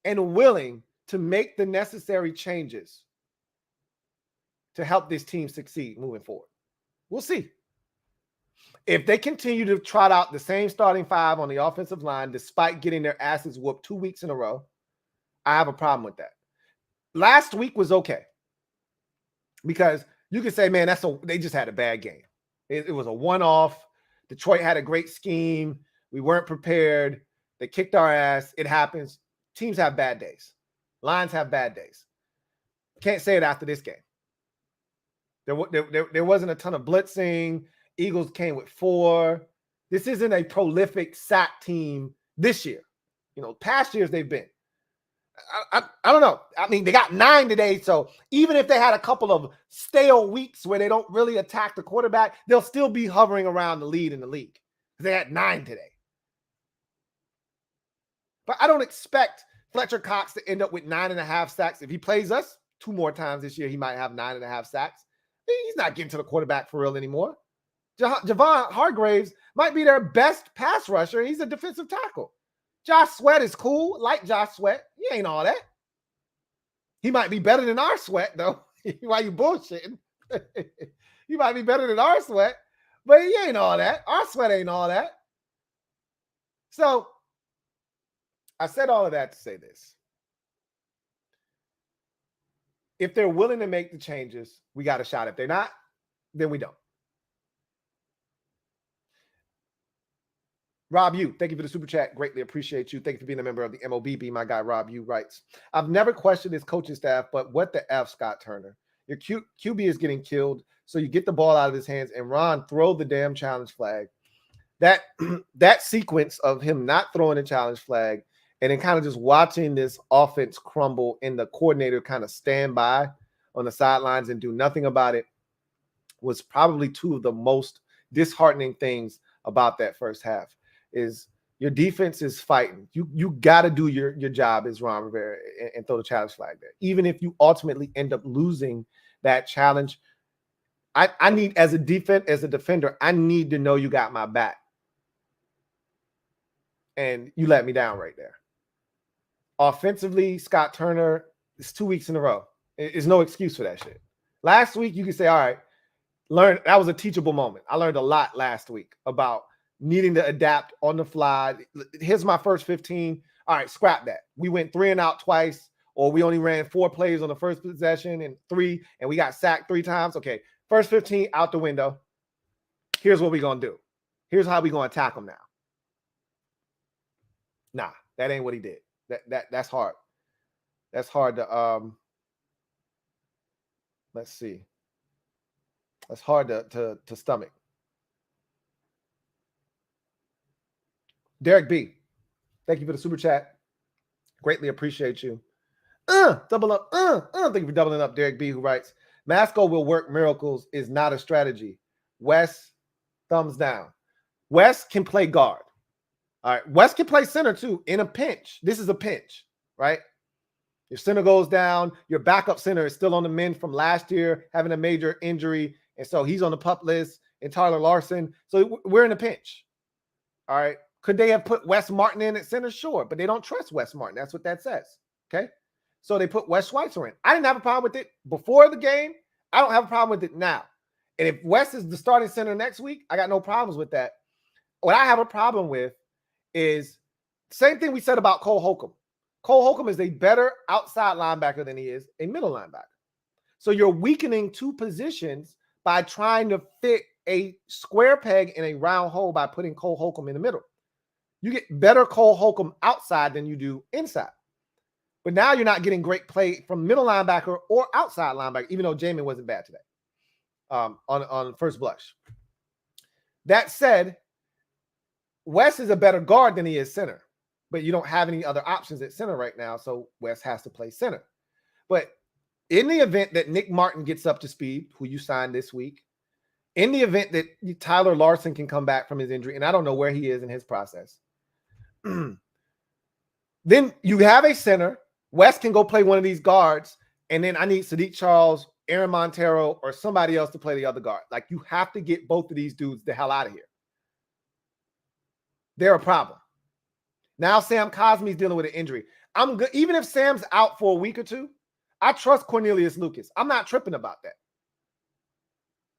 and willing to make the necessary changes to help this team succeed moving forward. We'll see. If they continue to trot out the same starting five on the offensive line, despite getting their asses whooped 2 weeks in a row, I have a problem with that. Last week was okay because you can say, man, they just had a bad game. It was a one-off. Detroit had a great scheme. We weren't prepared. They kicked our ass. It happens. Teams have bad days. Lions have bad days. Can't say it after this game. There wasn't a ton of blitzing. Eagles came with 4. This isn't a prolific sack team this year. Past years they've been. I don't know. I mean, they got 9 today, so even if they had a couple of stale weeks where they don't really attack the quarterback, they'll still be hovering around the lead in the league. They had 9 today. But I don't expect Fletcher Cox to end up with 9.5 sacks. If he plays us 2 more times this year, he might have 9.5 sacks. He's not getting to the quarterback for real anymore. Javon Hargraves might be their best pass rusher. He's a defensive tackle. Josh Sweat is cool. Like Josh Sweat. He ain't all that. He might be better than our Sweat, though. Why you bullshitting? He might be better than our Sweat, but he ain't all that. Our Sweat ain't all that. So I said all of that to say this. If they're willing to make the changes, we got a shot. If they're not, then we don't. Rob Yu, thank you for the super chat. Greatly appreciate you. Thank you for being a member of the MOBB. My guy Rob Yu writes, I've never questioned his coaching staff, but what the F, Scott Turner? Your QB is getting killed, so you get the ball out of his hands, and Ron, throw the damn challenge flag. That sequence of him not throwing a challenge flag and then kind of just watching this offense crumble and the coordinator kind of stand by on the sidelines and do nothing about it was probably 2 of the most disheartening things about that first half. Is your defense is fighting. You got to do your job as Ron Rivera and throw the challenge flag there. Even if you ultimately end up losing that challenge, I need, as a defender, I need to know you got my back. And you let me down right there. Offensively, Scott Turner, it's 2 weeks in a row. There's no excuse for that shit. Last week, you could say, all right, that was a teachable moment. I learned a lot last week about needing to adapt on the fly. Here's my first 15. All right, scrap that. We went 3 and out twice, or we only ran 4 plays on the first possession and 3, and we got sacked 3 times. Okay, first 15 out the window. Here's what we're going to do. Here's how we're going to attack them now. Nah, that ain't what he did. That's hard. That's hard to let's see. That's hard to stomach. Derek B, thank you for the super chat. Greatly appreciate you. Double up. Thank you for doubling up, Derek B, who writes, Masco will work miracles is not a strategy. Wes, thumbs down. Wes can play guard. All right. Wes can play center too in a pinch. This is a pinch, right? Your center goes down. Your backup center is still on the mend from last year, having a major injury. And so he's on the PUP list, and Tyler Larson. So we're in a pinch. All right. Could they have put Wes Martin in at center? Sure, but they don't trust Wes Martin. That's what that says. Okay. So they put Wes Schweitzer in. I didn't have a problem with it before the game. I don't have a problem with it now. And if Wes is the starting center next week, I got no problems with that. What I have a problem with is same thing we said about Cole Holcomb. Cole Holcomb is a better outside linebacker than he is a middle linebacker. So you're weakening 2 positions by trying to fit a square peg in a round hole by putting Cole Holcomb in the middle. You get better Cole Holcomb outside than you do inside. But now you're not getting great play from middle linebacker or outside linebacker, even though Jamin wasn't bad today on first blush. That said, Wes is a better guard than he is center, but you don't have any other options at center right now, so Wes has to play center. But in the event that Nick Martin gets up to speed, who you signed this week, in the event that Tyler Larson can come back from his injury, and I don't know where he is in his process, then you have a center. Wes can go play one of these guards, and then I need Sadiq Charles, Aaron Montero, or somebody else to play the other guard. Like, you have to get both of these dudes the hell out of here. They're a problem. Now Sam Cosmi's dealing with an injury. I'm good. Even if Sam's out for a week or 2, I trust Cornelius Lucas. I'm not tripping about that.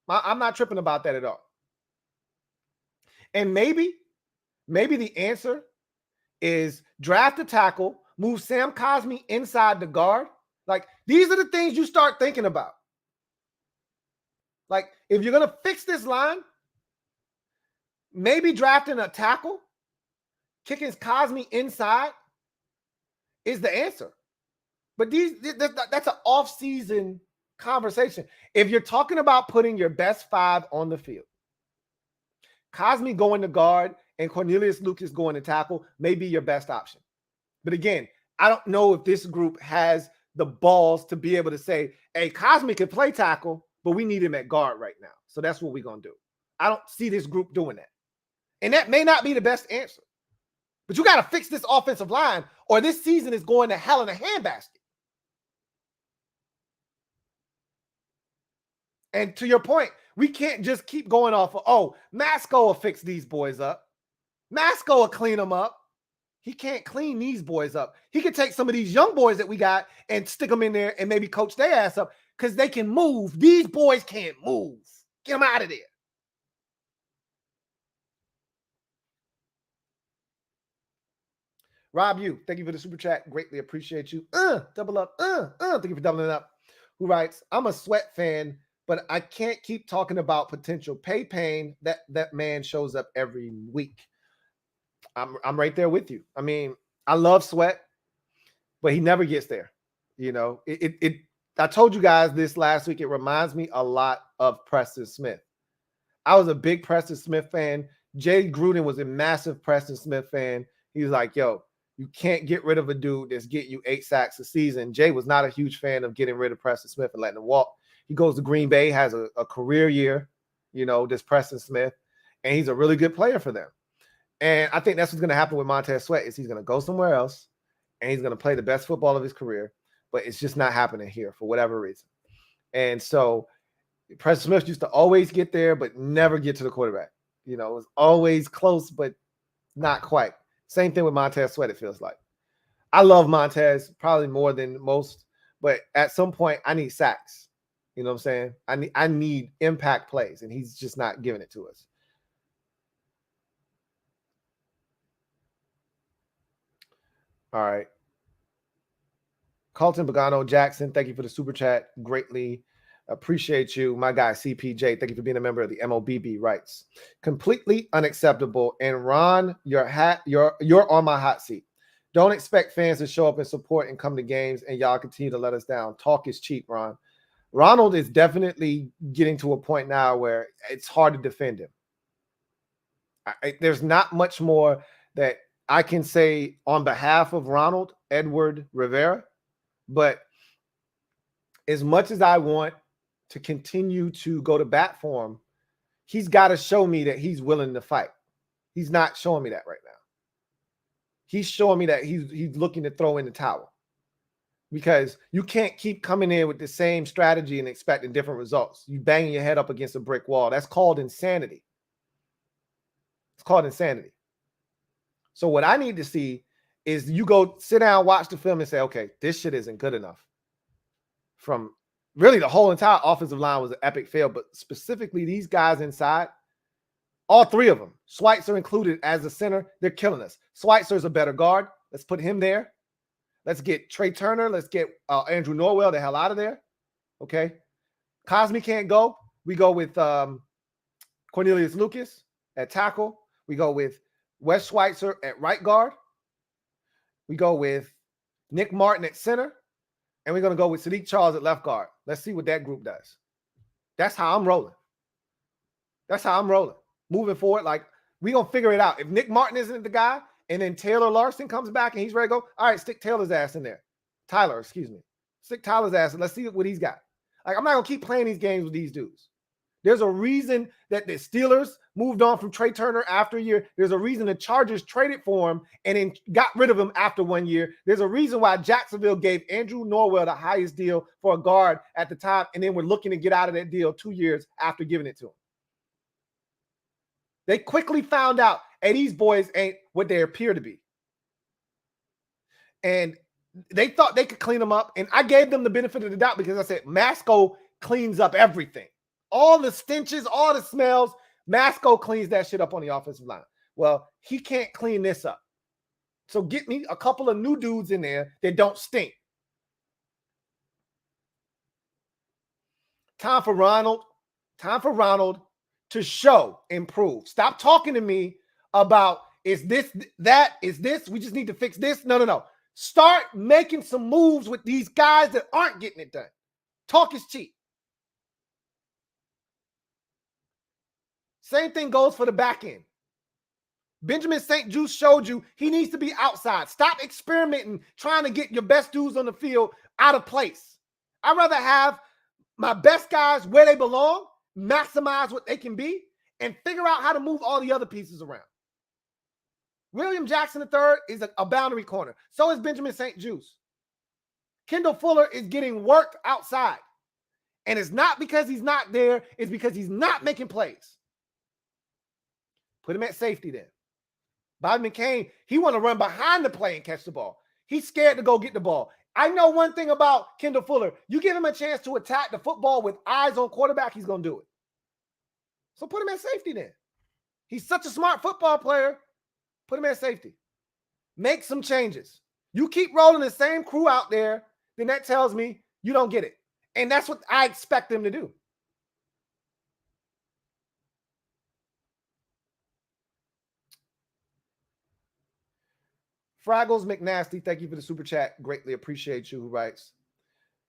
I'm not tripping about that at all. And maybe the answer is draft a tackle, move Sam Cosmi inside the guard. Like, these are the things you start thinking about. Like, if you're going to fix this line, maybe drafting a tackle, kicking Cosmi inside is the answer. But that's an off-season conversation. If you're talking about putting your best 5 on the field, Cosmi going to guard and Cornelius Lucas going to tackle may be your best option. But again, I don't know if this group has the balls to be able to say, hey, Cosmi can play tackle, but we need him at guard right now. So that's what we're going to do. I don't see this group doing that. And that may not be the best answer. But you got to fix this offensive line, or this season is going to hell in a handbasket. And to your point, we can't just keep going off of, oh, Masco will fix these boys up. Masco will clean them up. He can't clean these boys up. He could take some of these young boys that we got and stick them in there and maybe coach their ass up because they can move. These boys can't move. Get them out of there. Rob, thank you for the super chat. Greatly appreciate you. Double up. Thank you for doubling up. Who writes, I'm a Sweat fan, but I can't keep talking about potential pay pain. That man shows up every week. I'm right there with you. I mean, I love Sweat, but he never gets there. You know, I told you guys this last week. It reminds me a lot of Preston Smith. I was a big Preston Smith fan. Jay Gruden was a massive Preston Smith fan. He was like, yo, you can't get rid of a dude that's getting you 8 sacks a season. Jay was not a huge fan of getting rid of Preston Smith and letting him walk. He goes to Green Bay, has a career year, you know, this Preston Smith, and he's a really good player for them. And I think that's what's going to happen with Montez Sweat is he's going to go somewhere else, and he's going to play the best football of his career, but it's just not happening here for whatever reason. And so Preston Smith used to always get there, but never get to the quarterback. You know, it was always close, but not quite. Same thing with Montez Sweat, it feels like. I love Montez probably more than most, but at some point I need sacks. You know what I'm saying? I need impact plays, and he's just not giving it to us. All right. Carlton Pagano Jackson, thank you for the super chat. Greatly appreciate you. My guy, CPJ, thank you for being a member of the MOBB writes. Completely unacceptable. And Ron, you're on my hot seat. Don't expect fans to show up and support and come to games, and y'all continue to let us down. Talk is cheap, Ron. Ronald is definitely getting to a point now where it's hard to defend him. There's not much more that I can say on behalf of Ronald Edward Rivera, but as much as I want to continue to go to bat for him, he's got to show me that he's willing to fight. He's not showing me that right now. He's showing me that he's looking to throw in the towel, because you can't keep coming in with the same strategy and expecting different results. You banging your head up against a brick wall. That's called insanity. It's called insanity. So what I need to see is you go sit down, watch the film, and say, okay, this shit isn't good enough. From really the whole entire offensive line was an epic fail, but specifically these guys inside, all 3 of them, Schweitzer included as a center, they're killing us. Schweitzer's a better guard. Let's put him there. Let's get Trey Turner. Let's get Andrew Norwell the hell out of there. Okay. Cosmi can't go. We go with Cornelius Lucas at tackle. We go with Wes Schweitzer at right guard. We go with Nick Martin at center. And we're going to go with Sadiq Charles at left guard. Let's see what that group does. That's how I'm rolling. That's how I'm rolling. Moving forward, like, we're going to figure it out. If Nick Martin isn't the guy, and then Taylor Larson comes back and he's ready to go, all right, stick Taylor's ass in there. Tyler, excuse me. Stick Tyler's ass and let's see what he's got. Like, I'm not going to keep playing these games with these dudes. There's a reason that the Steelers moved on from Trey Turner after a year. There's a reason the Chargers traded for him and then got rid of him after 1 year. There's a reason why Jacksonville gave Andrew Norwell the highest deal for a guard at the time, and then we're looking to get out of that deal 2 years after giving it to him. They quickly found out, hey, these boys ain't what they appear to be. And they thought they could clean them up. And I gave them the benefit of the doubt because I said, Masco cleans up everything. all the stenches, all the smells. Masco cleans that shit up on the offensive line. Well, he can't clean this up. So get me a couple of new dudes in there that don't stink. Time for Ronald to show, improve. Stop talking to me about is this, that, is this, we just need to fix this. No. Start making some moves with these guys that aren't getting it done. Talk is cheap. Same thing goes for the back end. Benjamin St-Juste showed you he needs to be outside. Stop experimenting, trying to get your best dudes on the field out of place. I'd rather have my best guys where they belong, maximize what they can be, and figure out how to move all the other pieces around. William Jackson III is a boundary corner. So is Benjamin St-Juste. Kendall Fuller is getting work outside. And it's not because he's not there. It's because he's not making plays. Put him at safety then. Bobby McCain, he want to run behind the play and catch the ball. He's scared to go get the ball. I know one thing about Kendall Fuller. You give him a chance to attack the football with eyes on quarterback, he's going to do it. So put him at safety then. He's such a smart football player. Put him at safety. Make some changes. You keep rolling the same crew out there, then that tells me you don't get it. And that's what I expect them to do. Fraggles McNasty, thank you for the super chat. Greatly appreciate you, who writes,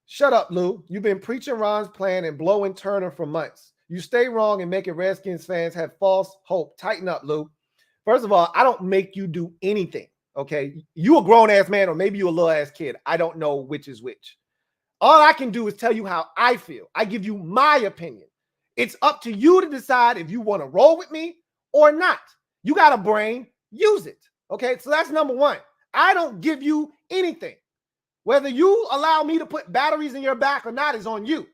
shut up, Lou. You've been preaching Ron's plan and blowing Turner for months. You stay wrong and making Redskins fans have false hope. Tighten up, Lou. First of all, I don't make you do anything, okay? You a grown-ass man or maybe you a little-ass kid. I don't know which is which. All I can do is tell you how I feel. I give you my opinion. It's up to you to decide if you want to roll with me or not. You got a brain, use it. Okay, so that's number one. I don't give you anything. Whether you allow me to put batteries in your back or not is on you.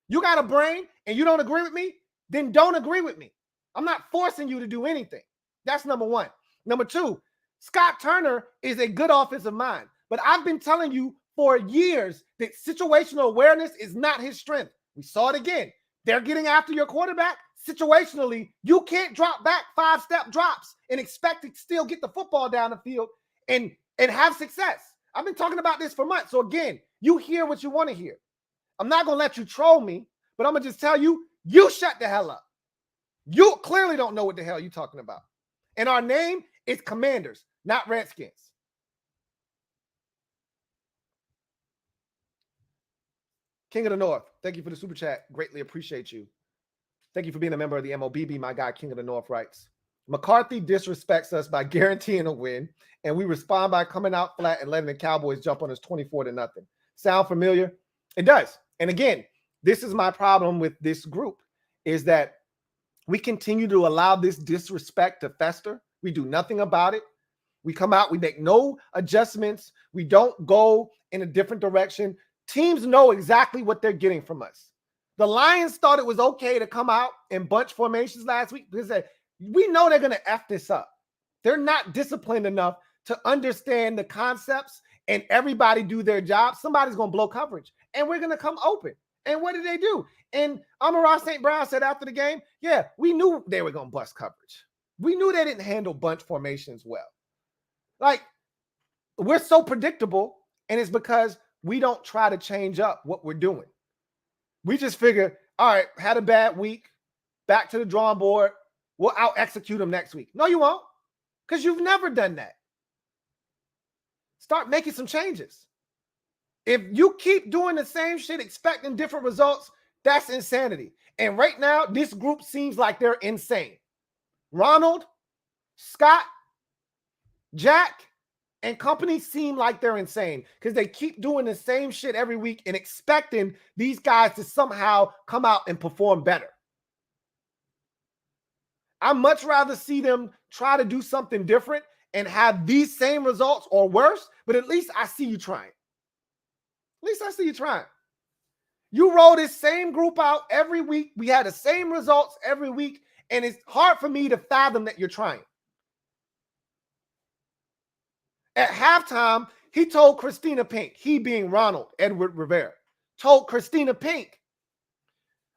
You got a brain and you don't agree with me, then don't agree with me. I'm not forcing you to do anything. That's number one. Number two, Scott Turner is a good offensive mind, but I've been telling you for years that situational awareness is not his strength. We saw it again. They're getting after your quarterback. Situationally, you can't drop back 5-step drops and expect to still get the football down the field and have success. I've been talking about this for months. So again, you hear what you want to hear. I'm not going to let you troll me, but I'm going to just tell you, you shut the hell up. You clearly don't know what the hell you're talking about. And our name is Commanders, not Redskins. King of the North, thank you for the super chat. Greatly appreciate you. Thank you for being a member of the MOBB. My guy, King of the North, writes, McCarthy disrespects us by guaranteeing a win, and we respond by coming out flat and letting the Cowboys jump on us 24-0. Sound familiar? It does. And again, this is my problem with this group, is that we continue to allow this disrespect to fester. We do nothing about it. We come out, we make no adjustments. We don't go in a different direction. Teams know exactly what they're getting from us. The Lions thought it was okay to come out in bunch formations last week because we know they're going to F this up. They're not disciplined enough to understand the concepts and everybody do their job. Somebody's going to blow coverage and we're going to come open. And what did they do? And Amon-Ra St. Brown said after the game, yeah, we knew they were going to bust coverage. We knew they didn't handle bunch formations well. Like, we're so predictable, and it's because we don't try to change up what we're doing. We just figure, all right, had a bad week, back to the drawing board, we'll out-execute them next week. No, you won't, because you've never done that. Start making some changes. If you keep doing the same shit, expecting different results, that's insanity. And right now, this group seems like they're insane. Ronald, Scott, Jack, and company seem like they're insane because they keep doing the same shit every week and expecting these guys to somehow come out and perform better. I'd much rather see them try to do something different and have these same results or worse, but at least I see you trying. At least I see you trying. You roll this same group out every week. We had the same results every week, and it's hard for me to fathom that you're trying. At halftime, he told Christina Pink, he being Ronald Edward Rivera, told Christina Pink,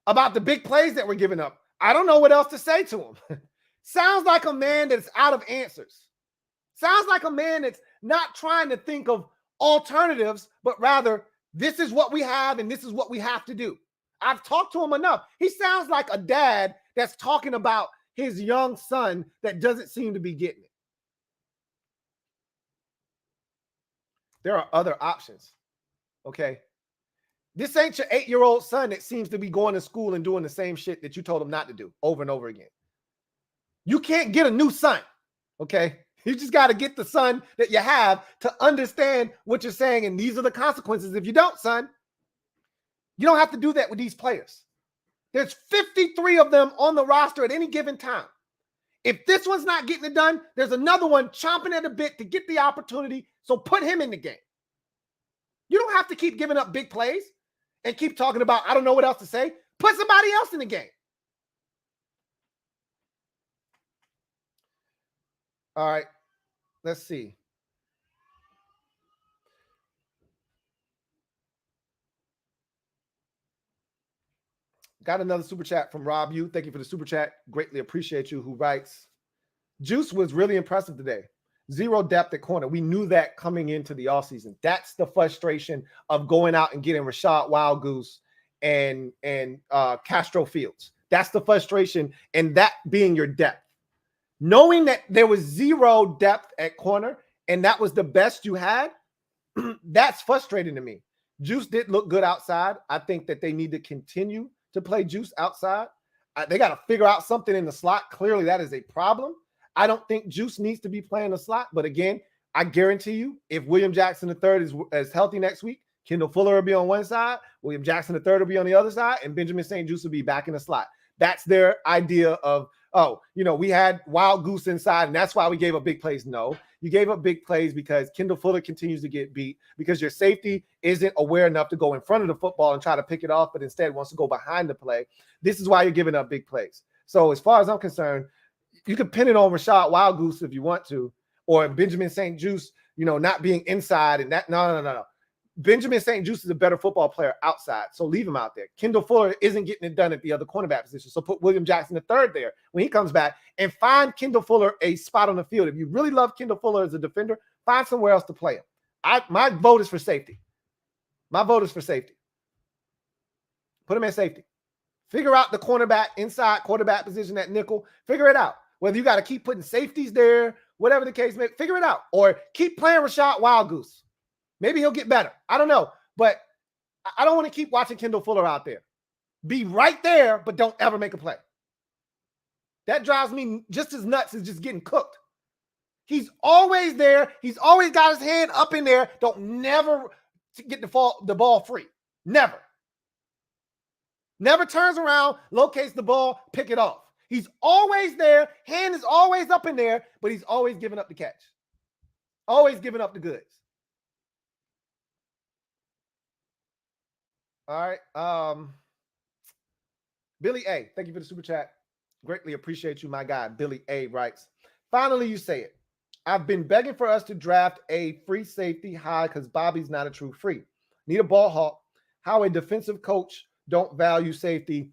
about the big plays that we're giving up. I don't know what else to say to him. Sounds like a man that's out of answers. Sounds like a man that's not trying to think of alternatives, but rather, this is what we have and this is what we have to do. I've talked to him enough. He sounds like a dad that's talking about his young son that doesn't seem to be getting it. There are other options, okay? This ain't your 8-year-old son that seems to be going to school and doing the same shit that you told him not to do over and over again. You can't get a new son, okay? You just got to get the son that you have to understand what you're saying, and these are the consequences if you don't, son. You don't have to do that with these players. There's 53 of them on the roster at any given time. If this one's not getting it done, there's another one chomping at the bit to get the opportunity, so put him in the game. You don't have to keep giving up big plays and keep talking about, I don't know what else to say. Put somebody else in the game. All right, let's see. Got another super chat from Rob Yu. Thank you for the super chat. Greatly appreciate you. Who writes, Juice was really impressive today. 0 depth at corner. We knew that coming into the offseason. That's the frustration of going out and getting Rashad Wildgoose and Castro Fields. That's the frustration, and that being your depth. Knowing that there was 0 depth at corner and that was the best you had, that's frustrating to me. Juice did look good outside. I think that they need to continue to play Juice outside. They got to figure out something in the slot. Clearly, that is a problem. I don't think Juice needs to be playing the slot. But again, I guarantee you, if William Jackson III is healthy next week, Kendall Fuller will be on one side, William Jackson III will be on the other side, and Benjamin St. Juice will be back in the slot. That's their idea of, oh, you know, we had Wild Goose inside, and that's why we gave up big plays. No, you gave up big plays because Kendall Fuller continues to get beat, because your safety isn't aware enough to go in front of the football and try to pick it off, but instead wants to go behind the play. This is why you're giving up big plays. So as far as I'm concerned, you can pin it on Rashad Wild Goose if you want to, or Benjamin St. Juice, you know, not being inside and that. No. Benjamin St. Juice is a better football player outside, so leave him out there. Kendall Fuller isn't getting it done at the other cornerback position, so put William Jackson III there when he comes back and find Kendall Fuller a spot on the field. If you really love Kendall Fuller as a defender, find somewhere else to play him. My vote is for safety. My vote is for safety. Put him at safety. Figure out the cornerback, inside quarterback position at nickel. Figure it out. Whether you got to keep putting safeties there, whatever the case may be, figure it out. Or keep playing Rashad Wild Goose. Maybe he'll get better. I don't know. But I don't want to keep watching Kendall Fuller out there. Be right there, but don't ever make a play. That drives me just as nuts as just getting cooked. He's always there. He's always got his hand up in there. Don't never get the ball free. Never. Never turns around, locates the ball, pick it off. He's always there. Hand is always up in there, but he's always giving up the catch. Always giving up the goods. All right. Billy A, thank you for the super chat. Greatly appreciate you, my guy. Billy A writes, finally, you say it. I've been begging for us to draft a free safety high because Bobby's not a true free. Need a ball hawk. How a defensive coach don't value safety.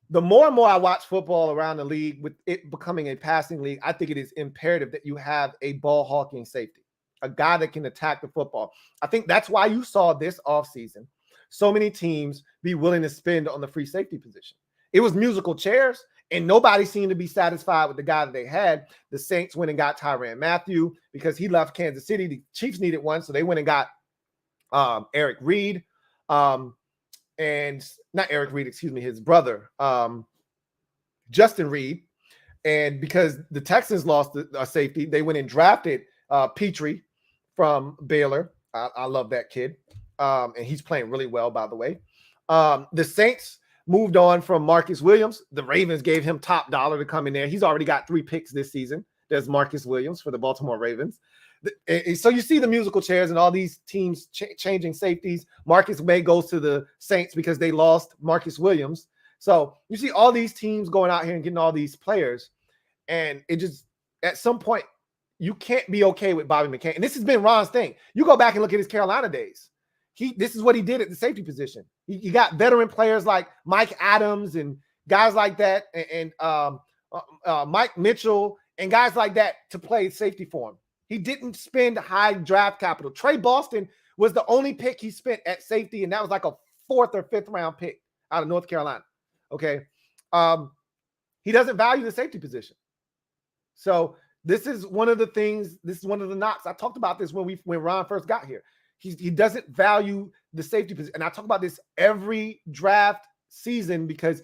The more and more I watch football around the league, with it becoming a passing league, I think it is imperative that you have a ball hawking safety, a guy that can attack the football. I think that's why you saw this offseason so many teams be willing to spend on the free safety position. It was musical chairs, and nobody seemed to be satisfied with the guy that they had. The Saints went and got Tyrann Mathieu because he left Kansas City. The Chiefs needed one, so they went and got Eric Reed. And not Eric Reed, excuse me, his brother, Justin Reed. And because the Texans lost a safety, they went and drafted Petrie from Baylor. I love that kid. And he's playing really well, by the way. The Saints moved on from Marcus Williams. The Ravens gave him top dollar to come in there. He's already got 3 picks this season. There's Marcus Williams for the Baltimore Ravens. So you see the musical chairs and all these teams changing safeties. Marcus May goes to the Saints because they lost Marcus Williams. So you see all these teams going out here and getting all these players. And it just, at some point, you can't be okay with Bobby McCain. And this has been Ron's thing. You go back and look at his Carolina days. this is what he did at the safety position. He got veteran players like Mike Adams and guys like that, and Mike Mitchell and guys like that to play safety for him. He didn't spend high draft capital. Trey Boston was the only pick he spent at safety, and that was like a 4th or 5th round pick out of North Carolina. Okay. He doesn't value the safety position. So this is one of the things, this is one of the knocks. I talked about this when Ron first got here. He doesn't value the safety position. And I talk about this every draft season because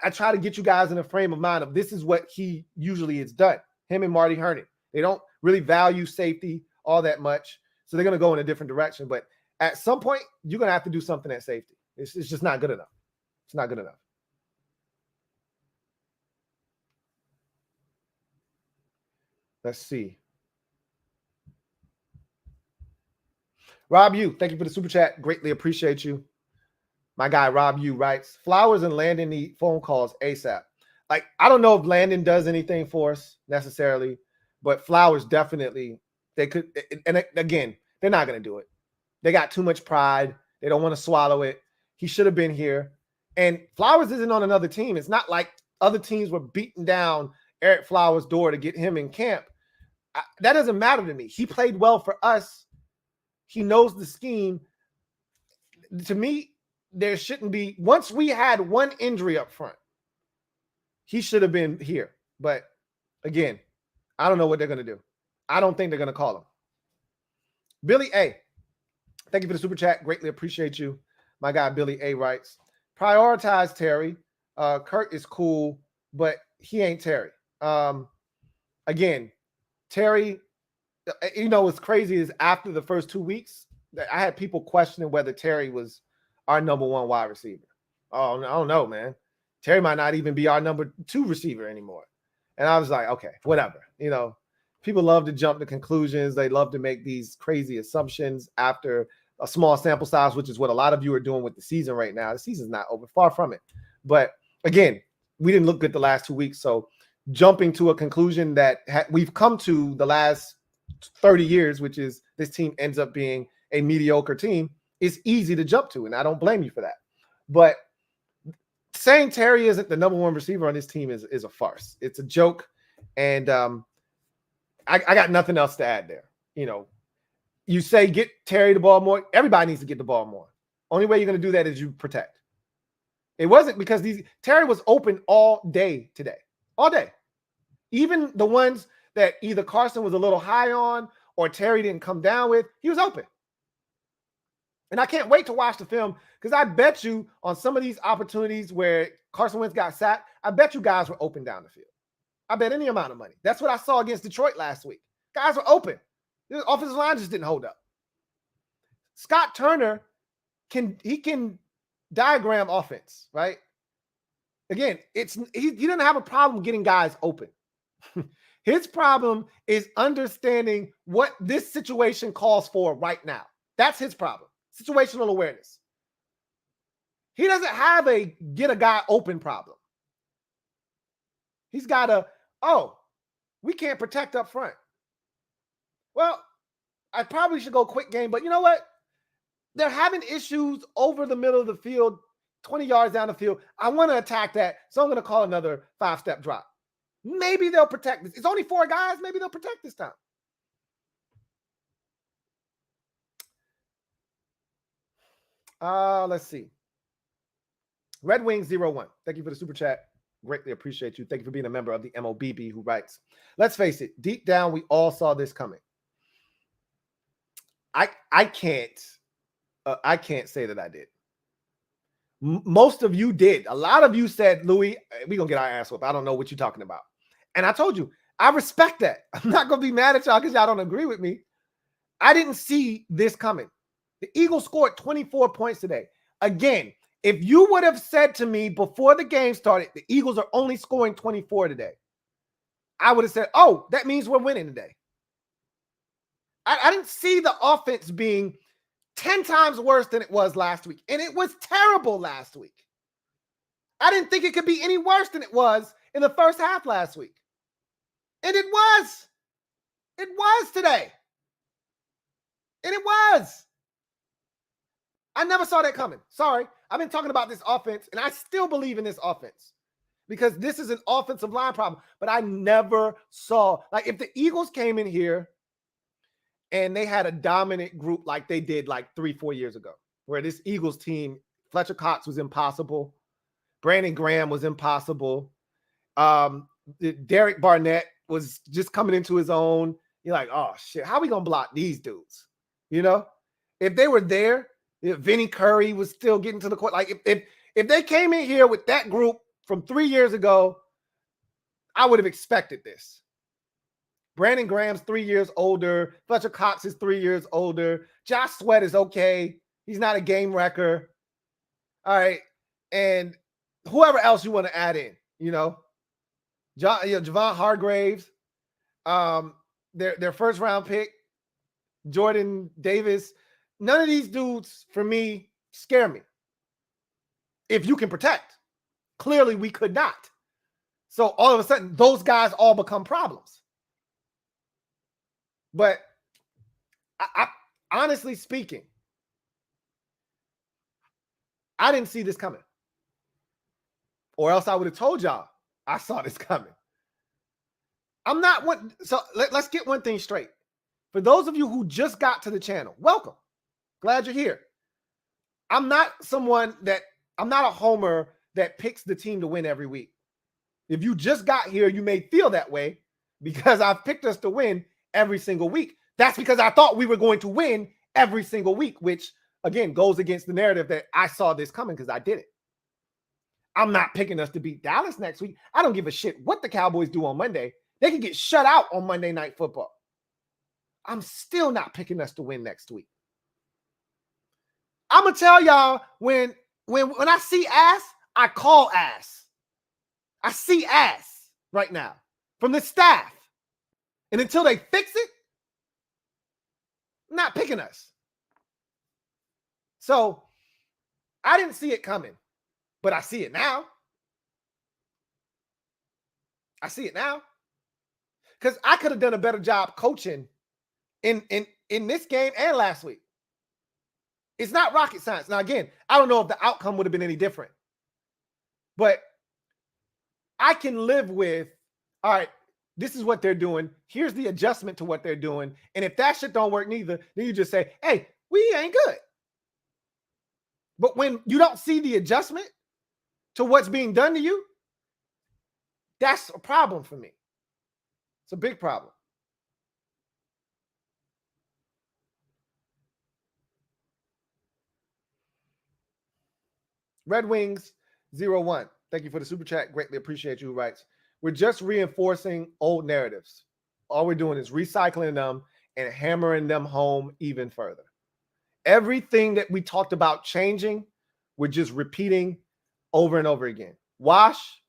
I try to get you guys in a frame of mind of this is what he usually has done. Him and Marty Herndon. They don't really value safety all that much. So they're going to go in a different direction. But at some point, you're going to have to do something at safety. It's just not good enough. It's not good enough. Let's see. Rob Yu, thank you for the super chat. Greatly appreciate you. My guy Rob Yu writes, Flowers and Landon need phone calls ASAP. Like, I don't know if Landon does anything for us necessarily, but Flowers definitely, they could. And again, they're not going to do it. They got too much pride. They don't want to swallow it. He should have been here. And Flowers isn't on another team. It's not like other teams were beating down Eric Flowers' door to get him in camp. That doesn't matter to me. He played well for us. He knows the scheme. To me, there shouldn't be, once we had one injury up front, he should have been here. But again, I don't know what they're going to do. I don't think they're going to call him. Billy A, thank you for the super chat. Greatly appreciate you. My guy Billy A writes, prioritize Terry. Kurt is cool, but he ain't Terry. Again, Terry, you know, what's crazy is after the first 2 weeks, I had people questioning whether Terry was our number 1 wide receiver. Oh, I don't know, man. Terry might not even be our number 2 receiver anymore. And I was like, okay, whatever. You know, people love to jump to conclusions. They love to make these crazy assumptions after a small sample size, which is what a lot of you are doing with the season right now. The season's not over, far from it. But again, we didn't look good the last 2 weeks. So jumping to a conclusion that we've come to the last 30 years, which is this team ends up being a mediocre team, is easy to jump to. And I don't blame you for that. But saying Terry isn't the number 1 receiver on this team is a farce. It's a joke. And I got nothing else to add there. You know, you say get Terry the ball more. Everybody needs to get the ball more. Only way you're going to do that is you protect. It wasn't because Terry was open all day today. All day. Even the ones that either Carson was a little high on or Terry didn't come down with, he was open. And I can't wait to watch the film because I bet you on some of these opportunities where Carson Wentz got sacked, I bet you guys were open down the field. I bet any amount of money. That's what I saw against Detroit last week. Guys were open. The offensive line just didn't hold up. Scott Turner can diagram offense, right? Again, he didn't have a problem getting guys open. His problem is understanding what this situation calls for right now. That's his problem. Situational awareness. He doesn't have a get a guy open problem. He's got we can't protect up front. Well, I probably should go quick game, but you know what? They're having issues over the middle of the field, 20 yards down the field. I want to attack that, so I'm going to call another 5-step drop. Maybe they'll protect this. It's only 4 guys. Maybe they'll protect this time. Let's see. Red Wings 01. Thank you for the super chat. Greatly appreciate you. Thank you for being a member of the MOBB who writes, let's face it, deep down, we all saw this coming. I can't say that I did. Most of you did. A lot of you said, Louie, we're going to get our ass whooped. I don't know what you're talking about. And I told you, I respect that. I'm not going to be mad at y'all because y'all don't agree with me. I didn't see this coming. The Eagles scored 24 points today. Again, if you would have said to me before the game started, the Eagles are only scoring 24 today, I would have said, oh, that means we're winning today. I didn't see the offense being 10 times worse than it was last week. And it was terrible last week. I didn't think it could be any worse than it was in the first half last week. And it was. It was today. And it was. I never saw that coming. Sorry. I've been talking about this offense, and I still believe in this offense because this is an offensive line problem. But I never saw, like, if the Eagles came in here and they had a dominant group like they did like 3-4 years ago, where this Eagles team, Fletcher Cox was impossible. Brandon Graham was impossible. Derek Barnett was just coming into his own. You're like, oh, shit, how are we going to block these dudes? You know, if they were there, if Vinny Curry was still getting to the court, like if they came in here with that group from 3 years ago, I would have expected this. Brandon Graham's 3 years older. Fletcher Cox is 3 years older. Josh Sweat is okay. He's not a game wrecker. All right. And whoever else you want to add in, Javon Hargraves, their first round pick, Jordan Davis. None of these dudes, for me, scare me. If you can protect. Clearly, we could not. So all of a sudden, those guys all become problems. But I honestly speaking, I didn't see this coming. Or else I would have told y'all I saw this coming. I'm not one. So let's get one thing straight. For those of you who just got to the channel, welcome. Glad you're here. I'm not a homer that picks the team to win every week. If you just got here, you may feel that way because I've picked us to win every single week. That's because I thought we were going to win every single week, which again goes against the narrative that I saw this coming because I did it. I'm not picking us to beat Dallas next week. I don't give a shit what the Cowboys do on Monday. They can get shut out on Monday Night Football. I'm still not picking us to win next week. I'm gonna tell y'all when I see ass, I call ass. I see ass right now from the staff. And until they fix it, I'm not picking us. So I didn't see it coming, but I see it now. I see it now. Because I could have done a better job coaching in this game and last week. It's not rocket science. Now, again, I don't know if the outcome would have been any different. But I can live with, all right, this is what they're doing. Here's the adjustment to what they're doing. And if that shit don't work neither, then you just say, hey, we ain't good. But when you don't see the adjustment to what's being done to you, that's a problem for me. It's a big problem. Red Wings 01. Thank you for the super chat. Greatly appreciate you. Writes, we're just reinforcing old narratives. All we're doing is recycling them and hammering them home even further. Everything that we talked about changing, we're just repeating over and over again. Wash,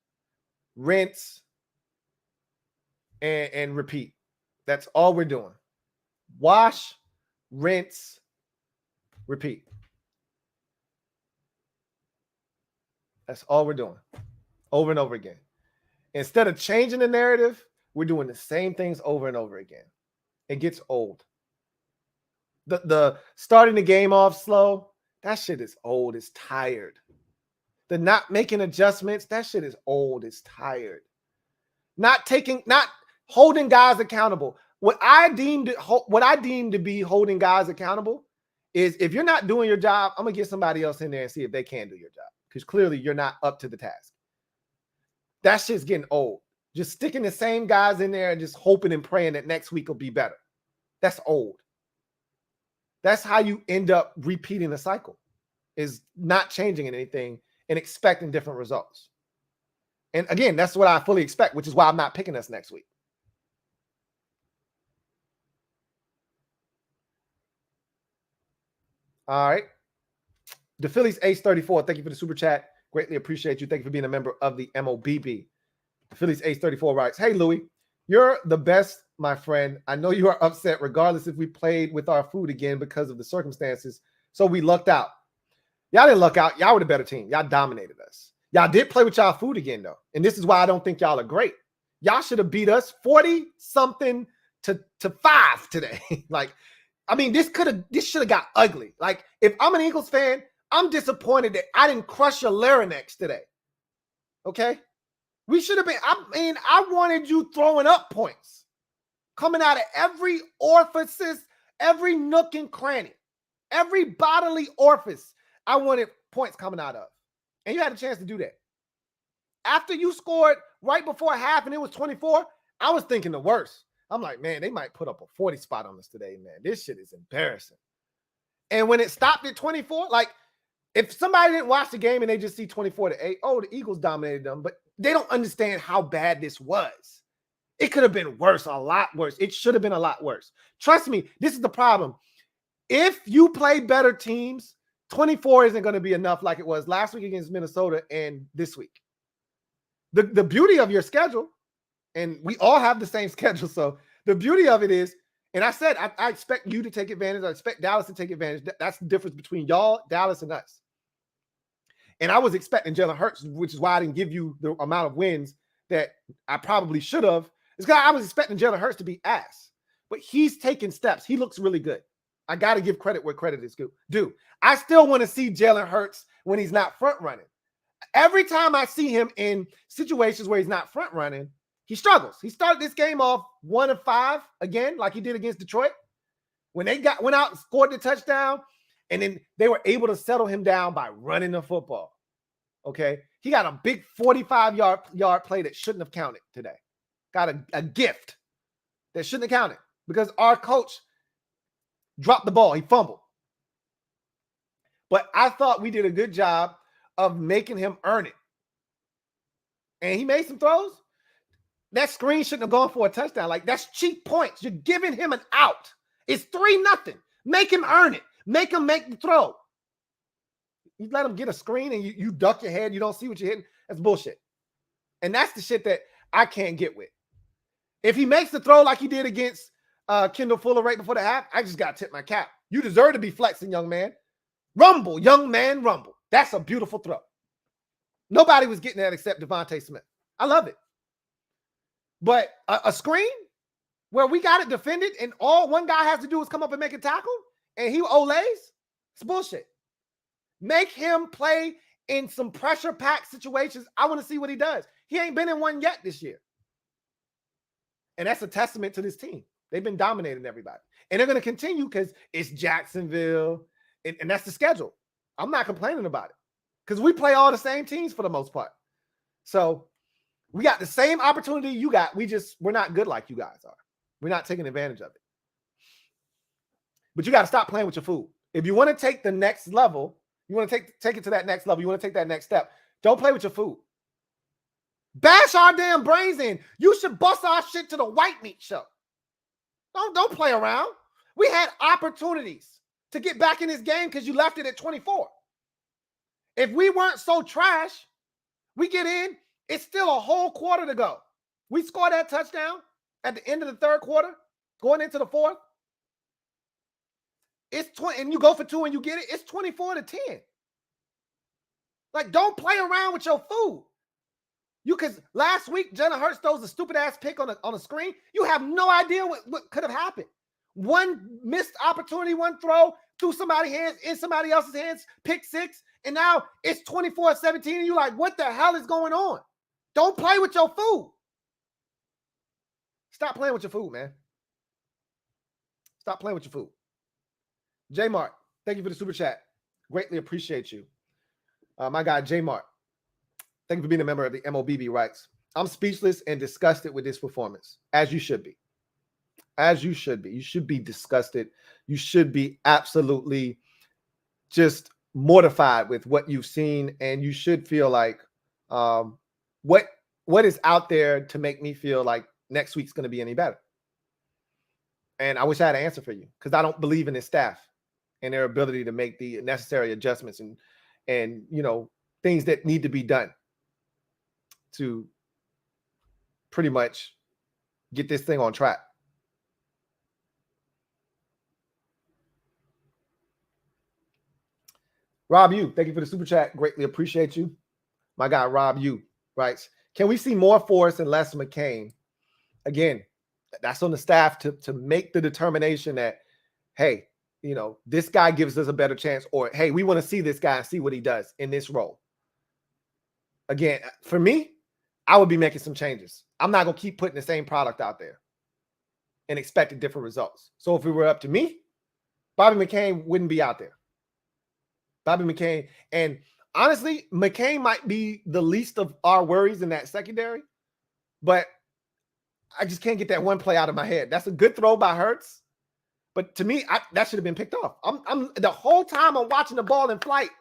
rinse, and repeat. That's all we're doing. Wash, rinse, repeat. That's all we're doing over and over again. Instead of changing the narrative, we're doing the same things over and over again. It gets old. The starting the game off slow, that shit is old. It's tired. The not making adjustments, that shit is old. It's tired. Not holding guys accountable. What I deem to be holding guys accountable is if you're not doing your job, I'm gonna get somebody else in there and see if they can do your job. Because clearly you're not up to the task. That shit's getting old. Just sticking the same guys in there and just hoping and praying that next week will be better. That's old. That's how you end up repeating the cycle, is not changing anything and expecting different results. And again, that's what I fully expect, which is why I'm not picking us next week. All right. The Phillies Ace 34. Thank you for the super chat. Greatly appreciate you. Thank you for being a member of the MOBB. The Phillies Ace 34 writes, hey, Louie, you're the best, my friend. I know you are upset regardless if we played with our food again because of the circumstances. So we lucked out. Y'all didn't luck out. Y'all were the better team. Y'all dominated us. Y'all did play with y'all food again, though. And this is why I don't think y'all are great. Y'all should have beat us 40-something to 5 today. Like, I mean, this should have got ugly. Like, if I'm an Eagles fan, I'm disappointed that I didn't crush your larynx today. Okay? We should have been, I wanted you throwing up points. Coming out of every orifice, every nook and cranny, every bodily orifice, I wanted points coming out of. And you had a chance to do that. After you scored right before half and it was 24, I was thinking the worst. I'm like, man, they might put up a 40 spot on us today, man. This shit is embarrassing. And when it stopped at 24, like, if somebody didn't watch the game and they just see 24-8, oh, the Eagles dominated them, but they don't understand how bad this was. It could have been worse, a lot worse. It should have been a lot worse. Trust me, this is the problem. If you play better teams, 24 isn't going to be enough like it was last week against Minnesota and this week. The beauty of your schedule, and we all have the same schedule, so the beauty of it is, and I said I expect you to take advantage. I expect Dallas to take advantage. That's the difference between y'all, Dallas, and us. And I was expecting Jalen Hurts, which is why I didn't give you the amount of wins that I probably should have. It's because I was expecting Jalen Hurts to be ass. But he's taking steps. He looks really good. I got to give credit where credit is due. I still want to see Jalen Hurts when he's not front running. Every time I see him in situations where he's not front running, he struggles. He started this game off 1-5 again, like he did against Detroit. When they went out and scored the touchdown, and then they were able to settle him down by running the football. Okay? He got a big 45-yard play that shouldn't have counted today. Got a gift that shouldn't have counted because our coach dropped the ball. He fumbled. But I thought we did a good job of making him earn it. And he made some throws. That screen shouldn't have gone for a touchdown. Like, that's cheap points. You're giving him an out. It's 3-0. Make him earn it. Make him make the throw. You let him get a screen and you duck your head. You don't see what you're hitting. That's bullshit. And that's the shit that I can't get with. If he makes the throw like he did against Kendall Fuller right before the half, I just got to tip my cap. You deserve to be flexing, young man. Rumble, young man, rumble. That's a beautiful throw. Nobody was getting that except Devontae Smith. I love it. But a screen where we got it defended and all one guy has to do is come up and make a tackle and he olays, it's bullshit. Make him play in some pressure-packed situations. I want to see what he does. He ain't been in one yet this year. And that's a testament to this team. They've been dominating everybody. And they're going to continue because it's Jacksonville, and that's the schedule. I'm not complaining about it because we play all the same teams for the most part. So we got the same opportunity you got. We're not good like you guys are. We're not taking advantage of it. But you got to stop playing with your food. If you want to take the next level, you want to take it to that next level, you want to take that next step, don't play with your food. Bash our damn brains in. You should bust our shit to the white meat show. Don't play around. We had opportunities to get back in this game because you left it at 24. If we weren't so trash, we get in, it's still a whole quarter to go. We score that touchdown at the end of the third quarter, going into the fourth. It's 20, and you go for 2 and you get it. It's 24-10. Like, don't play around with your food. Because last week, Jalen Hurts throws a stupid ass pick on a screen. You have no idea what could have happened. One missed opportunity, one throw through somebody's hands, in somebody else's hands, pick 6, and now it's 24-17, and you're like, what the hell is going on? Don't play with your food. Stop playing with your food, man. Stop playing with your food. J Mart, thank you for the super chat. Greatly appreciate you. My guy, J Mart, thank you for being a member of the MOBB Rights. I'm speechless and disgusted with this performance, as you should be. As you should be. You should be disgusted. You should be absolutely just mortified with what you've seen, and you should feel like what is out there to make me feel like next week's going to be any better. And I wish I had an answer for you because I don't believe in this staff and their ability to make the necessary adjustments and you know, things that need to be done to pretty much get this thing on track. Rob Yu, thank you for the super chat. Greatly appreciate you. My guy, Rob Yu, writes, can we see more Forrest and less McCain? Again, that's on the staff to make the determination that hey, this guy gives us a better chance, or hey, we want to see this guy and see what he does in this role. Again, for me, I would be making some changes. I'm not going to keep putting the same product out there and expecting different results. So if it were up to me, Bobby McCain wouldn't be out there. Bobby McCain, and honestly, McCain might be the least of our worries in that secondary, but I just can't get that one play out of my head. That's a good throw by Hurts, but to me, that should have been picked off. I'm the whole time I'm watching the ball in flight,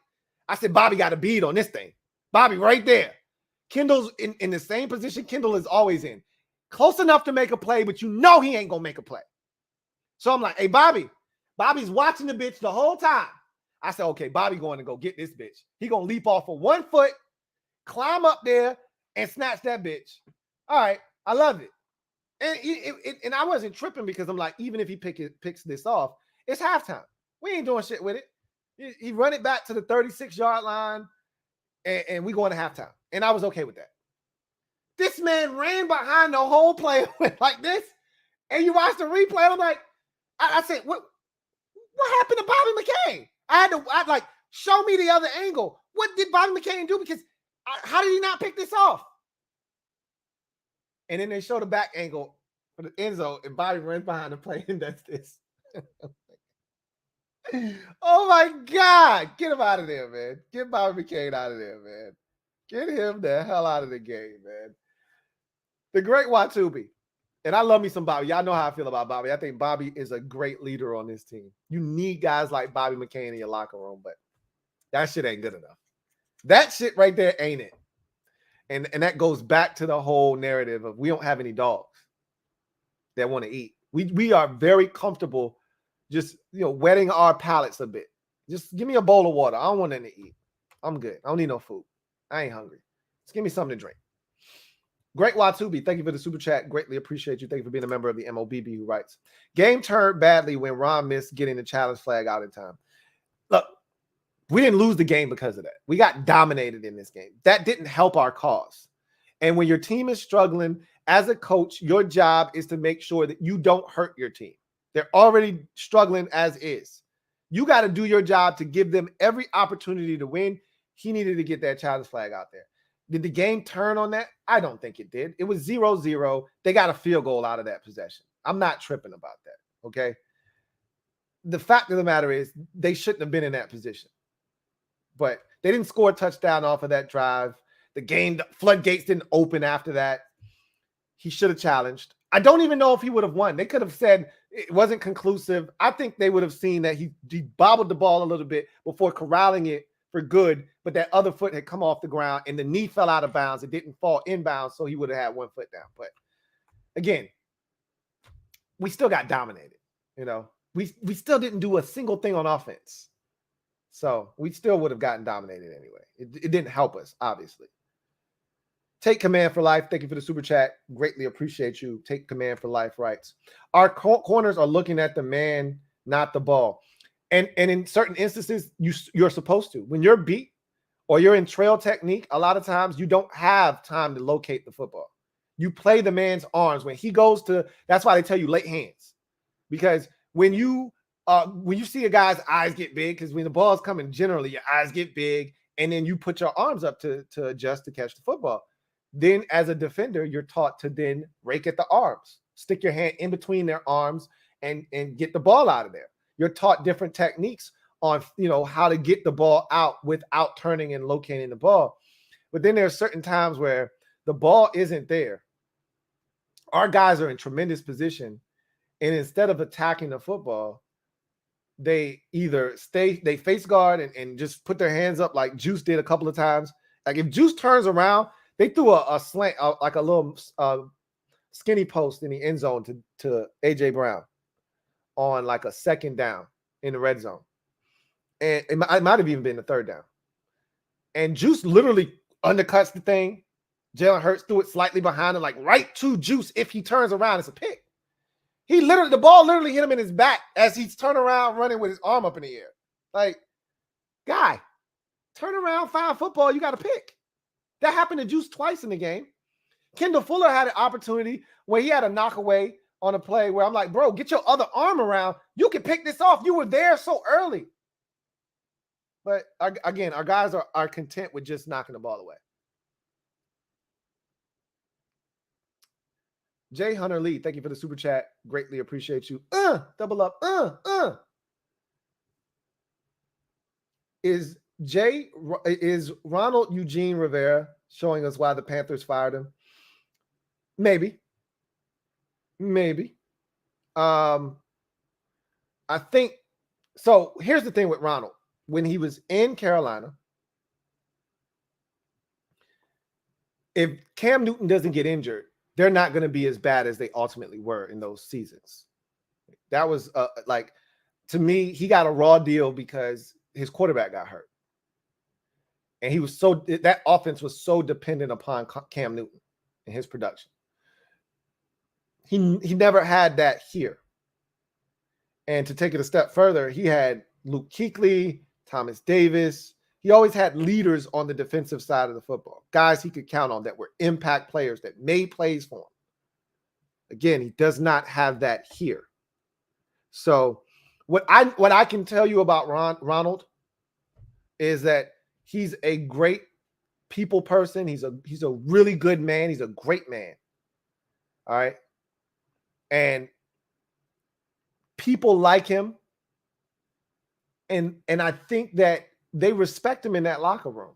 I said, Bobby got a bead on this thing. Bobby right there. Kendall's in the same position Kendall is always in. Close enough to make a play, but he ain't going to make a play. So I'm like, hey, Bobby. Bobby's watching the bitch the whole time. I said, okay, Bobby going to go get this bitch. He going to leap off of 1 foot, climb up there, and snatch that bitch. All right, I love it. And I wasn't tripping because I'm like, even if he picks this off, it's halftime. We ain't doing shit with it. He run it back to the 36-yard line, and we going to halftime. And I was okay with that. This man ran behind the whole play like this, and you watch the replay. I'm like, I said, what happened to Bobby McCain? I'd like, show me the other angle. What did Bobby McCain do? Because how did he not pick this off? And then they show the back angle for the end zone, and Bobby runs behind the play and does this. Oh my God. Get him out of there, man. Get Bobby McCain out of there, man. Get him the hell out of the game, man. The great Watubi. And I love me some Bobby. Y'all know how I feel about Bobby. I think Bobby is a great leader on this team. You need guys like Bobby McCain in your locker room, but that shit ain't good enough. That shit right there ain't it. And that goes back to the whole narrative of we don't have any dogs that want to eat. We are very comfortable just, wetting our palates a bit. Just give me a bowl of water. I don't want anything to eat. I'm good. I don't need no food. I ain't hungry. Just give me something to drink. Great Watubi, thank you for the super chat. Greatly appreciate you. Thank you for being a member of the MOBB who writes, game turned badly when Ron missed getting the challenge flag out in time. Look, we didn't lose the game because of that. We got dominated in this game. That didn't help our cause. And when your team is struggling, as a coach, your job is to make sure that you don't hurt your team. They're already struggling as is. You got to do your job to give them every opportunity to win. He needed to get that challenge flag out there. Did the game turn on that? I don't think it did. It was 0-0. They got a field goal out of that possession. I'm not tripping about that, okay? The fact of the matter is they shouldn't have been in that position. But they didn't score a touchdown off of that drive. The floodgates didn't open after that. He should have challenged. I don't even know if he would have won. They could have said it wasn't conclusive. I think they would have seen that he bobbled the ball a little bit before corralling it for good, but that other foot had come off the ground and the knee fell out of bounds. It didn't fall inbounds, so he would have had 1 foot down. But again, we still got dominated. We still didn't do a single thing on offense. So we still would have gotten dominated anyway. It didn't help us, obviously. Take Command for Life. Thank you for the super chat. Greatly appreciate you. Take Command for Life writes, our corners are looking at the man, not the ball. And in certain instances, you're supposed to. When you're beat or you're in trail technique, a lot of times you don't have time to locate the football. You play the man's arms. When he goes to, that's why they tell you late hands. Because when you see a guy's eyes get big, because when the ball's coming, generally your eyes get big, and then you put your arms up to adjust to catch the football. Then as a defender, you're taught to then rake at the arms, stick your hand in between their arms and get the ball out of there. You're taught different techniques on, how to get the ball out without turning and locating the ball. But then there are certain times where the ball isn't there. Our guys are in tremendous position, and instead of attacking the football, they either they face guard and just put their hands up like Juice did a couple of times. Like if Juice turns around, they threw a slant, like a little skinny post in the end zone to A.J. Brown on like a second down in the red zone. And it might have even been the third down. And Juice literally undercuts the thing. Jalen Hurts threw it slightly behind him, like right to Juice. If he turns around, it's a pick. The ball literally hit him in his back as he's turning around running with his arm up in the air. Like, guy, turn around, find football, you got a pick. That happened to Juice twice in the game. Kendall Fuller had an opportunity where he had a knockaway on a play where I'm like, bro, get your other arm around. You can pick this off. You were there so early. But again, our guys are content with just knocking the ball away. Jay Hunter Lee, thank you for the super chat. Greatly appreciate you. Double up. Is Ronald Eugene Rivera showing us why the Panthers fired him? Maybe. I think so. Here's the thing with Ronald. When he was in Carolina, if Cam Newton doesn't get injured, they're not going to be as bad as they ultimately were in those seasons. That was to me, he got a raw deal because his quarterback got hurt. And that offense was so dependent upon Cam Newton and his production. He never had that here. And to take it a step further, he had Luke Kuechly, Thomas Davis. He always had leaders on the defensive side of the football, guys he could count on that were impact players that made plays for him. Again, he does not have that here. So what I can tell you about Ronald is that he's a great people person. He's a really good man. He's a great man. All right. And people like him. And I think that they respect him in that locker room.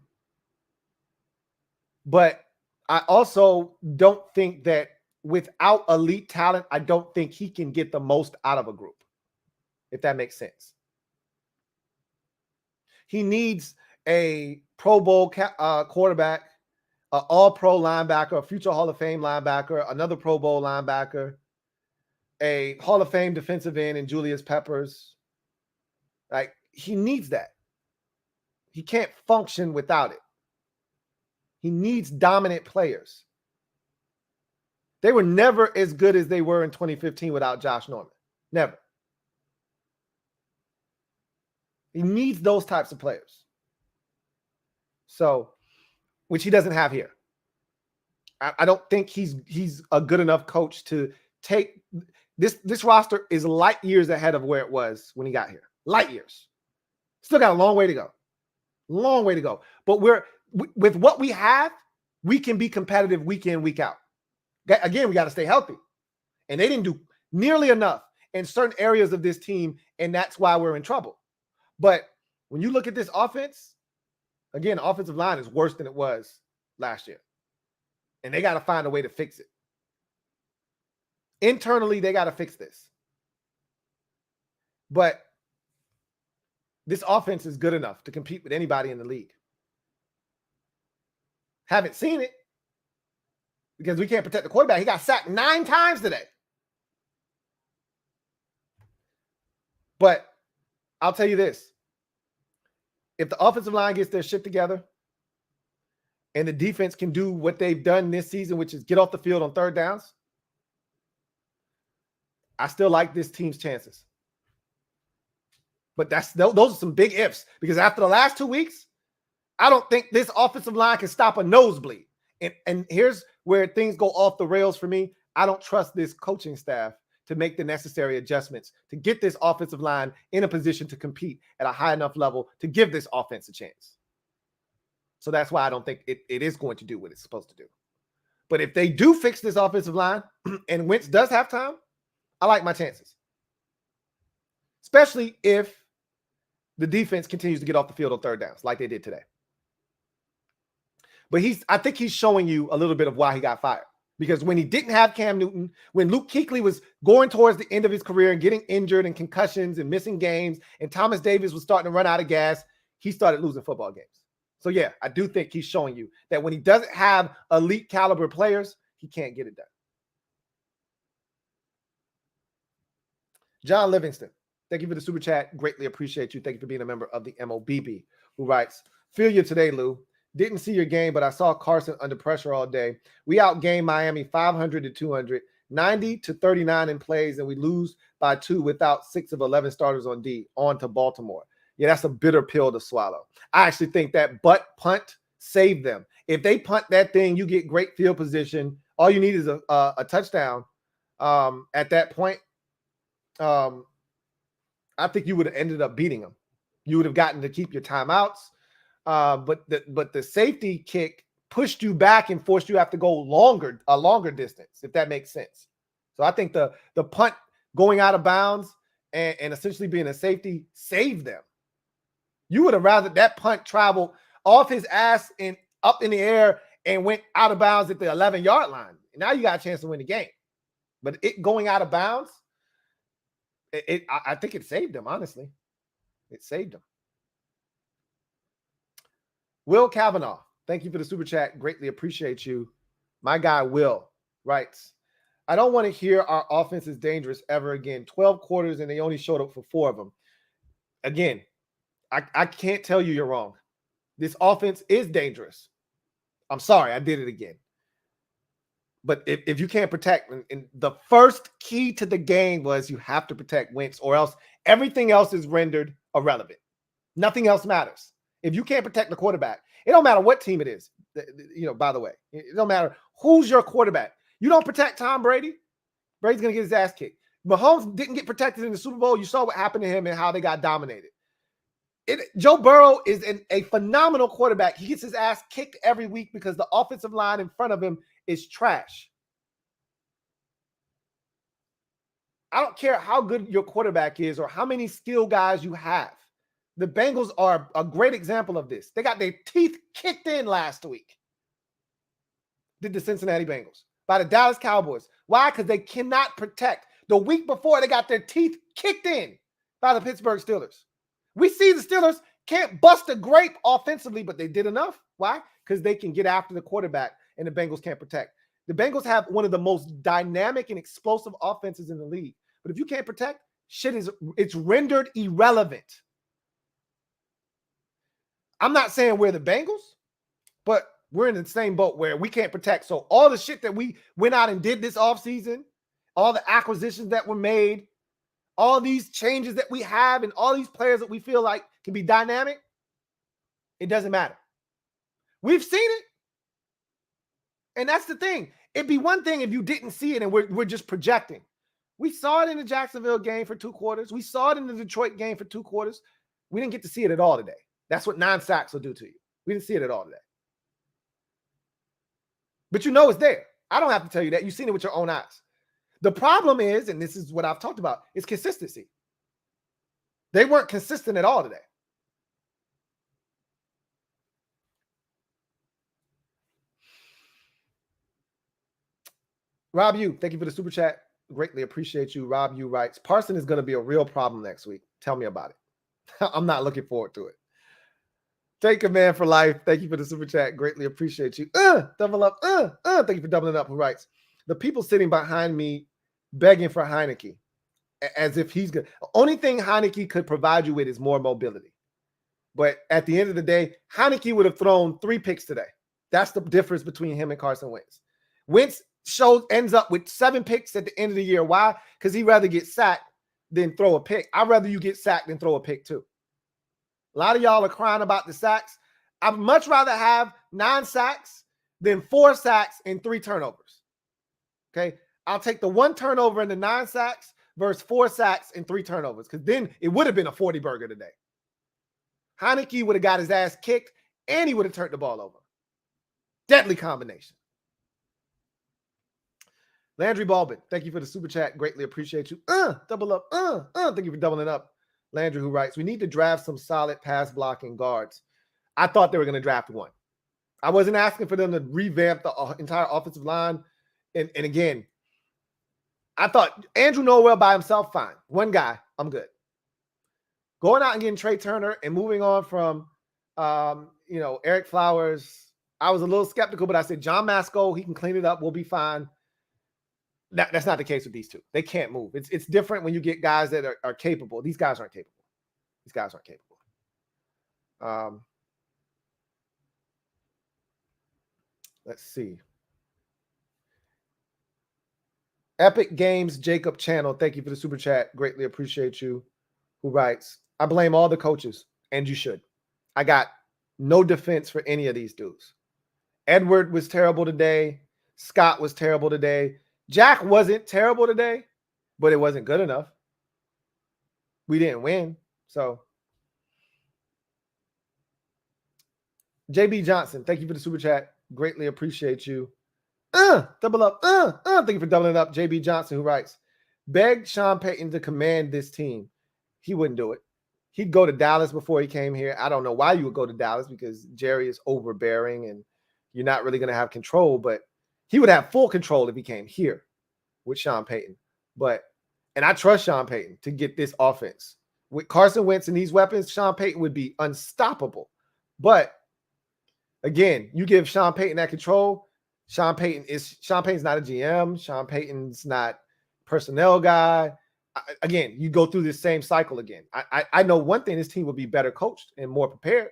But I also don't think that without elite talent, I don't think he can get the most out of a group, if that makes sense. He needs a Pro Bowl quarterback, an All-Pro linebacker, a future Hall of Fame linebacker, another Pro Bowl linebacker, a Hall of Fame defensive end in Julius Peppers. Like, he needs that. He can't function without it. He needs dominant players. They were never as good as they were in 2015 without Josh Norman. Never. He needs those types of players. So, which he doesn't have here. I don't think he's a good enough coach to take this roster is light years ahead of where it was when he got here. Light years. Still got a long way to go. Long way to go. But with what we have, we can be competitive week in, week out. Again, we got to stay healthy. And they didn't do nearly enough in certain areas of this team, and that's why we're in trouble. But when you look at this offense, again, the offensive line is worse than it was last year. And they got to find a way to fix it. Internally, they got to fix this. But this offense is good enough to compete with anybody in the league. Haven't seen it because we can't protect the quarterback. He got sacked 9 times today. But I'll tell you this. If the offensive line gets their shit together and the defense can do what they've done this season, which is get off the field on third downs, I still like this team's chances. But those are some big ifs because after the last 2 weeks, I don't think this offensive line can stop a nosebleed. And here's where things go off the rails for me. I don't trust this coaching staff to make the necessary adjustments to get this offensive line in a position to compete at a high enough level to give this offense a chance. So that's why I don't think it is going to do what it's supposed to do. But if they do fix this offensive line and Wentz does have time, I like my chances. Especially if the defense continues to get off the field on third downs like they did today. But I think he's showing you a little bit of why he got fired. Because when he didn't have Cam Newton, when Luke Kuechly was going towards the end of his career and getting injured and concussions and missing games, and Thomas Davis was starting to run out of gas, he started losing football games. So yeah, I do think he's showing you that when he doesn't have elite caliber players, he can't get it done. John Livingston, thank you for the super chat. Greatly appreciate you. Thank you for being a member of the MOBB, who writes, feel you today, Lou. Didn't see your game, but I saw Carson under pressure all day. We outgained Miami 500-200, 90-39 in plays, and we lose by 2 without 6 of 11 starters on D. On to Baltimore. Yeah, that's a bitter pill to swallow. I actually think that butt punt saved them. If they punt that thing, you get great field position. All you need is a touchdown. at that point, I think you would have ended up beating them. You would have gotten to keep your timeouts. But the safety kick pushed you back and forced you to have to go a longer distance, if that makes sense. So I think the punt going out of bounds and essentially being a safety saved them. You would have rather that punt travel off his ass and up in the air and went out of bounds at the 11-yard line. Now you got a chance to win the game. But it going out of bounds, I think it saved them, honestly. It saved them. Will Kavanaugh, thank you for the super chat. Greatly appreciate you. My guy Will writes, I don't want to hear our offense is dangerous ever again. 12 quarters and they only showed up for 4 of them. Again, I can't tell you you're wrong. This offense is dangerous. I'm sorry, I did it again. But if you can't protect, and the first key to the game was you have to protect Wentz, or else everything else is rendered irrelevant. Nothing else matters. If you can't protect the quarterback, it don't matter what team it is. By the way, it don't matter who's your quarterback. You don't protect Tom Brady, Brady's going to get his ass kicked. Mahomes didn't get protected in the Super Bowl. You saw what happened to him and how they got dominated. Joe Burrow is a phenomenal quarterback. He gets his ass kicked every week because the offensive line in front of him is trash. I don't care how good your quarterback is or how many skill guys you have. The Bengals are a great example of this. They got their teeth kicked in last week. Did the Cincinnati Bengals by the Dallas Cowboys. Why? Because they cannot protect. The week before, they got their teeth kicked in by the Pittsburgh Steelers. We see the Steelers can't bust a grape offensively, but they did enough. Why? Because they can get after the quarterback and the Bengals can't protect. The Bengals have one of the most dynamic and explosive offenses in the league. But if you can't protect, it's rendered irrelevant. I'm not saying we're the Bengals, but we're in the same boat where we can't protect. So all the shit that we went out and did this offseason, all the acquisitions that were made, all these changes that we have, and all these players that we feel like can be dynamic, it doesn't matter. We've seen it. And that's the thing. It'd be one thing if you didn't see it and we're just projecting. We saw it in the Jacksonville game for 2 quarters. We saw it in the Detroit game for 2 quarters. We didn't get to see it at all today. That's what 9 sacks will do to you. We didn't see it at all today. But you know it's there. I don't have to tell you that. You've seen it with your own eyes. The problem is, and this is what I've talked about, is consistency. They weren't consistent at all today. Rob Yu, thank you for the super chat. Greatly appreciate you. Rob Yu writes, Parson is going to be a real problem next week. Tell me about it. I'm not looking forward to it. Take a man for life. Thank you for the super chat. Greatly appreciate you. Double up. Thank you for doubling up. Who writes, the people sitting behind me begging for Heineke as if he's good. The only thing Heineke could provide you with is more mobility. But at the end of the day, Heineke would have thrown 3 picks today. That's the difference between him and Carson Wentz. Wentz ends up with 7 picks at the end of the year. Why? Because he'd rather get sacked than throw a pick. I'd rather you get sacked than throw a pick too. A lot of y'all are crying about the sacks. I'd much rather have 9 sacks than 4 sacks and 3 turnovers. Okay? I'll take the 1 turnover and the 9 sacks versus 4 sacks and 3 turnovers, because then it would have been a 40 burger today. Heineke would have got his ass kicked and he would have turned the ball over. Deadly combination. Landry Baldwin, thank you for the super chat. Greatly appreciate you. Double up. Thank you for doubling up. Landry, who writes, we need to draft some solid pass blocking guards. I thought they were going to draft 1. I wasn't asking for them to revamp the entire offensive line. And again, I thought Andrew Norwell by himself, fine. 1 guy, I'm good. Going out and getting Trey Turner and moving on from, Eric Flowers, I was a little skeptical, but I said, John Masco, he can clean it up. We'll be fine. That's not the case with these 2. They can't move. It's different when you get guys that are capable. These guys aren't capable. Let's see. Epic Games Jacob Channel, thank you for the super chat. Greatly appreciate you. Who writes, I blame all the coaches, and you should. I got no defense for any of these dudes. Edward was terrible today. Scott was terrible today. Jack wasn't terrible today, but it wasn't good enough. We didn't win. So JB Johnson, thank you for the super chat. Greatly appreciate you. Double up. Thank you for doubling up. JB Johnson, who writes, beg Sean Payton to command this team. He wouldn't do it. He'd go to Dallas before he came here. I don't know why you would go to Dallas, because Jerry is overbearing and you're not really going to have control, but he would have full control if he came here with Sean Payton. And I trust Sean Payton to get this offense. With Carson Wentz and these weapons, Sean Payton would be unstoppable. But again, you give Sean Payton that control. Sean Payton's not a GM. Sean Payton's not personnel guy. Again, you go through this same cycle again. I know one thing, this team will be better coached and more prepared.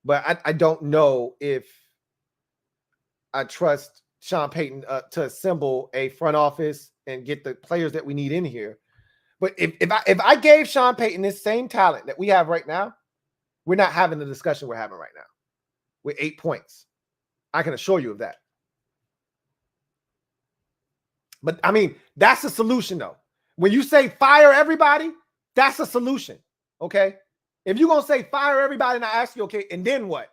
But I don't know if I trust Sean Payton to assemble a front office and get the players that we need in here. But if I gave Sean Payton this same talent that we have right now, we're not having the discussion we're having right now with 8 points. I can assure you of that. But I mean, that's the solution though. When you say fire everybody, that's a solution. Okay. If you're going to say fire everybody and I ask you, okay, and then what?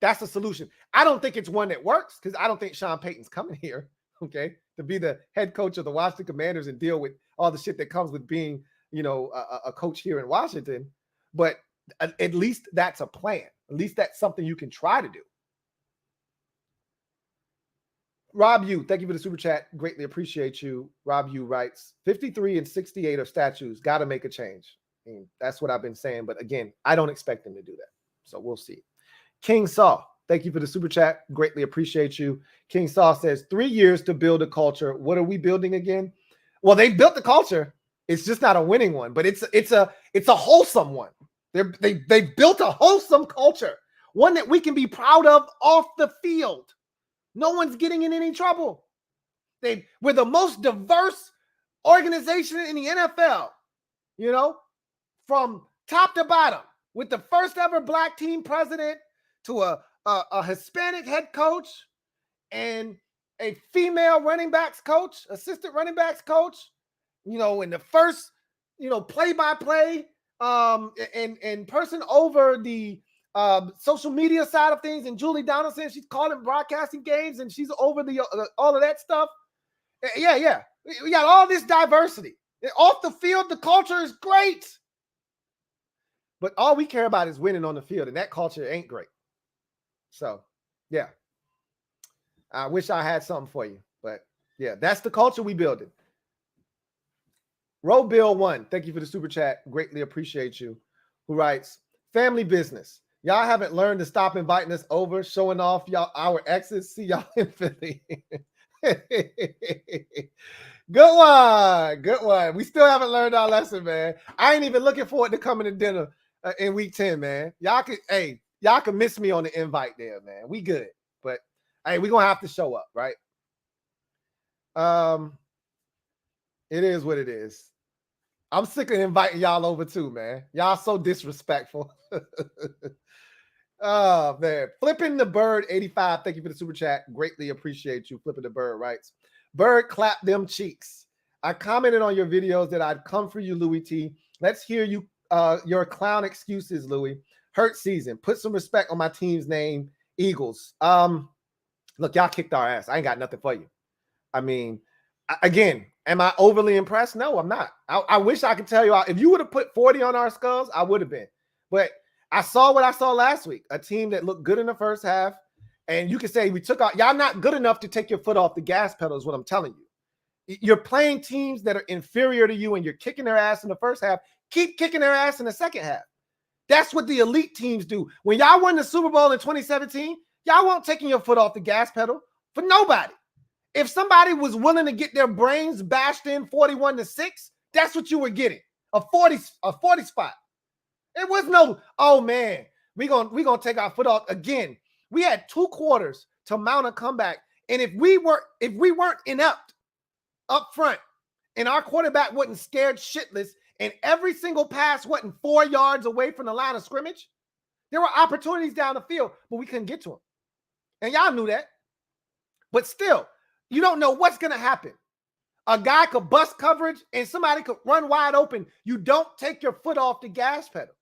That's the solution. I don't think it's one that works, because I don't think Sean Payton's coming here, okay, to be the head coach of the Washington Commanders and deal with all the shit that comes with being, you know, a coach here in Washington. But at least that's a plan. At least that's something you can try to do. Rob Yu, thank you for the super chat. Greatly appreciate you. Rob Yu writes, 53 and 68 are statues. Got to make a change. I mean, that's what I've been saying. But again, I don't expect them to do that. So we'll see. King Saw, thank you for the super chat. Greatly appreciate you. King Saw says, 3 years to build a culture. What are we building again? Well, they built the culture. It's just not a winning one, but it's a wholesome one. They built a wholesome culture, one that we can be proud of off the field. No one's getting in any trouble. We're the most diverse organization in the NFL, you know, from top to bottom, with the first ever black team president to a Hispanic head coach and a female running backs coach, assistant running backs coach, you know, and the first, you know, play-by-play and person over the social media side of things, and Julie Donaldson, she's calling broadcasting games and she's over the all of that stuff. Yeah. We got all this diversity. Off the field, the culture is great. But all we care about is winning on the field, and that culture ain't great. So, yeah. I wish I had something for you, but yeah, that's the culture we building. Roe Bill 1, thank you for the super chat. Greatly appreciate you. Who writes, family business. Y'all haven't learned to stop inviting us over, showing off our exes. See y'all in Philly. Good one. We still haven't learned our lesson, man. I ain't even looking forward to coming to dinner in week 10, man. Y'all can miss me on the invite there, man. We good. But hey, we're gonna have to show up, right? It is what it is. I'm sick of inviting y'all over too, man. Y'all so disrespectful. Oh, man. Flipping the Bird 85. Thank you for the super chat. Greatly appreciate you. Flipping the Bird writes, Bird, clap them cheeks. I commented on your videos that I'd come for you, Louie T. Let's hear you your clown excuses, Louie. Hurt season. Put some respect on my team's name, Eagles. Look, y'all kicked our ass. I ain't got nothing for you. I mean, again, am I overly impressed? No, I'm not. I wish I could tell you, if you would have put 40 on our skulls, I would have been. But I saw what I saw last week, a team that looked good in the first half. And you can say we took out, y'all not good enough to take your foot off the gas pedal is what I'm telling you. You're playing teams that are inferior to you and you're kicking their ass in the first half. Keep kicking their ass in the second half. That's what the elite teams do. When y'all won the Super Bowl in 2017, y'all weren't taking your foot off the gas pedal for nobody. If somebody was willing to get their brains bashed in 41-6, that's what you were getting. A 40 spot. It was no, oh man, we're gonna take our foot off again. We had 2 quarters to mount a comeback. And if we weren't inept up front and our quarterback wasn't scared shitless and every single pass wasn't 4 yards away from the line of scrimmage, there were opportunities down the field, but we couldn't get to them. And y'all knew that. But still, You don't know what's going to happen. A guy could bust coverage and somebody could run wide open. You don't take your foot off the gas pedal.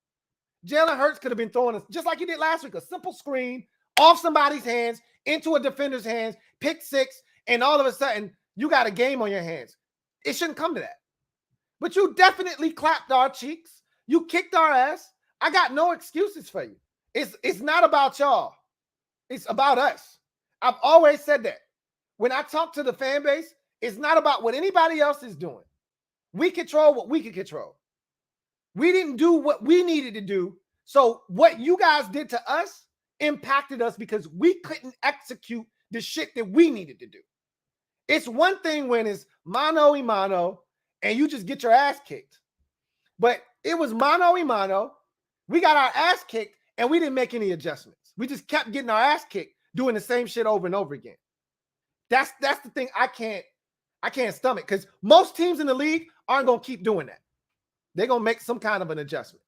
Jalen Hurts could have been throwing, just like he did last week, a simple screen off somebody's hands, into a defender's hands, pick six, and all of a sudden, you got a game on your hands. It shouldn't come to that. But you definitely clapped our cheeks. You kicked our ass. I got no excuses for you. It's not about y'all. It's about us. I've always said that. When I talk to the fan base, it's not about what anybody else is doing. We control what we can control. We didn't do what we needed to do. So what you guys did to us impacted us because we couldn't execute the shit that we needed to do. It's one thing when it's mano y mano and you just get your ass kicked. But it was mano y mano. We got our ass kicked and we didn't make any adjustments. We just kept getting our ass kicked, doing the same shit over and over again. That's the thing I can't stomach, because most teams in the league aren't going to keep doing that. They're going to make some kind of an adjustment.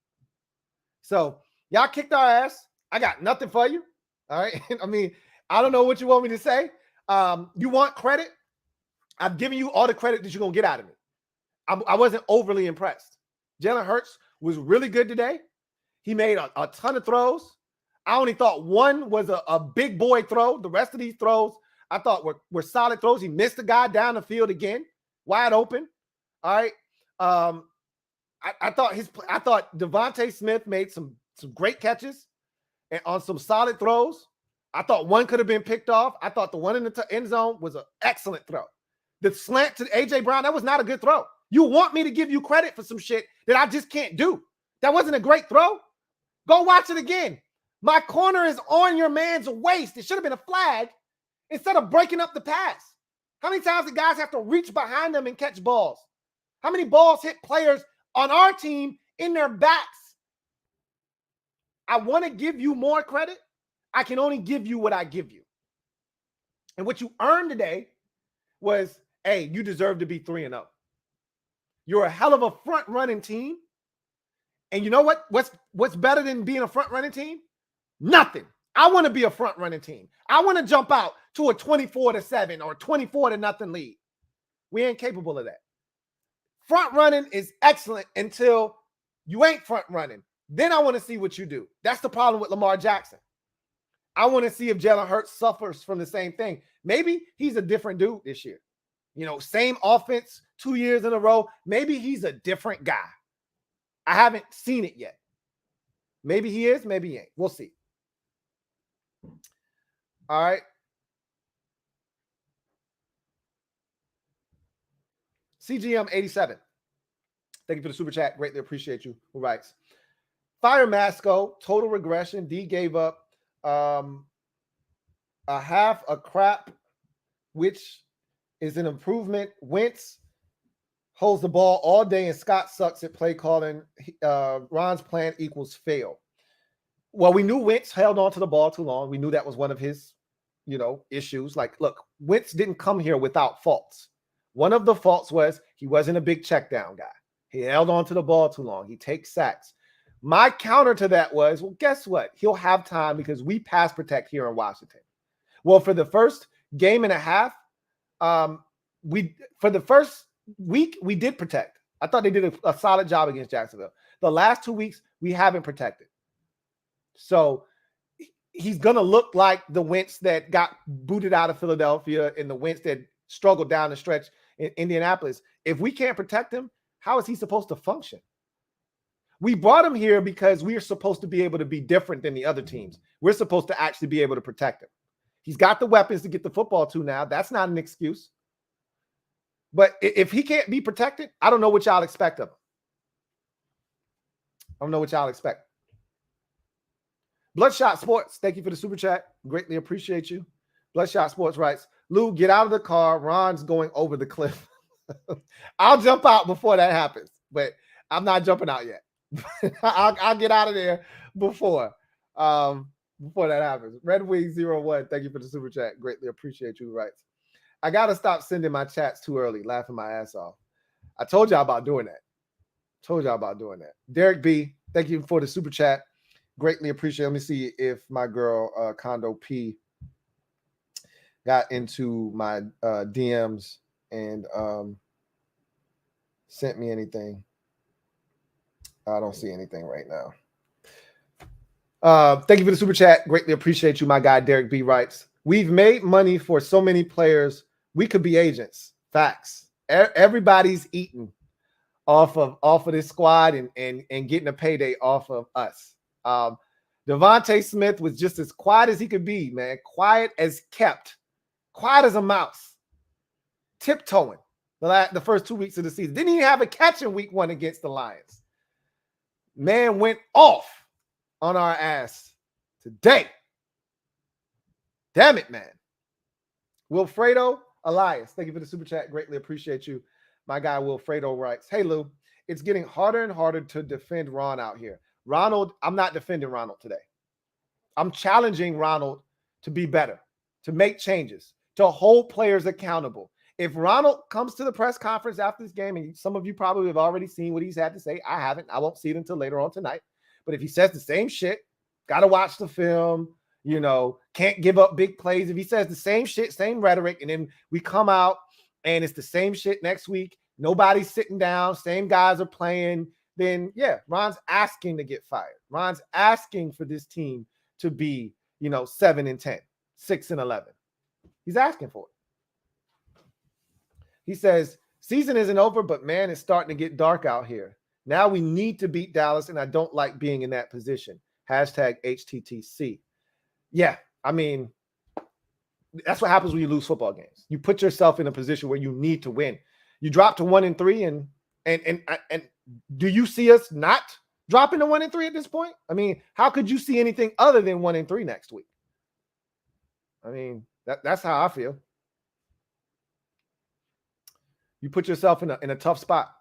So y'all kicked our ass. I got nothing for you. All right. I mean, I don't know what you want me to say. You want credit? I've given you all the credit that you're going to get out of me. I wasn't overly impressed. Jalen Hurts was really good today. He made a ton of throws. I only thought one was a big boy throw. The rest of these throws I thought were solid throws. He missed a guy down the field again, wide open. All right. I thought Devontae Smith made some great catches and on some solid throws. I thought one could have been picked off. I thought the one in the end zone was an excellent throw. The slant to A.J. Brown, that was not a good throw. You want me to give you credit for some shit that I just can't do. That wasn't a great throw. Go watch it again. My corner is on your man's waist. It should have been a flag instead of breaking up the pass. How many times did guys have to reach behind them and catch balls? How many balls hit players on our team in their backs? I want to give you more credit. I can only give you what I give you. And what you earned today was, hey, you deserve to be 3-0. You're a hell of a front-running team. And you know what? What's better than being a front-running team? Nothing. I want to be a front-running team. I want to jump out to a 24-7 or 24-0 lead. We ain't capable of that. Front-running is excellent until you ain't front-running. Then I want to see what you do. That's the problem with Lamar Jackson. I want to see if Jalen Hurts suffers from the same thing. Maybe he's a different dude this year. You know, same offense 2 years in a row. Maybe he's a different guy. I haven't seen it yet. Maybe he is, maybe he ain't. We'll see. All right. CGM87. Thank you for the super chat. Greatly appreciate you. Who writes? Fire Masco, total regression. D gave up a half a crap, which is an improvement. Wentz holds the ball all day and Scott sucks at play calling. Ron's plan equals fail. Well, we knew Wentz held on to the ball too long. We knew that was one of his, issues. Like, look, Wentz didn't come here without faults. One of the faults was he wasn't a big check down guy. He held on to the ball too long. He takes sacks. My counter to that was, well, guess what? He'll have time because we pass protect here in Washington. Well, for the first game and a half, for the first week, we did protect. I thought they did a solid job against Jacksonville. The last 2 weeks, we haven't protected. So he's going to look like the Wentz that got booted out of Philadelphia and the Wentz that struggled down the stretch in Indianapolis. If we can't protect him, how is he supposed to function? We brought him here because we are supposed to be able to be different than the other teams. We're supposed to actually be able to protect him. He's got the weapons to get the football to now. That's not an excuse. But if he can't be protected, I don't know what y'all expect of him. I don't know what y'all expect. Bloodshot Sports, thank you for the super chat. Greatly appreciate you. Bloodshot Sports writes, Lou, get out of the car. Ron's going over the cliff. I'll jump out before that happens, but I'm not jumping out yet. I'll get out of there before that happens. Red Wing 01, thank you for the super chat. Greatly appreciate you. Writes, I got to stop sending my chats too early, laughing my ass off. I told y'all about doing that. Derek B, thank you for the super chat. Greatly appreciate it. Let me see if my girl Condo P got into my DMs and sent me anything. I don't see anything right now. Thank you for the super chat. Greatly appreciate you. My guy Derek B writes, we've made money for so many players. We could be agents. Facts. Everybody's eating off of this squad and getting a payday off of us. Devontae Smith was just as quiet as he could be, man. Quiet as kept. Quiet as a mouse. Tiptoeing the first 2 weeks of the season. Didn't even have a catch in week 1 against the Lions. Man went off on our ass today. Damn it, man. Wilfredo Elias, thank you for the super chat. Greatly appreciate you. My guy Wilfredo writes, hey, Lou, it's getting harder and harder to defend Ron out here. Ronald, I'm not defending Ronald today. I'm challenging Ronald to be better, to make changes, to hold players accountable. If Ronald comes to the press conference after this game, and some of you probably have already seen what he's had to say, I haven't. I won't see it until later on tonight. But if he says the same shit, got to watch the film, you know, can't give up big plays. If he says the same shit, same rhetoric, and then we come out and it's the same shit next week, nobody's sitting down, same guys are playing, then yeah, Ron's asking to get fired. Ron's asking for this team to be, 7-10, 6-11. He's asking for it. He says, season isn't over, but man, it's starting to get dark out here. Now we need to beat Dallas, and I don't like being in that position. Hashtag HTTC. Yeah, I mean, that's what happens when you lose football games. You put yourself in a position where you need to win. You drop to 1-3, and do you see us not dropping to 1-3 at this point? I mean, how could you see anything other than 1-3 next week? I mean, that's how I feel. You put yourself in a tough spot.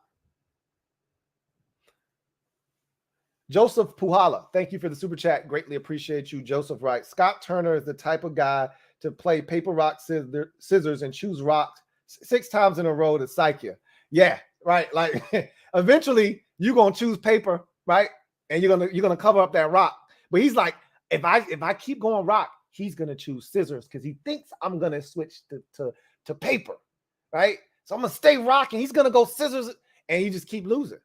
Joseph Puhala, thank you for the super chat. Greatly appreciate you. Joseph writes, Scott Turner is the type of guy to play paper, rock, scissors and choose rocks 6 times in a row to psych you. Yeah, right. Like eventually you're gonna choose paper, right? And you're gonna cover up that rock. But he's like, if I keep going rock, he's gonna choose scissors because he thinks I'm gonna switch to paper, right? So I'm gonna stay rock and he's gonna go scissors, and you just keep losing.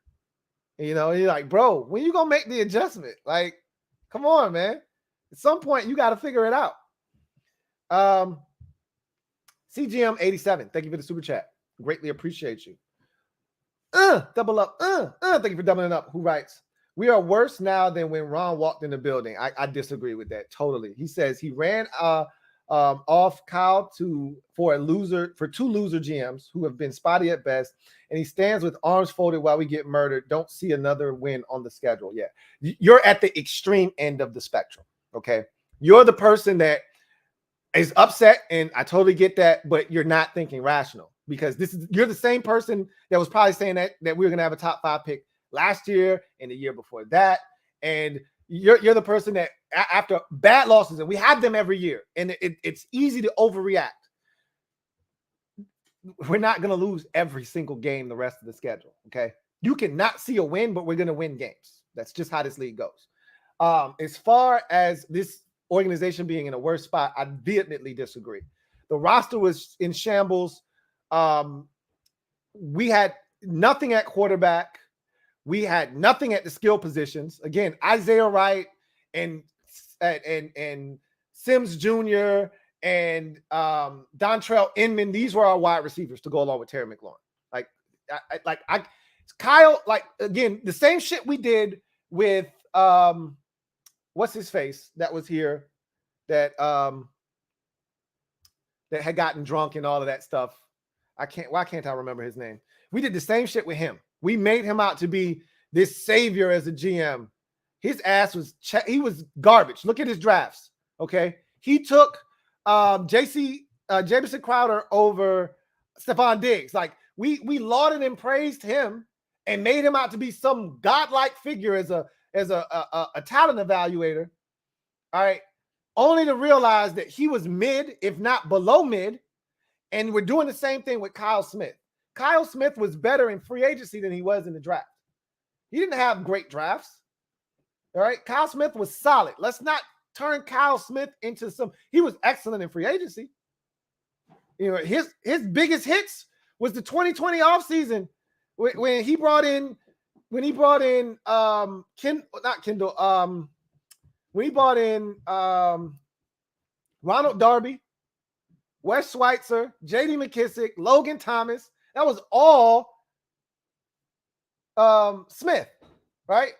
You're like, bro, when you gonna make the adjustment? Like, come on, man. At some point, you got to figure it out. CGM 87, thank you for the super chat. Greatly appreciate you. Double up. Thank you for doubling up. Who writes, we are worse now than when Ron walked in the building. I disagree with that totally. He says he ran off Kyle for 2 loser GMs who have been spotty at best, and he stands with arms folded while we get murdered. Don't see another win on the schedule. Yeah, you're at the extreme end of the spectrum. Okay, you're the person that is upset, and I totally get that, but you're not thinking rational, because you're the same person that was probably saying that we were gonna have a top 5 pick last year and the year before that, and you're the person that after bad losses, and we have them every year, and it's easy to overreact. We're not going to lose every single game the rest of the schedule, okay? You cannot see a win, but we're going to win games. That's just how this league goes. As far as this organization being in a worse spot, I vehemently disagree. The roster was in shambles. We had nothing at quarterback. We had nothing at the skill positions. Again, Isaiah Wright and Sims Jr. and Dontrell Inman, these were our wide receivers to go along with Terry McLaurin. Kyle, like, again, the same shit we did with what's his face that was here that had gotten drunk and all of that stuff. Why can't I remember his name? We did the same shit with him. We made him out to be this savior as a GM. His ass was he was garbage. Look at his drafts. Okay, he took Jamison Crowder over Stephon Diggs. Like we lauded and praised him and made him out to be some godlike figure as a talent evaluator. All right, only to realize that he was mid, if not below mid, and we're doing the same thing with Kyle Smith. Kyle Smith was better in free agency than he was in the draft. He didn't have great drafts. All right. Kyle Smith was solid. Let's not turn Kyle Smith into he was excellent in free agency. You know, his biggest hits was the 2020 offseason when he brought in when he brought in when he brought in Ronald Darby, Wes Schweitzer, J.D. McKissick, Logan Thomas. That was all Smith, right?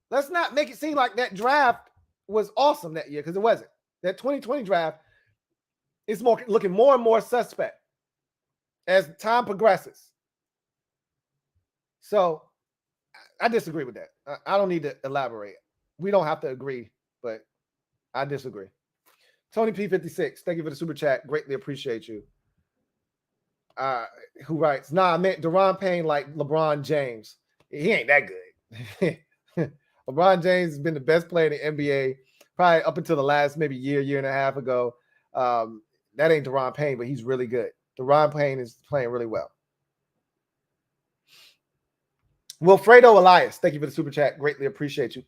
Let's not make it seem like that draft was awesome that year, because it wasn't. That 2020 draft is looking more and more suspect as time progresses. So I disagree with that. I don't need to elaborate. We don't have to agree, but I disagree. Tony P56, thank you for the super chat. Greatly appreciate you. Who writes, nah, I meant Deron Payne like LeBron James. He ain't that good. LeBron James has been the best player in the NBA probably up until the last maybe year and a half ago. That ain't Deron Payne, but he's really good. Deron Payne is playing really well. Wilfredo Elias, thank you for the super chat. Greatly appreciate you.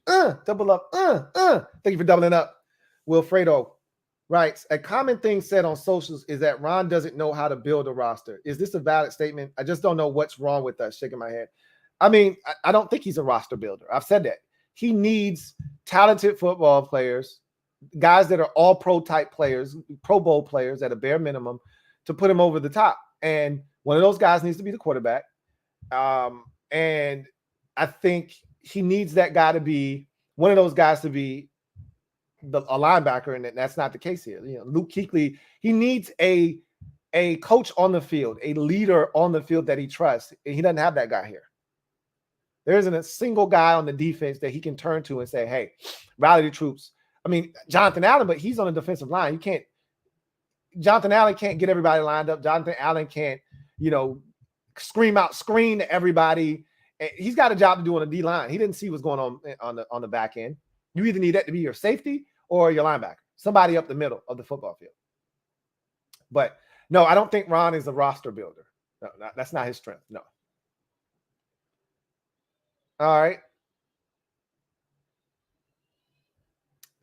Double up. Thank you for doubling up. Wilfredo writes, a common thing said on socials is that Ron doesn't know how to build a roster. Is this a valid statement? I just don't know what's wrong with us. Shaking my head. I mean, I don't think he's a roster builder. I've said that. He needs talented football players, guys that are all pro type players, Pro Bowl players at a bare minimum to put him over the top. And one of those guys needs to be the quarterback. And I think he needs that guy to be one of those guys to be a linebacker, and that's not the case here. You know, Luke Kuechly, he needs a coach on the field, a leader on the field that he trusts. And he doesn't have that guy here. There isn't a single guy on the defense that he can turn to and say, hey, rally the troops. I mean, Jonathan Allen, but he's on the defensive line. Jonathan Allen can't get everybody lined up. Jonathan Allen can't, scream out screen to everybody. He's got a job to do on the D-line. He didn't see what's going on the back end. You either need that to be your safety or your linebacker, somebody up the middle of the football field. But no, I don't think Ron is a roster builder. No, that's not his strength. No. All right.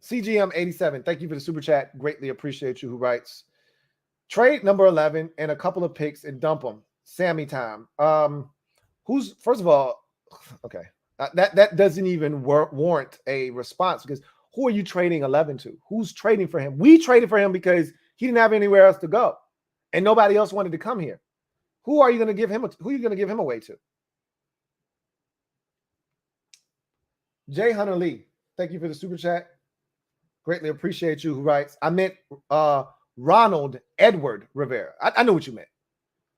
CGM87, thank you for the super chat. Greatly appreciate you. Who writes, trade number 11 and a couple of picks and dump them. Sammy time. Who's, first of all, okay. That doesn't even warrant a response, because who are you trading 11 to? Who's trading for him? We traded for him because he didn't have anywhere else to go, and nobody else wanted to come here. Who are you going to give him? Who are you going to give him away to? Jay Hunter Lee, thank you for the super chat. Greatly appreciate you. Who writes, I meant Ronald Edward Rivera. I knew what you meant.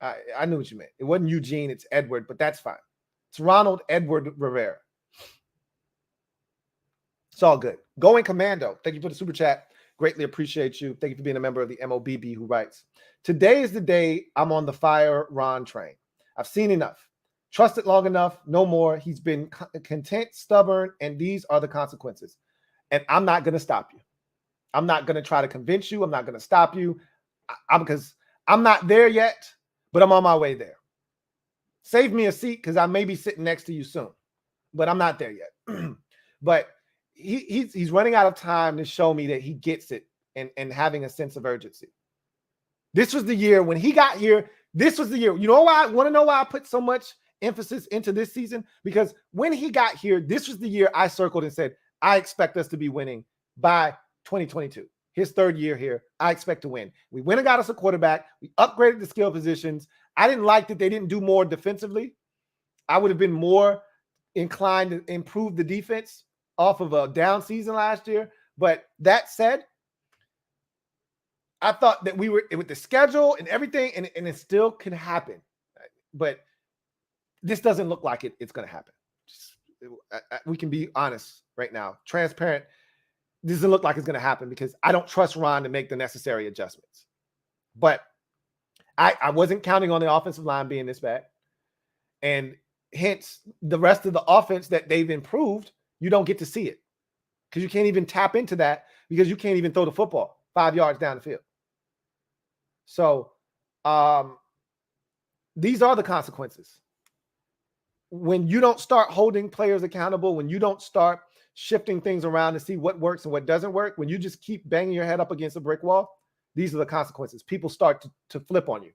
I knew what you meant. It wasn't Eugene, it's Edward, but that's fine. It's Ronald Edward Rivera. It's all good. Going Commando, thank you for the super chat. Greatly appreciate you. Thank you for being a member of the MOBB. Who writes, today is the day I'm on the fire Ron train. I've seen enough. Trusted long enough. No more. He's been content, stubborn, and these are the consequences. And I'm not going to stop you. I'm not going to try to convince you. I'm not going to stop you. Because I'm not there yet, but I'm on my way there. Save me a seat, because I may be sitting next to you soon, but I'm not there yet. But he's running out of time to show me that he gets it and having a sense of urgency. This was the year when he got here. This was the year. You know why? I want to know why I put so much emphasis into this season? Because when he got here, this was the year I circled and said, I expect us to be winning by 2022. His third year here, I expect to win. We went and got us a quarterback. We upgraded the skill positions. I didn't like that they didn't do more defensively. I would have been more inclined to improve the defense off of a down season last year. But that said, I thought that we were with the schedule and everything, and it still can happen. But this doesn't look like it's going to happen. We can be honest right now, transparent. This doesn't look like it's going to happen because I don't trust Ron to make the necessary adjustments. But I wasn't counting on the offensive line being this bad. And hence, the rest of the offense that they've improved, you don't get to see it. Because you can't even tap into that, because you can't even throw the football 5 yards down the field. So these are the consequences. When you don't start holding players accountable, when you don't start shifting things around to see what works and what doesn't work, when you just keep banging your head up against a brick wall, these are the consequences. People start to flip on you.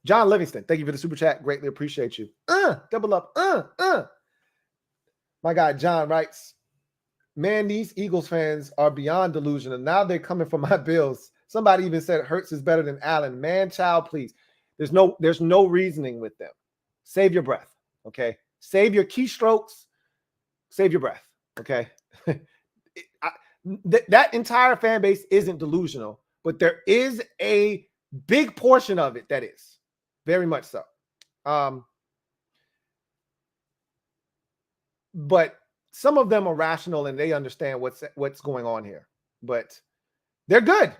John Livingston, thank you for the super chat. Greatly appreciate you. Double up. My guy John writes, man, these Eagles fans are beyond delusional. Now they're coming for my Bills. Somebody even said Hurts is better than Allen. Man, child, please. There's no reasoning with them. Save your breath, okay? Save your keystrokes. Save your breath, okay? That entire fan base isn't delusional, but there is a big portion of it that is. Very much so. But some of them are rational and they understand what's going on here. But they're good.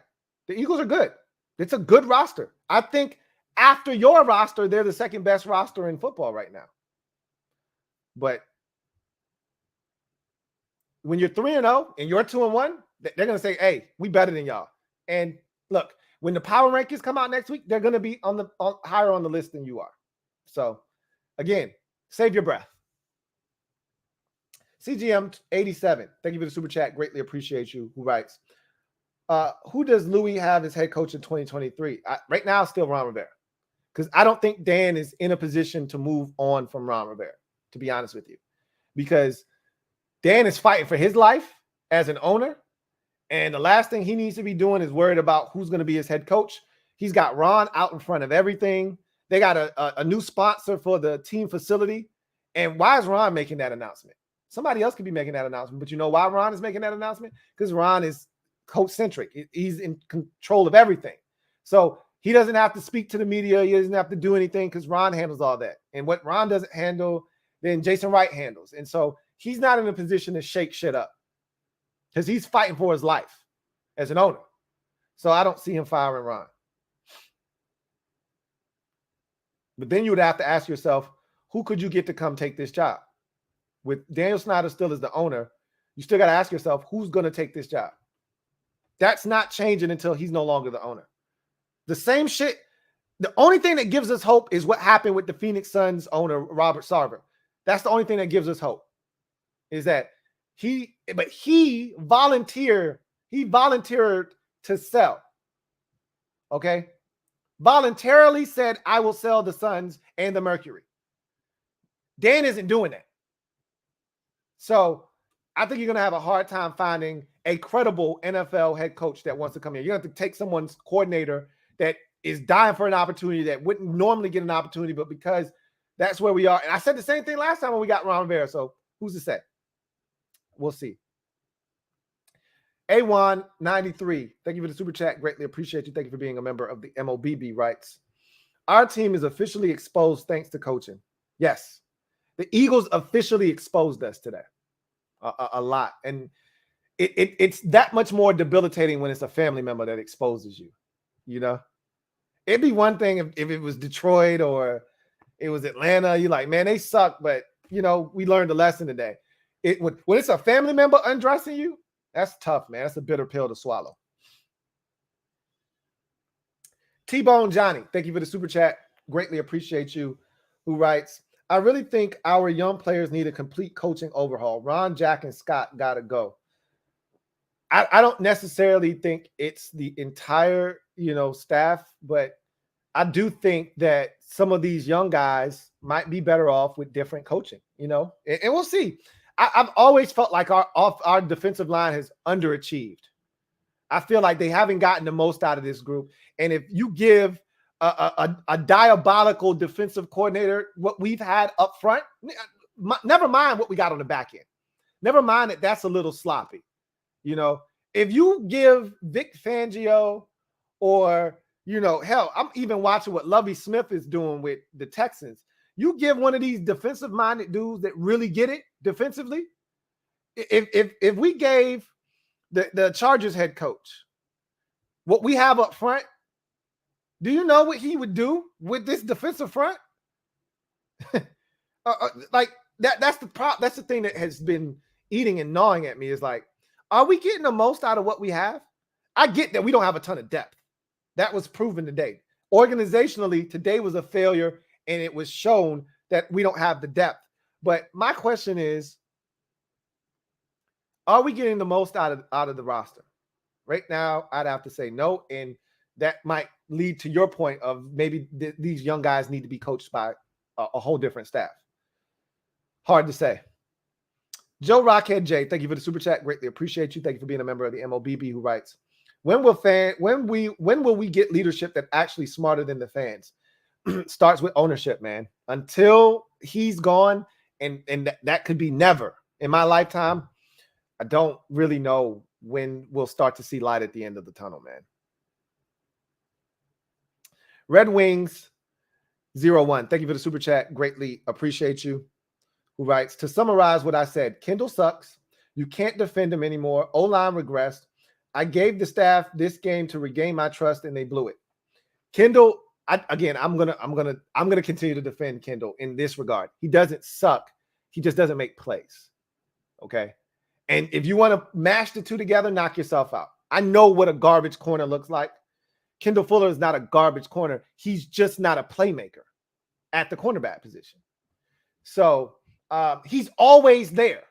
The Eagles are good. It's a good roster. I think after your roster, they're the second best roster in football right now. But when you're 3-0 and you're 2-1, they're going to say, hey, we better than y'all. And look, when the power rankings come out next week, they're going to be higher on the list than you are. So, again, save your breath. CGM87, thank you for the super chat. Greatly appreciate you. Who writes, who does Louie have as head coach in 2023? Right now, still Ron Rivera. Because I don't think Dan is in a position to move on from Ron Rivera, to be honest with you. Because Dan is fighting for his life as an owner. And the last thing he needs to be doing is worried about who's going to be his head coach. He's got Ron out in front of everything. They got a new sponsor for the team facility. And why is Ron making that announcement? Somebody else could be making that announcement. But you know why Ron is making that announcement? Because Ron is coach-centric. He's in control of everything. So he doesn't have to speak to the media. He doesn't have to do anything because Ron handles all that. And what Ron doesn't handle, then Jason Wright handles. And so he's not in a position to shake shit up because he's fighting for his life as an owner. So I don't see him firing Ron. But then you would have to ask yourself, who could you get to come take this job? With Daniel Snyder still as the owner, you still got to ask yourself, who's going to take this job? That's not changing until he's no longer the owner. The same shit. The only thing that gives us hope is what happened with the Phoenix Suns owner, Robert Sarver. That's the only thing that gives us hope is that he volunteered to sell. Okay. Voluntarily said, I will sell the Suns and the Mercury. Dan isn't doing that. So I think you're going to have a hard time finding a credible NFL head coach that wants to come in. You have to take someone's coordinator that is dying for an opportunity that wouldn't normally get an opportunity, but because that's where we are. And I said the same thing last time when we got Ron Rivera. So who's to say? We'll see. A193, thank you for the super chat. Greatly appreciate you. Thank you for being a member of the MOBB writes. Our team is officially exposed thanks to coaching. Yes. The Eagles officially exposed us today. A lot. And it's that much more debilitating when it's a family member that exposes you. You know? It'd be one thing if it was Detroit or it was Atlanta. You're like, man, they suck. But, you know, we learned a lesson today. When it's a family member undressing you, that's tough, man. That's a bitter pill to swallow. T-Bone Johnny, thank you for the super chat. Greatly appreciate you. Who writes, I really think our young players need a complete coaching overhaul. Ron, Jack, and Scott got to go. I don't necessarily think it's the entire, staff, but I do think that some of these young guys might be better off with different coaching, and we'll see. I've always felt like our defensive line has underachieved. I feel like they haven't gotten the most out of this group. And if you give a diabolical defensive coordinator what we've had up front, never mind what we got on the back end. Never mind that that's a little sloppy. If you give Vic Fangio or, hell, I'm even watching what Lovie Smith is doing with the Texans. You give one of these defensive-minded dudes that really get it defensively. If we gave the Chargers head coach what we have up front, do you know what he would do with this defensive front? Like that's the thing that has been eating and gnawing at me is like, are we getting the most out of what we have? I get that we don't have a ton of depth. That was proven today. Organizationally, today was a failure, and it was shown that we don't have the depth. But my question is, Are we getting the most out of the roster? Right now, I'd have to say no, and that might lead to your point of maybe these young guys need to be coached by a whole different staff. Hard to say. Joe Rockhead J, thank you for the super chat. Greatly appreciate you. Thank you for being a member of the MOBB, who writes, when will we get leadership that actually smarter than the fans? Starts with ownership, man. Until he's gone, and that could be never in my lifetime, I don't really know when we'll start to see light at the end of the tunnel, man. Red Wings 01, thank you for the super chat. Greatly appreciate you. Who writes, to summarize what I said, Kendall sucks. You can't defend him anymore. O-line regressed. I gave the staff this game to regain my trust, and they blew it. Kendall, I'm gonna continue to defend Kendall in this regard. He doesn't suck. He just doesn't make plays. Okay. And if you want to mash the two together, knock yourself out. I know what a garbage corner looks like. Kendall Fuller is not a garbage corner. He's just not a playmaker at the cornerback position. So he's always there.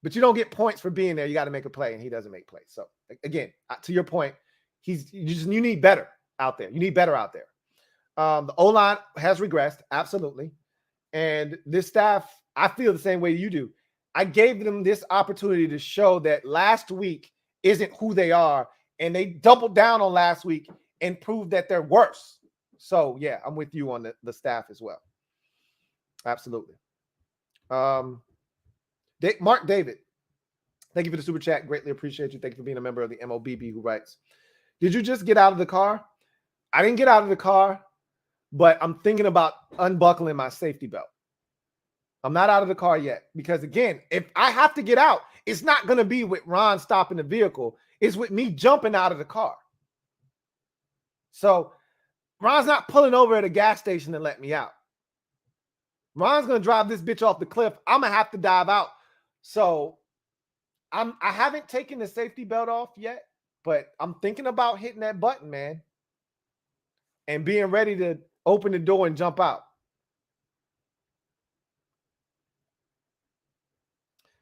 But you don't get points for being there. You got to make a play, and he doesn't make plays. So, again, to your point, you need better out there. You need better out there. The O-line has regressed, absolutely. And this staff, I feel the same way you do. I gave them this opportunity to show that last week isn't who they are, and they doubled down on last week and proved that they're worse. So, yeah, I'm with you on the staff as well. Absolutely. Mark David, thank you for the super chat. Greatly appreciate you. Thank you for being a member of the MOBB, who writes, did you just get out of the car? I didn't get out of the car, but I'm thinking about unbuckling my safety belt. I'm not out of the car yet because, again, if I have to get out, it's not going to be with Ron stopping the vehicle. It's with me jumping out of the car. So Ron's not pulling over at a gas station to let me out. Ron's going to drive this bitch off the cliff. I'm going to have to dive out. So I haven't taken the safety belt off yet, but I'm thinking about hitting that button, man, and being ready to open the door and jump out.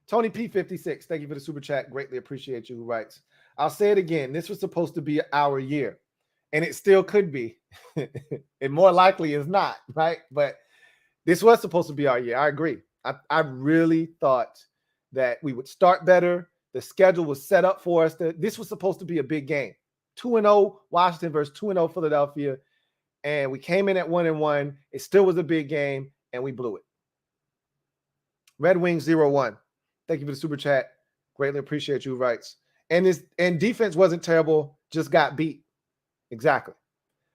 Tony P56, thank you for the super chat. Greatly appreciate you, who writes, I'll say it again. This was supposed to be our year, and it still could be. It more likely is not, right? But this was supposed to be our year. I agree. I really thought that we would start better. The schedule was set up for us. This was supposed to be a big game. 2-0 Washington versus 2-0 Philadelphia. And we came in at 1-1. It still was a big game, and we blew it. Red Wings 01. Thank you for the super chat. Greatly appreciate you, writes. And defense wasn't terrible, just got beat. Exactly.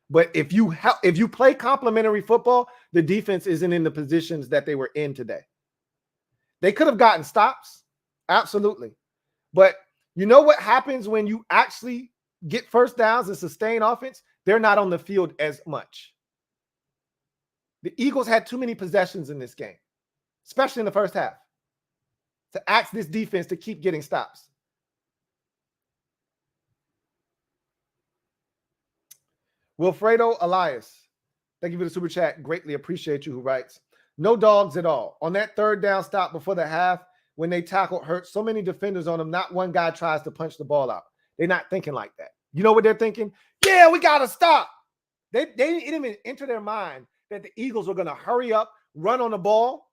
But if you play complementary football, the defense isn't in the positions that they were in today. They could have gotten stops. Absolutely. But you know what happens when you actually get first downs and sustain offense? They're not on the field as much. The Eagles had too many possessions in this game, especially in the first half, to ask this defense to keep getting stops. Wilfredo Elias, thank you for the super chat. Greatly appreciate you, who writes, no dogs at all. On that third down stop before the half, when they tackled Hurts, so many defenders on them, not one guy tries to punch the ball out. They're not thinking like that. You know what they're thinking? Yeah, we got to stop. They didn't even enter their mind that the Eagles were going to hurry up, run on the ball,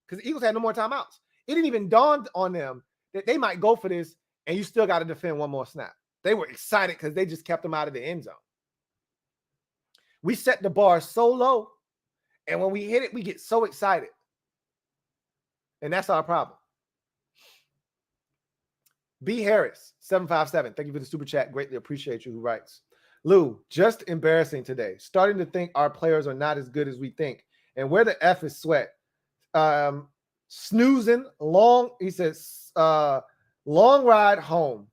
because the Eagles had no more timeouts. It didn't even dawn on them that they might go for this, and you still got to defend one more snap. They were excited because they just kept them out of the end zone. We set the bar so low, and when we hit it, we get so excited. And that's our problem. B. Harris, 757. Thank you for the super chat. Greatly appreciate you, who writes, Lou, just embarrassing today. Starting to think our players are not as good as we think. And where the F is Sweat? Snoozing, he says, long ride home.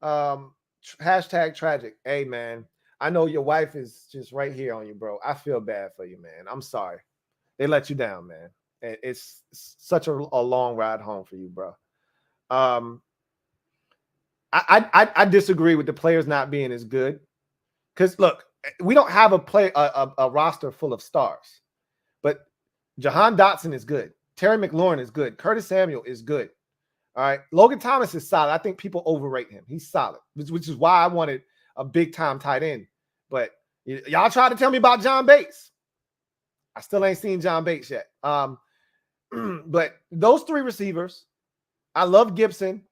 Hashtag tragic. Hey, man, I know your wife is just right here on you, bro. I feel bad for you, man. I'm sorry. They let you down, man. It's such a long ride home for you, bro. I disagree with the players not being as good. Because, look, we don't have a roster full of stars. But Jahan Dotson is good. Terry McLaurin is good. Curtis Samuel is good. All right. Logan Thomas is solid. I think people overrate him. He's solid, which is why I wanted a big-time tight end. But y'all tried to tell me about John Bates. I still ain't seen John Bates yet. But those three receivers, I love Gibson.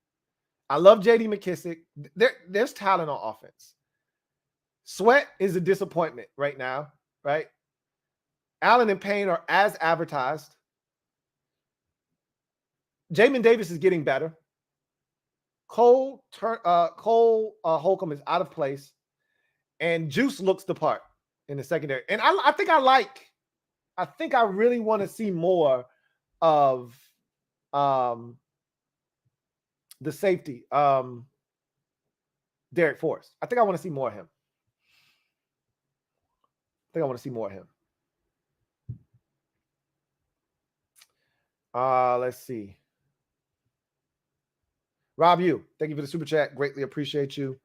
I love J.D. McKissick. There's talent on offense. Sweat is a disappointment right now, right? Allen and Payne are as advertised. Jamin Davis is getting better. Cole Holcomb is out of place. And Juice looks the part in the secondary. And I think I really want to see more of the safety, Derek Forrest. I think I want to see more of him. Let's see. Rob Yu, thank you for the super chat. Greatly appreciate you.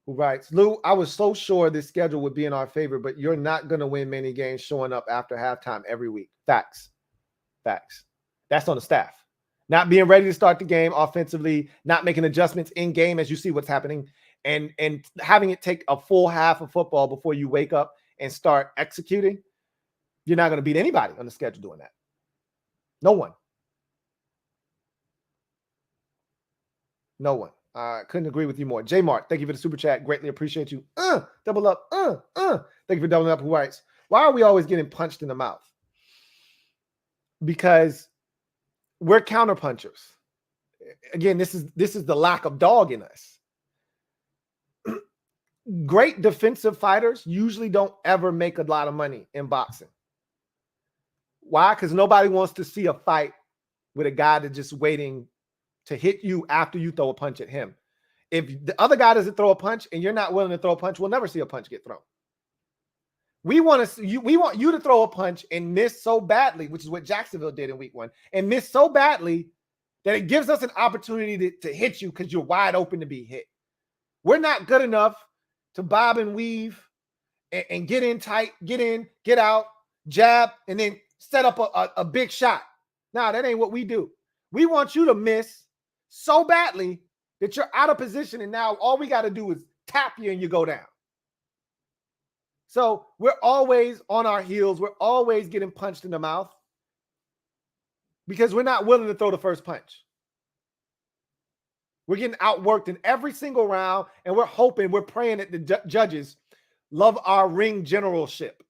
Who writes, Lou, I was so sure this schedule would be in our favor, but you're not going to win many games showing up after halftime every week. Facts. That's on the staff. Not being ready to start the game offensively, not making adjustments in game as you see what's happening, and having it take a full half of football before you wake up and start executing. You're not going to beat anybody on the schedule doing that. No one. Couldn't agree with you more. J Mart, thank you for the super chat. Greatly appreciate you. Double up. Thank you for doubling up. Who writes, why are we always getting punched in the mouth? Because we're counter punchers. Again, this is the lack of dog in us. Great defensive fighters usually don't ever make a lot of money in boxing. Why? Because nobody wants to see a fight with a guy that's just waiting to hit you after you throw a punch at him. If the other guy doesn't throw a punch and you're not willing to throw a punch, we'll never see a punch get thrown. We want you to throw a punch and miss so badly, which is what Jacksonville did in week 1, and miss so badly that it gives us an opportunity to hit you because you're wide open to be hit. We're not good enough to bob and weave and get in tight, get in, get out, jab, and then set up a big shot. Nah, that ain't what we do. We want you to miss so badly that you're out of position, and now all we got to do is tap you and you go down. So we're always on our heels. We're always getting punched in the mouth because we're not willing to throw the first punch. We're getting outworked in every single round, and we're praying that the judges love our ring generalship.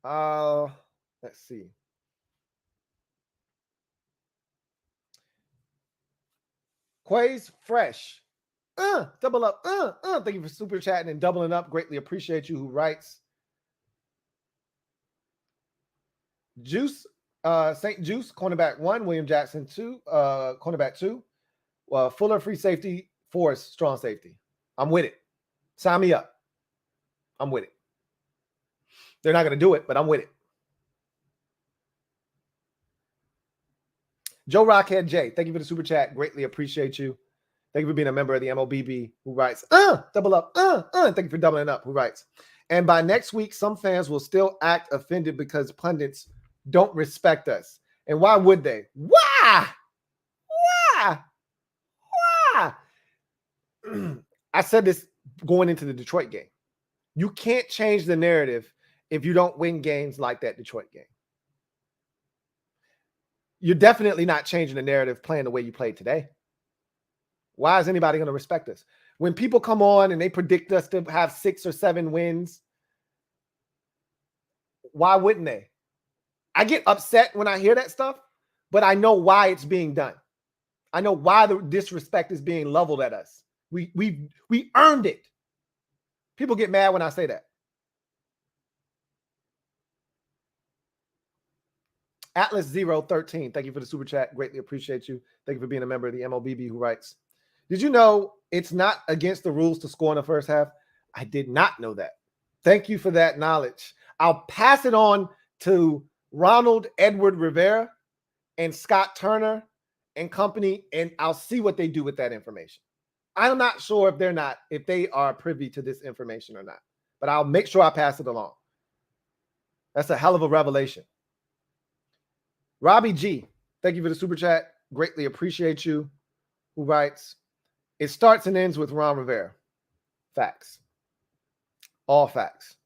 Let's see. Quay's fresh. Double up. Thank you for super chatting and doubling up. Greatly appreciate you. Who writes? Juice, St. Juice, cornerback 1, William Jackson 2, cornerback 2, Fuller, free safety, Forrest, strong safety. I'm with it. Sign me up. I'm with it. They're not going to do it, but I'm with it. Joe Rockhead J, thank you for the super chat. Greatly appreciate you. Thank you for being a member of the MOBB. Who writes, double up, thank you for doubling up. Who writes, and by next week, some fans will still act offended because pundits don't respect us. And why would they? Why? I said this going into the Detroit game. You can't change the narrative if you don't win games like that Detroit game. You're definitely not changing the narrative playing the way you played today. Why is anybody going to respect us? When people come on and they predict us to have 6 or 7 wins, why wouldn't they? I get upset when I hear that stuff, but I know why it's being done. I know why the disrespect is being leveled at us. We earned it. People get mad when I say that. Atlas013, thank you for the super chat. Greatly appreciate you. Thank you for being a member of the MOBB. Who writes, did you know it's not against the rules to score in the first half? I did not know that. Thank you for that knowledge. I'll pass it on to Ronald Edward Rivera and Scott Turner and company, and I'll see what they do with that information. I'm not sure if they are privy to this information or not, but I'll make sure I pass it along. That's a hell of a revelation. Robbie G, thank you for the super chat. Greatly appreciate you. Who writes, it starts and ends with Ron Rivera. Facts. All facts.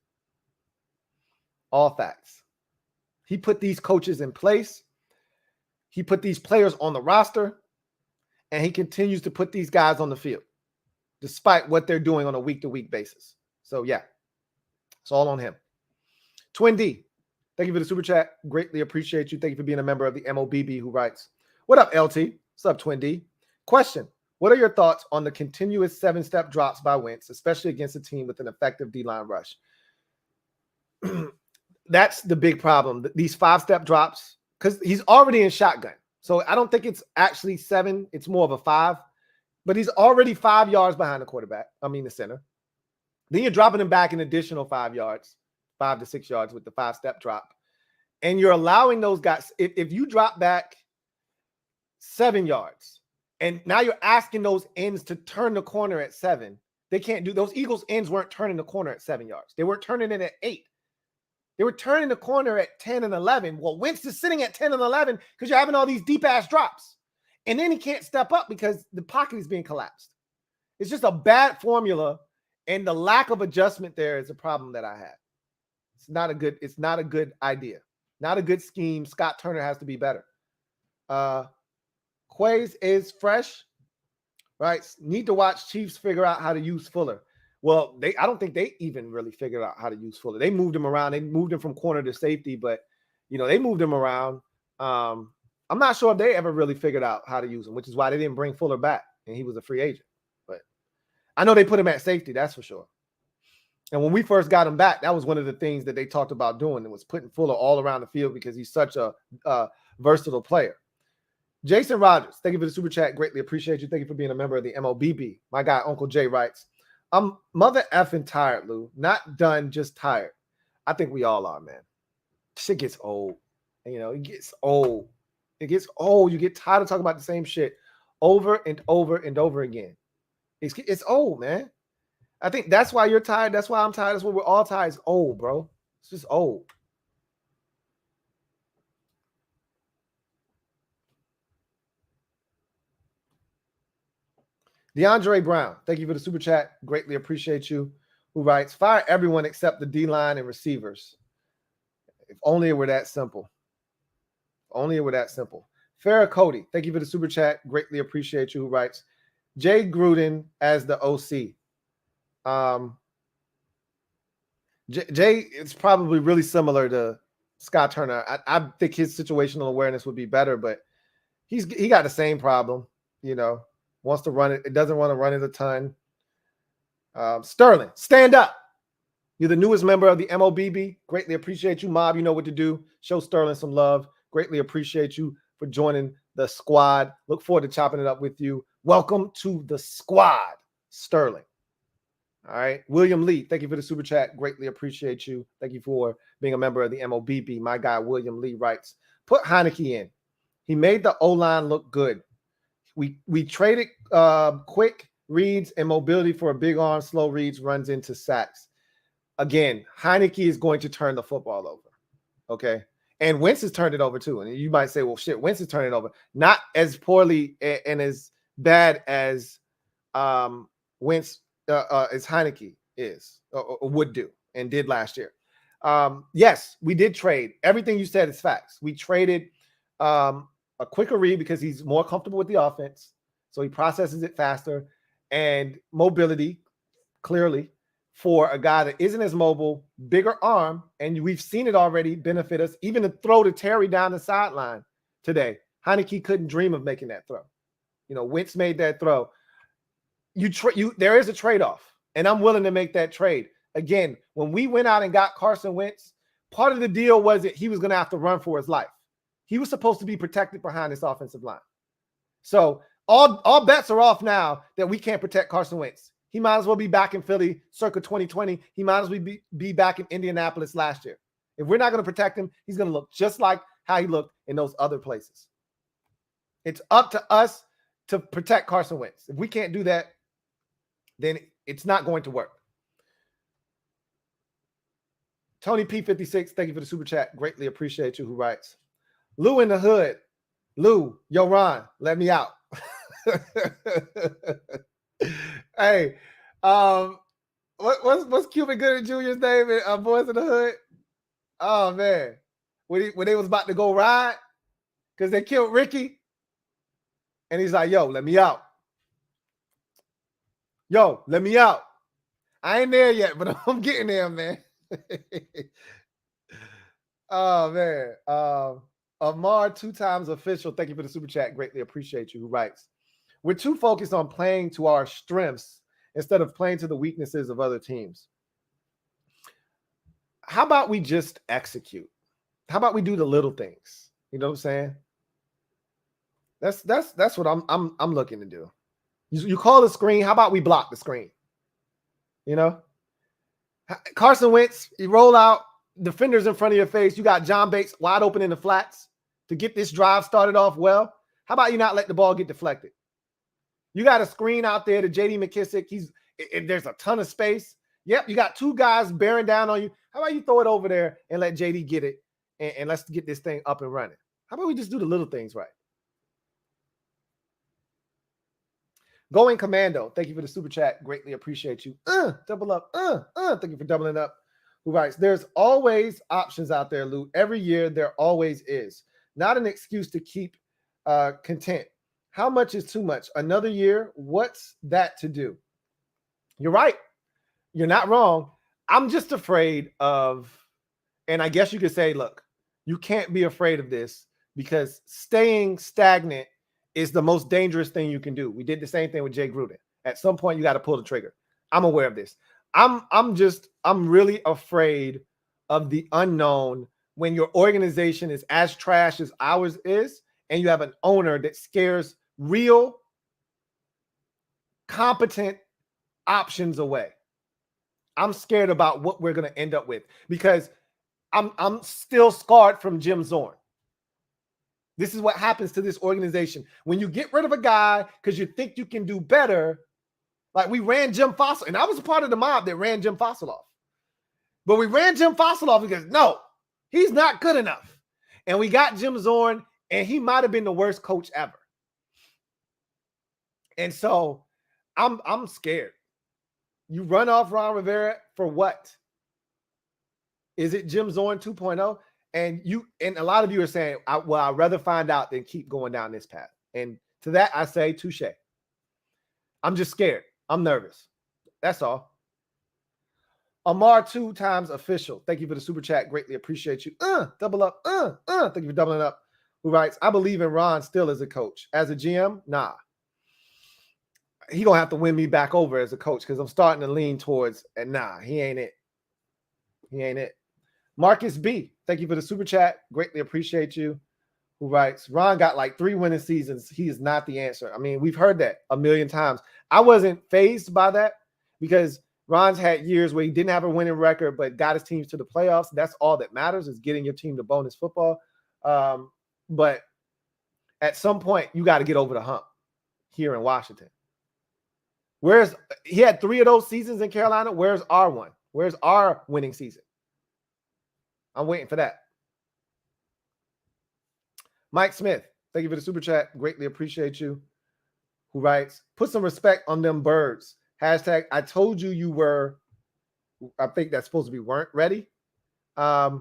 All facts. He put these coaches in place. He put these players on the roster. And he continues to put these guys on the field, despite what they're doing on a week-to-week basis. So, yeah, it's all on him. Twin D, thank you for the super chat. Greatly appreciate you. Thank you for being a member of the MOBB who writes, what up, LT? What's up, Twin D? Question, what are your thoughts on the continuous 7-step drops by Wentz, especially against a team with an effective D-line rush? That's the big problem. These 5-step drops, because he's already in shotgun. So I don't think it's actually 7. It's more of a 5. But he's already 5 yards behind the quarterback. I mean the center. Then you're dropping him back an additional 5 yards, 5 to 6 yards with the 5-step drop. And you're allowing those guys, if you drop back 7 yards, and now you're asking those ends to turn the corner at 7, they can't do, those Eagles ends weren't turning the corner at 7 yards. They weren't turning it at 8. They were turning the corner at 10 and 11. Well, Wentz is sitting at 10 and 11 because you're having all these deep-ass drops. And then he can't step up because the pocket is being collapsed. It's just a bad formula, and the lack of adjustment there is a problem that I have. It's not a good idea. Not a good scheme. Scott Turner has to be better. Quays is fresh, right? Need to watch Chiefs figure out how to use Fuller. Well, I don't think they even really figured out how to use Fuller. They moved him around. They moved him from corner to safety, but, they moved him around. I'm not sure if they ever really figured out how to use him, which is why they didn't bring Fuller back, and he was a free agent. But I know they put him at safety, that's for sure. And when we first got him back, that was one of the things that they talked about doing. It was putting Fuller all around the field because he's such a versatile player. Jason Rogers, thank you for the super chat. Greatly appreciate you. Thank you for being a member of the MOBB. My guy, Uncle Jay, writes, I'm mother effing tired, Lou. Not done, just tired. I think we all are, man. Shit gets old. It gets old. It gets old. You get tired of talking about the same shit over and over and over again. It's old, man. I think that's why you're tired. That's why I'm tired. That's why we're all tired. It's old, bro. It's just old. DeAndre Brown, thank you for the super chat. Greatly appreciate you. Who writes, fire everyone except the D-line and receivers. If only it were that simple. If only it were that simple. Farrah Cody, thank you for the super chat. Greatly appreciate you. Who writes, Jay Gruden as the OC. Jay, it's probably really similar to Scott Turner. I think his situational awareness would be better, but he got the same problem, wants to run it. It doesn't want to run it a ton. Sterling, stand up. You're the newest member of the MOBB. Greatly appreciate you, Mob. You know what to do. Show Sterling some love. Greatly appreciate you for joining the squad. Look forward to chopping it up with you. Welcome to the squad, Sterling. All right. William Lee, thank you for the super chat. Greatly appreciate you. Thank you for being a member of the MOBB. My guy, William Lee, writes, put Heineke in. He made the O-line look good. We traded quick reads and mobility for a big arm, slow reads, runs into sacks. Again, Heineke is going to turn the football over. Okay. And Wentz has turned it over too. And you might say, well, shit, Wentz is turning it over. Not as poorly and as bad as Wentz as Heineke is or would do and did last year. Yes, we did trade. Everything you said is facts. We traded a quicker read because he's more comfortable with the offense. So he processes it faster, and mobility clearly for a guy that isn't as mobile, bigger arm. And we've seen it already benefit us. Even the throw to Terry down the sideline today, Heineke couldn't dream of making that throw. Wentz made that throw. There is a trade-off, and I'm willing to make that trade. Again, when we went out and got Carson Wentz, part of the deal was that he was going to have to run for his life. He was supposed to be protected behind this offensive line. So all bets are off now that we can't protect Carson Wentz. He might as well be back in Philly circa 2020. He might as well be back in Indianapolis last year. If we're not going to protect him, he's going to look just like how he looked in those other places. It's up to us to protect Carson Wentz. If we can't do that, then it's not going to work. Tony P56, thank you for the super chat. Greatly appreciate you. Who writes? Lou in the hood. Lou, yo, Ron, let me out. Hey, what's Cuban Gooding Jr.'s name in Boys in the Hood? Oh man, when they was about to go ride because they killed Ricky, and he's like, "Yo, let me out. Yo, let me out. I ain't there yet, but I'm getting there, man." Oh man, Amar 2 times official. Thank you for the super chat. Greatly appreciate you. Who writes? We're too focused on playing to our strengths instead of playing to the weaknesses of other teams. How about we just execute? How about we do the little things? You know what I'm saying? That's what I'm looking to do. You call the screen. How about we block the screen? You know, Carson Wentz, you roll out, defenders in front of your face. You got John Bates wide open in the flats to get this drive started off well. How about you not let the ball get deflected? You got a screen out there to J.D. McKissick. There's a ton of space. Yep, you got 2 guys bearing down on you. How about you throw it over there and let J.D. get it, and let's get this thing up and running? How about we just do the little things right? Going Commando, thank you for the super chat. Greatly appreciate you. Double up. Thank you for doubling up. Who writes? There's always options out there, Lou. Every year there always is. Not an excuse to keep content. How much is too much? Another year? What's that to do? You're right. You're not wrong. I'm just afraid of, and I guess you could say, look, you can't be afraid of this because staying stagnant is the most dangerous thing you can do. We did the same thing with Jay Gruden. At some point, you got to pull the trigger. I'm aware of this. I'm really afraid of the unknown when your organization is as trash as ours is, and you have an owner that scares real, competent options away. I'm scared about what we're going to end up with because I'm still scarred from Jim Zorn. This is what happens to this organization. When you get rid of a guy because you think you can do better, like we ran Jim Fossil, and I was a part of the mob that ran Jim Fossil off. But we ran Jim Fossil off because, no, he's not good enough. And we got Jim Zorn, and he might have been the worst coach ever. And so I'm scared. You run off Ron Rivera for what? Is it Jim Zorn 2.0? And a lot of you are saying, I'd rather find out than keep going down this path. And to that, I say, touche. I'm just scared. I'm nervous. That's all. Amar 2 times official. Thank you for the super chat. Greatly appreciate you. Double up. Thank you for doubling up. Who writes, I believe in Ron still as a coach. As a GM, nah. He going to have to win me back over as a coach because I'm starting to lean towards, and nah, he ain't it. He ain't it. Marcus B, thank you for the super chat. Greatly appreciate you. Who writes, Ron got like 3 winning seasons. He is not the answer. I mean, we've heard that a million times. I wasn't fazed by that because Ron's had years where he didn't have a winning record, but got his teams to the playoffs. That's all that matters is getting your team to bonus football. But at some point, you got to get over the hump here in Washington. He had 3 of those seasons in Carolina. Where's our one? Where's our winning season? I'm waiting for that. Mike Smith, thank you for the super chat. Greatly appreciate you. Who writes, put some respect on them birds. Hashtag, I told you you were, I think that's supposed to be weren't ready. I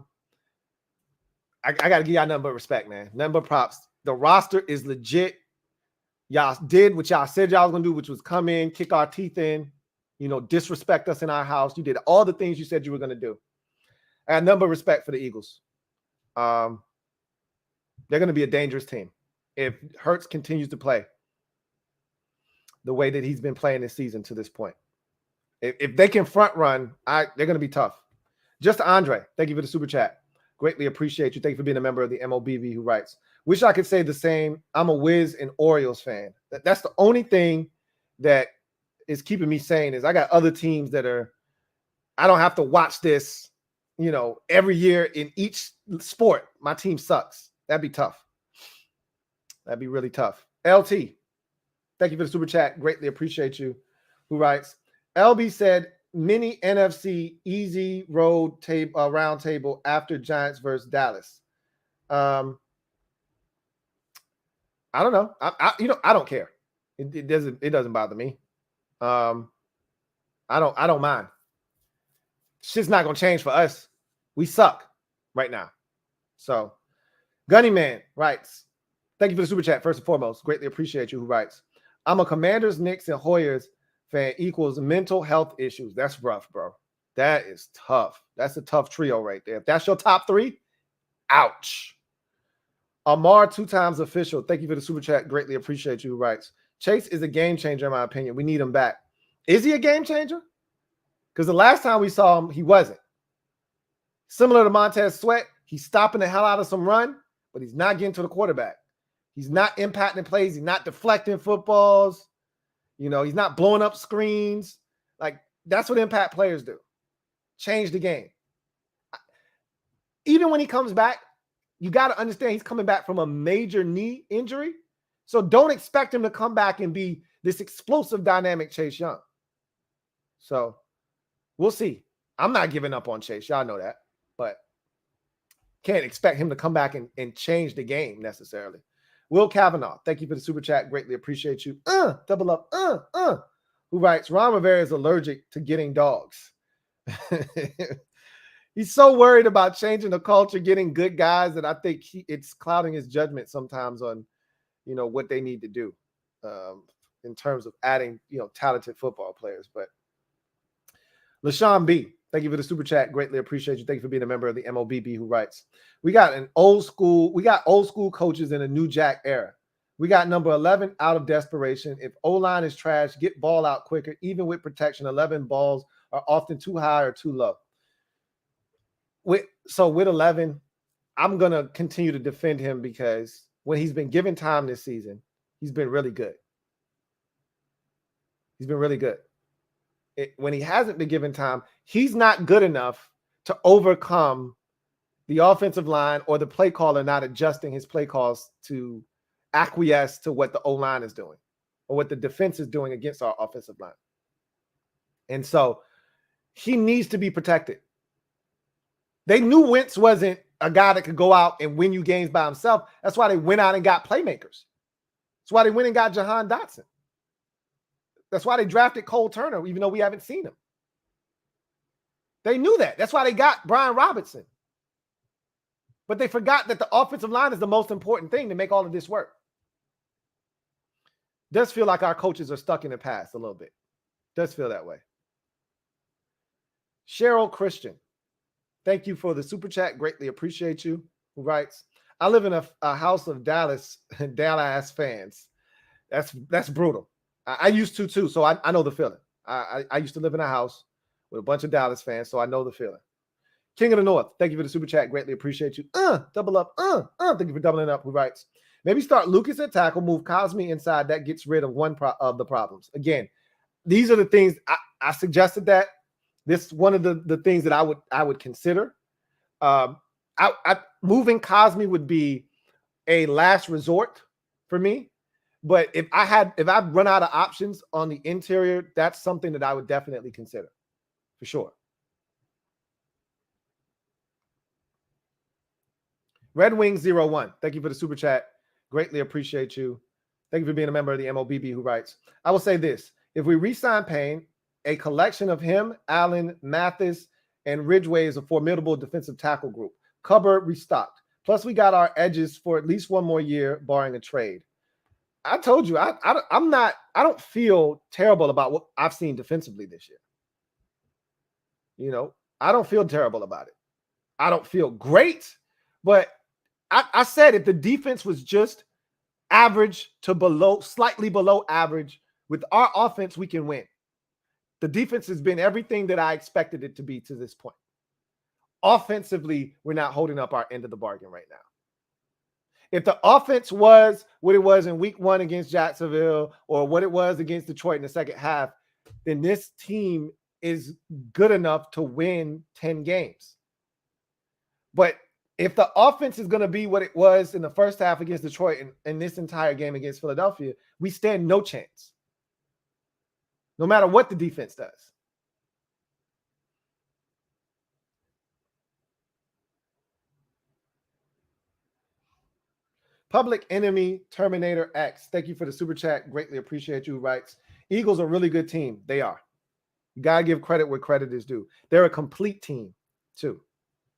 got to give y'all nothing but respect, man. Nothing but props. The roster is legit. Y'all did what y'all said y'all was going to do, which was come in, kick our teeth in, disrespect us in our house. You did all the things you said you were going to do. I have nothing but respect for the Eagles. They're going to be a dangerous team if Hurts continues to play the way that he's been playing this season to this point. If they can front run, they're going to be tough. Just Andre, thank you for the super chat. Greatly appreciate you. Thank you for being a member of the MOBB who writes, wish I could say the same. I'm a Wiz and Orioles fan. That's the only thing that is keeping me sane is I got other teams that I don't have to watch this, every year in each sport. My team sucks. That'd be tough. That'd be really tough. LT, thank you for the super chat. Greatly appreciate you. Who writes, LB said mini NFC easy road round table after Giants versus Dallas. I don't know. I don't care. It doesn't bother me. I don't mind. Shit's not gonna change for us. We suck right now. So Gunny Man writes, thank you for the super chat. First and foremost, greatly appreciate you. Who writes, I'm a Commanders, Knicks, and Hoyers fan equals mental health issues. That's rough, bro. That is tough. That's a tough trio right there. If that's your top three, ouch. Amar, 2 times official. Thank you for the super chat. Greatly appreciate you. Who writes, Chase is a game changer in my opinion. We need him back. Is he a game changer? Because the last time we saw him, he wasn't. Similar to Montez Sweat, he's stopping the hell out of some run, but he's not getting to the quarterback. He's not impacting plays. He's not deflecting footballs. You know, he's not blowing up screens. Like, that's what impact players do. Change the game. Even when he comes back, you got to understand he's coming back from a major knee injury. So don't expect him to come back and be this explosive, dynamic Chase Young. So we'll see. I'm not giving up on Chase. Y'all know that. But can't expect him to come back and change the game necessarily. Will Kavanaugh, thank you for the super chat. Greatly appreciate you. Double up. Who writes, Ron Rivera is allergic to getting dogs. He's so worried about changing the culture, getting good guys, that I think it's clouding his judgment sometimes on, you know, what they need to do in terms of adding, you know, talented football players. But LaShawn B, thank you for the super chat. Greatly appreciate you. Thank you for being a member of the MOBB. Who writes, we got old school coaches in a new Jack era. We got number 11 out of desperation. If O-line is trash, get ball out quicker. Even with protection, 11 balls are often too high or too low. With 11, I'm going to continue to defend him because when he's been given time this season, he's been really good. He's been really good. When he hasn't been given time, he's not good enough to overcome the offensive line or the play caller not adjusting his play calls to acquiesce to what the O-line is doing or what the defense is doing against our offensive line. And so he needs to be protected. They knew Wentz wasn't a guy that could go out and win you games by himself. That's why they went out and got playmakers. That's why they went and got Jahan Dotson. That's why they drafted Cole Turner, even though we haven't seen him. They knew that. That's why they got Brian Robinson. But they forgot that the offensive line is the most important thing to make all of this work. Does feel like our coaches are stuck in the past a little bit. Does feel that way. Cheryl Christian, thank you for the super chat. Greatly appreciate you. Who writes, I live in a house of Dallas fans. That's brutal. I used to too, so I know the feeling. I used to live in a house with a bunch of Dallas fans, so I know the feeling. King of the North, thank you for the super chat. Greatly appreciate you. Double up. Thank you for doubling up. Who writes, maybe start Lucas at tackle, move Cosme inside. That gets rid of one of the problems. Again, these are the things I suggested that. This is one of the things that I would consider. Moving Cosme would be a last resort for me. But if I run out of options on the interior, that's something that I would definitely consider for sure. Red Wings 01, thank you for the super chat. Greatly appreciate you. Thank you for being a member of the MOBB. Who writes, I will say this. If we re-sign Payne, a collection of him, Allen, Mathis, and Ridgeway is a formidable defensive tackle group. Cupboard restocked. Plus, we got our edges for at least one more year, barring a trade. I told you, I don't feel terrible about what I've seen defensively this year. You know, I don't feel terrible about it. I don't feel great, but I said if the defense was just average to slightly below average, with our offense, we can win. The defense has been everything that I expected it to be to this point. Offensively, we're not holding up our end of the bargain right now. If the offense was what it was in week 1 against Jacksonville or what it was against Detroit in the second half, then this team is good enough to win 10 games. But if the offense is going to be what it was in the first half against Detroit and this entire game against Philadelphia, we stand no chance. No matter what the defense does. Public Enemy Terminator X. Thank you for the super chat. Greatly appreciate you. Writes, Eagles are a really good team. They are. You got to give credit where credit is due. They're a complete team, too.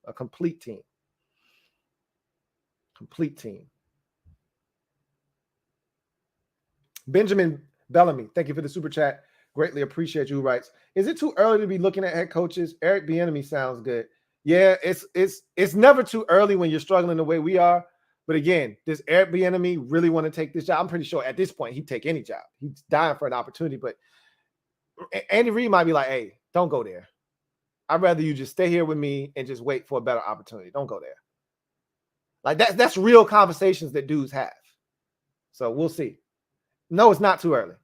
A complete team. Complete team. Benjamin Bellamy. Thank you for the super chat. Greatly appreciate you. Writes, is it too early to be looking at head coaches? Eric Bieniemy sounds good. Yeah, it's never too early when you're struggling the way we are. But again, does Eric Bieniemy really want to take this job? I'm pretty sure at this point he'd take any job. He's dying for an opportunity. But Andy Reid might be like, hey, don't go there. I'd rather you just stay here with me and just wait for a better opportunity. Don't go there. Like that's real conversations that dudes have. So we'll see. No, it's not too early.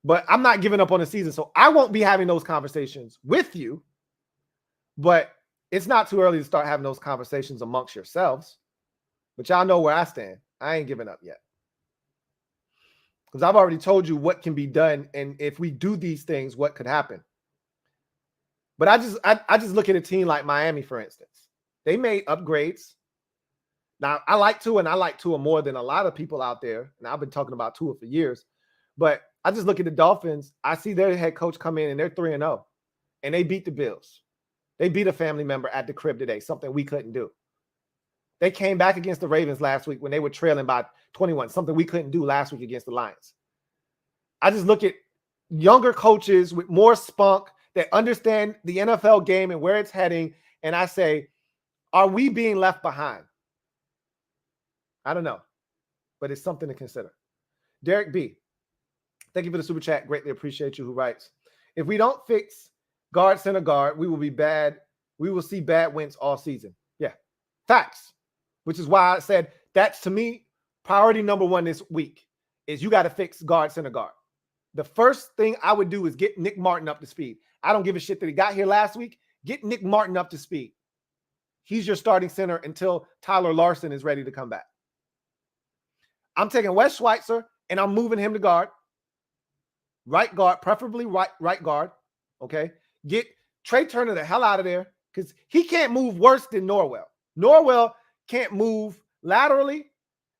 But I'm not giving up on the season. So I won't be having those conversations with you. But it's not too early to start having those conversations amongst yourselves. But y'all know where I stand. I ain't giving up yet. Because I've already told you what can be done. And if we do these things, what could happen. But I just look at a team like Miami, for instance. They made upgrades. Now, I like Tua, and I like Tua more than a lot of people out there. And I've been talking about Tua for years. But I just look at the Dolphins. I see their head coach come in, and they're 3-0. And they beat the Bills. They beat a family member at the crib today, something we couldn't do. They came back against the Ravens last week when they were trailing by 21, something we couldn't do last week against the Lions. I just look at younger coaches with more spunk that understand the NFL game and where it's heading, and I say, are we being left behind? I don't know, but it's something to consider. Derek B., thank you for the super chat. Greatly appreciate you. Who writes, if we don't fix guard, center guard, we will be bad. We will see bad wins all season. Yeah, facts. Which is why I said that's, to me, priority number one this week is you got to fix guard, center guard. The first thing I would do is get Nick Martin up to speed. I don't give a shit that he got here last week. Get Nick Martin up to speed. He's your starting center until Tyler Larson is ready to come back. I'm taking Wes Schweitzer and I'm moving him to guard. Right guard, preferably right guard. Okay. Get Trey Turner the hell out of there because he can't move worse than Norwell. Norwell can't move laterally,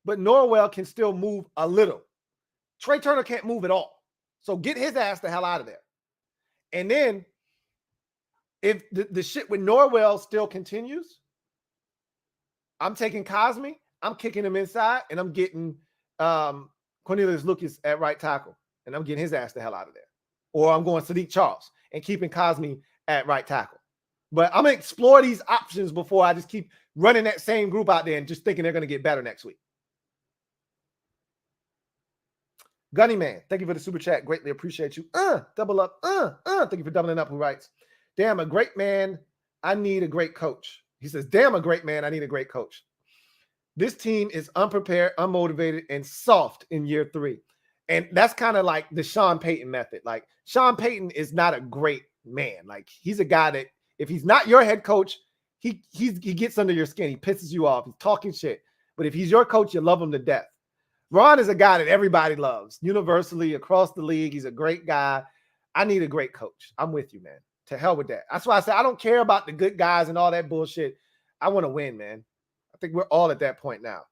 but Norwell can still move a little. Trey Turner can't move at all. So get his ass the hell out of there. And then if the shit with Norwell still continues, I'm taking Cosme, I'm kicking him inside, and I'm getting Cornelius Lucas at right tackle, and I'm getting his ass the hell out of there. Or I'm going Sadiq Charles and keeping Cosme at right tackle. But I'm going to explore these options before I just keep running that same group out there and just thinking they're going to get better next week. Gunny Man, thank you for the super chat. Greatly appreciate you. Double up. Thank you for doubling up. Who writes, damn, a great man. I need a great coach. He says, damn, a great man. I need a great coach. This team is unprepared, unmotivated, and soft in year 3. And that's kind of like the Sean Payton method. Like, Sean Payton is not a great man. Like, he's a guy that if he's not your head coach, he gets under your skin. He pisses you off. He's talking shit. But if he's your coach, you love him to death. Ron is a guy that everybody loves universally across the league. He's a great guy. I need a great coach. I'm with you, man. To hell with that. That's why I say I don't care about the good guys and all that bullshit. I want to win, man. I think we're all at that point now.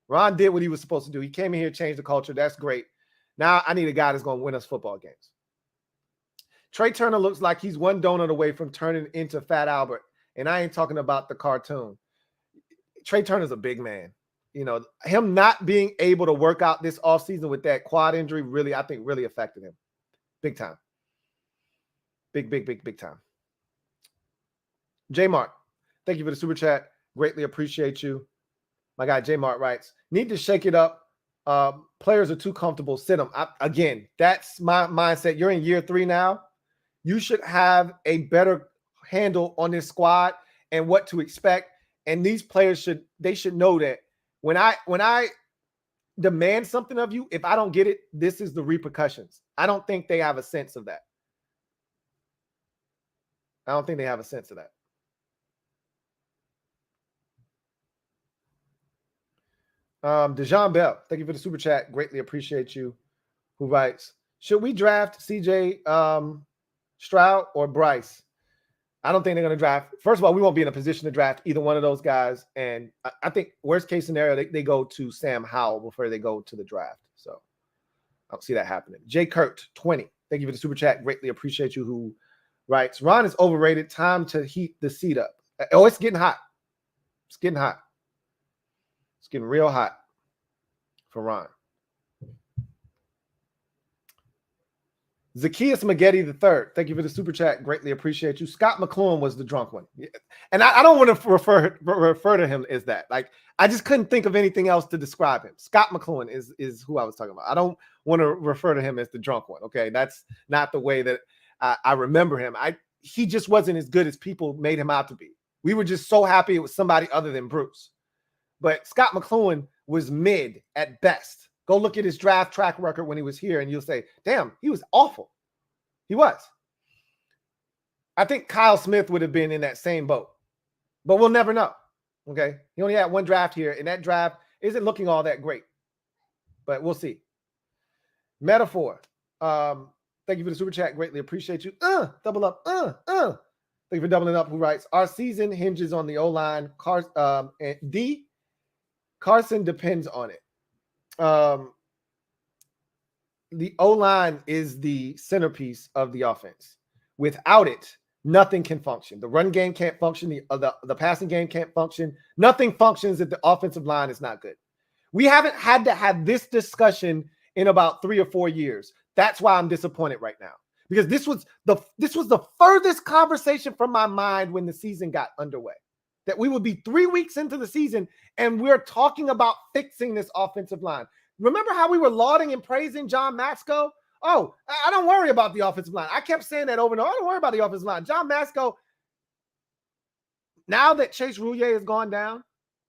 Ron did what he was supposed to do. He came in here, changed the culture. That's great. Now I need a guy that's going to win us football games. Trey Turner looks like he's one donut away from turning into Fat Albert. And I ain't talking about the cartoon. Trey Turner's a big man. You know, him not being able to work out this offseason with that quad injury really, I think, really affected him. Big time. Big time. J Mart, thank you for the super chat. Greatly appreciate you. My guy J Mart writes, need to shake it up. Players are too comfortable. Sit them. Again, that's my mindset. You're in year 3 now. You should have a better handle on this squad and what to expect. And these players should know that when I demand something of you, if I don't get it, this is the repercussions. I don't think they have a sense of that. I don't think they have a sense of that. Dejan Bell, thank you for the super chat. Greatly appreciate you. Who writes, should we draft CJ Stroud or Bryce? I don't think they're going to draft. First of all, we won't be in a position to draft either one of those guys. And I think worst case scenario, they go to Sam Howell before they go to the draft. So I don't see that happening. Jay Kurt, 20. Thank you for the super chat. Greatly appreciate you. Who writes, Ron is overrated. Time to heat the seat up. Oh, it's getting hot. It's getting hot. It's getting real hot for Ron. Zacchaeus Maggette III, thank you for the super chat. Greatly appreciate you. Scott McClellan was the drunk one. And I don't want to refer to him as that. Like, I just couldn't think of anything else to describe him. Scott McClellan is who I was talking about. I don't want to refer to him as the drunk one, okay? That's not the way that I remember him. He just wasn't as good as people made him out to be. We were just so happy it was somebody other than Bruce. But Scott McClellan was mid at best. Go look at his draft track record when he was here, and you'll say, damn, he was awful. He was. I think Kyle Smith would have been in that same boat, but we'll never know. Okay. He only had one draft here, and that draft isn't looking all that great, but we'll see. Metaphor. Thank you for the super chat. Greatly appreciate you. Double up. Thank you for doubling up. Who writes, our season hinges on the O-line. Carson depends on it. The O-line is the centerpiece of the offense. Without it, nothing can function. The run game can't function. The passing game can't function. Nothing functions if the offensive line is not good. We haven't had to have this discussion in about 3 or 4 years. That's why I'm disappointed right now, because this was the furthest conversation from my mind when the season got underway, that we would be 3 weeks into the season and we're talking about fixing this offensive line. Remember how we were lauding and praising John Matsko? Oh, I don't worry about the offensive line. I kept saying that over and over. I don't worry about the offensive line. John Matsko, now that Chase Roullier has gone down,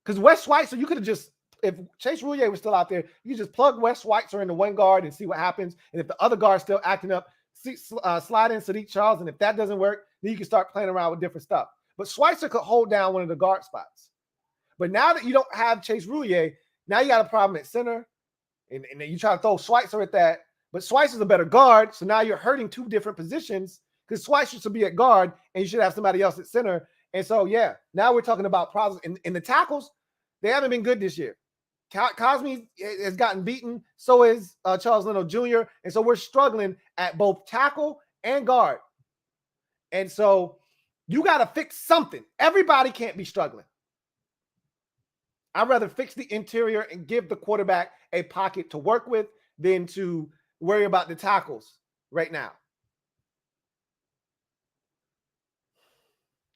because Wes Schweitzer, you could have just, if Chase Roullier was still out there, you just plug Wes Schweitzer into one guard and see what happens. And if the other guard's still acting up, slide in Sadiq Charles. And if that doesn't work, then you can start playing around with different stuff. But Schweitzer could hold down one of the guard spots. But now that you don't have Chase Roullier, now you got a problem at center. And you try to throw Schweitzer at that. But Schweitzer's a better guard. So now you're hurting 2 different positions, because Schweitzer should be at guard and you should have somebody else at center. And so, yeah, now we're talking about problems. In the tackles, they haven't been good this year. Cosme has gotten beaten. So is Charles Leno Jr. And so we're struggling at both tackle and guard. And so you got to fix something. Everybody can't be struggling. I'd rather fix the interior and give the quarterback a pocket to work with than to worry about the tackles right now.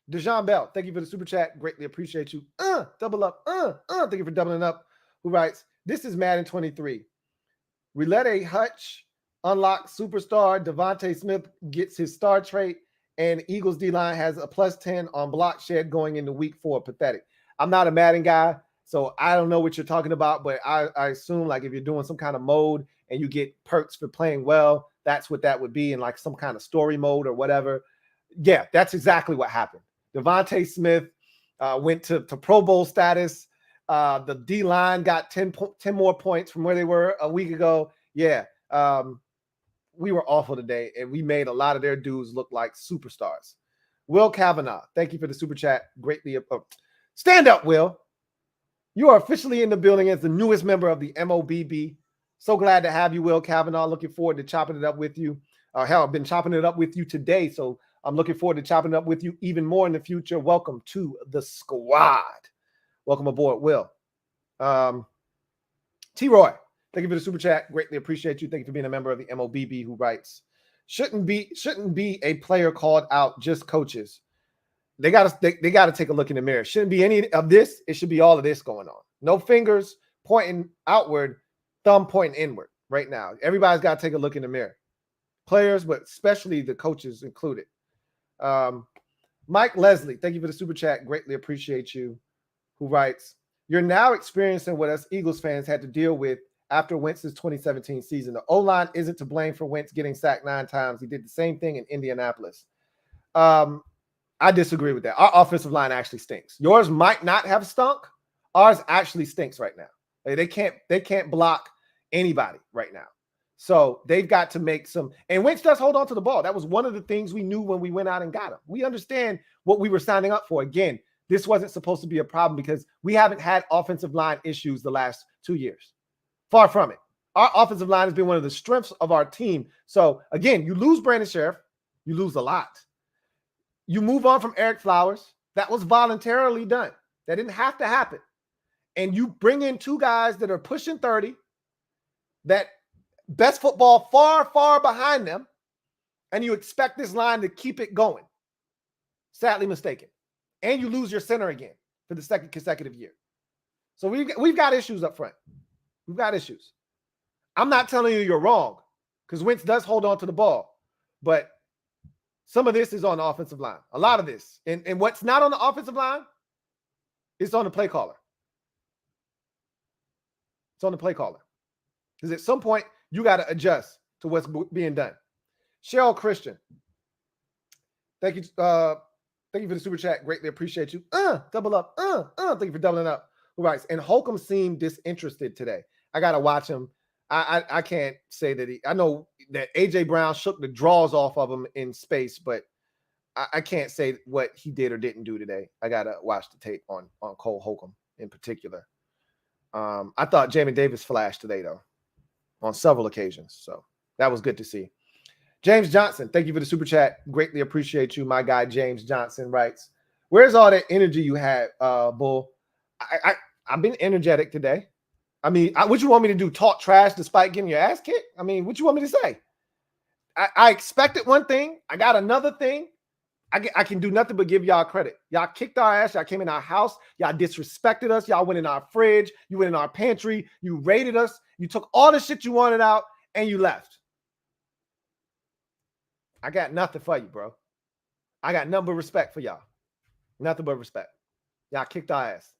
Dejan Bell, thank you for the super chat. Greatly appreciate you. Double up. Thank you for doubling up. Who writes, this is Madden 23. Relete Hutch unlock superstar. Devontae Smith gets his star trait, and Eagles D-line has a +10 on block shed going into week 4. Pathetic. I'm not a Madden guy, so I don't know what you're talking about, but I assume, like, if you're doing some kind of mode and you get perks for playing well, that's what that would be, in like some kind of story mode or whatever. Yeah, that's exactly what happened. Devontae Smith went to Pro Bowl status. The D-line got 10 more points from where they were a week ago. Yeah, we were awful today, and we made a lot of their dudes look like superstars. Will Kavanaugh, thank you for the super chat. Greatly. Stand up, Will. You are officially in the building as the newest member of the MOBB. So glad to have you, Will Kavanaugh. Looking forward to chopping it up with you. Hell, I've been chopping it up with you today, so I'm looking forward to chopping it up with you even more in the future. Welcome to the squad. Welcome aboard, Will. T-Roy, thank you for the super chat. Greatly appreciate you. Thank you for being a member of the MOBB, who writes, shouldn't be a player called out, just coaches. They got to take a look in the mirror. Shouldn't be any of this. It should be all of this going on. No fingers pointing outward, thumb pointing inward right now. Everybody's got to take a look in the mirror. Players, but especially the coaches included. Mike Leslie, thank you for the super chat. Greatly appreciate you. Who writes, you're now experiencing what us Eagles fans had to deal with after Wentz's 2017 season. The O-line isn't to blame for Wentz getting sacked 9 times. He did the same thing in Indianapolis. I disagree with that. Our offensive line actually stinks. Yours might not have stunk. Ours actually stinks right now. They can't block anybody right now. So they've got to make some, and Wentz does hold on to the ball. That was one of the things we knew when we went out and got him. We understand what we were signing up for. Again, this wasn't supposed to be a problem because we haven't had offensive line issues the last 2 years. Far from it. Our offensive line has been one of the strengths of our team. So again, you lose Brandon Sheriff, you lose a lot. You move on from Eric Flowers. That was voluntarily done. That didn't have to happen. And you bring in 2 guys that are pushing 30, that best football far, far behind them, and you expect this line to keep it going. Sadly mistaken. And you lose your center again for the second consecutive year. So we've got issues up front. We've got issues. I'm not telling you you're wrong because Wentz does hold on to the ball, but some of this is on the offensive line. A lot of this. And what's not on the offensive line, it's on the play caller. It's on the play caller. Because at some point, you got to adjust to what's being done. Cheryl Christian, thank you. Thank you for the super chat. Greatly appreciate you. Double up. Thank you for doubling up. All right. And Holcomb seemed disinterested today. I got to watch him. I can't say that I know that A.J. Brown shook the draws off of him in space, but I can't say what he did or didn't do today. I got to watch the tape on Cole Holcomb in particular. I thought Jamin Davis flashed today, though, on several occasions. So that was good to see. James Johnson, thank you for the super chat. Greatly appreciate you. My guy, James Johnson, writes, where's all that energy you had, Bull? I've been energetic today. I mean, what you want me to do? Talk trash despite getting your ass kicked? I mean, what you want me to say? I expected one thing. I got another thing. I can do nothing but give y'all credit. Y'all kicked our ass. Y'all came in our house. Y'all disrespected us. Y'all went in our fridge. You went in our pantry. You raided us. You took all the shit you wanted out and you left. I got nothing for you, bro. I got nothing but respect for y'all. Nothing but respect. Y'all kicked our ass.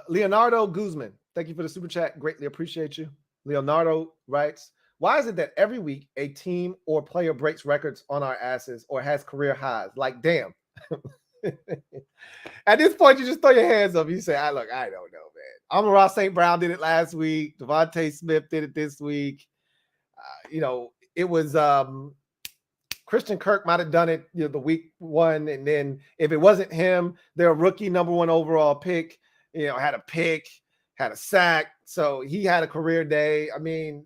Leonardo Guzman, thank you for the super chat. Greatly appreciate you. Leonardo writes, why is it that every week a team or player breaks records on our asses or has career highs? Like, damn. At this point, you just throw your hands up. You say, I don't know, man. Amon-Ra St. Brown did it last week. Devontae Smith did it this week. It was Christian Kirk might have done it the week 1. And then if it wasn't him, their rookie number 1 overall pick, had a pick, had a sack. So he had a career day. I mean,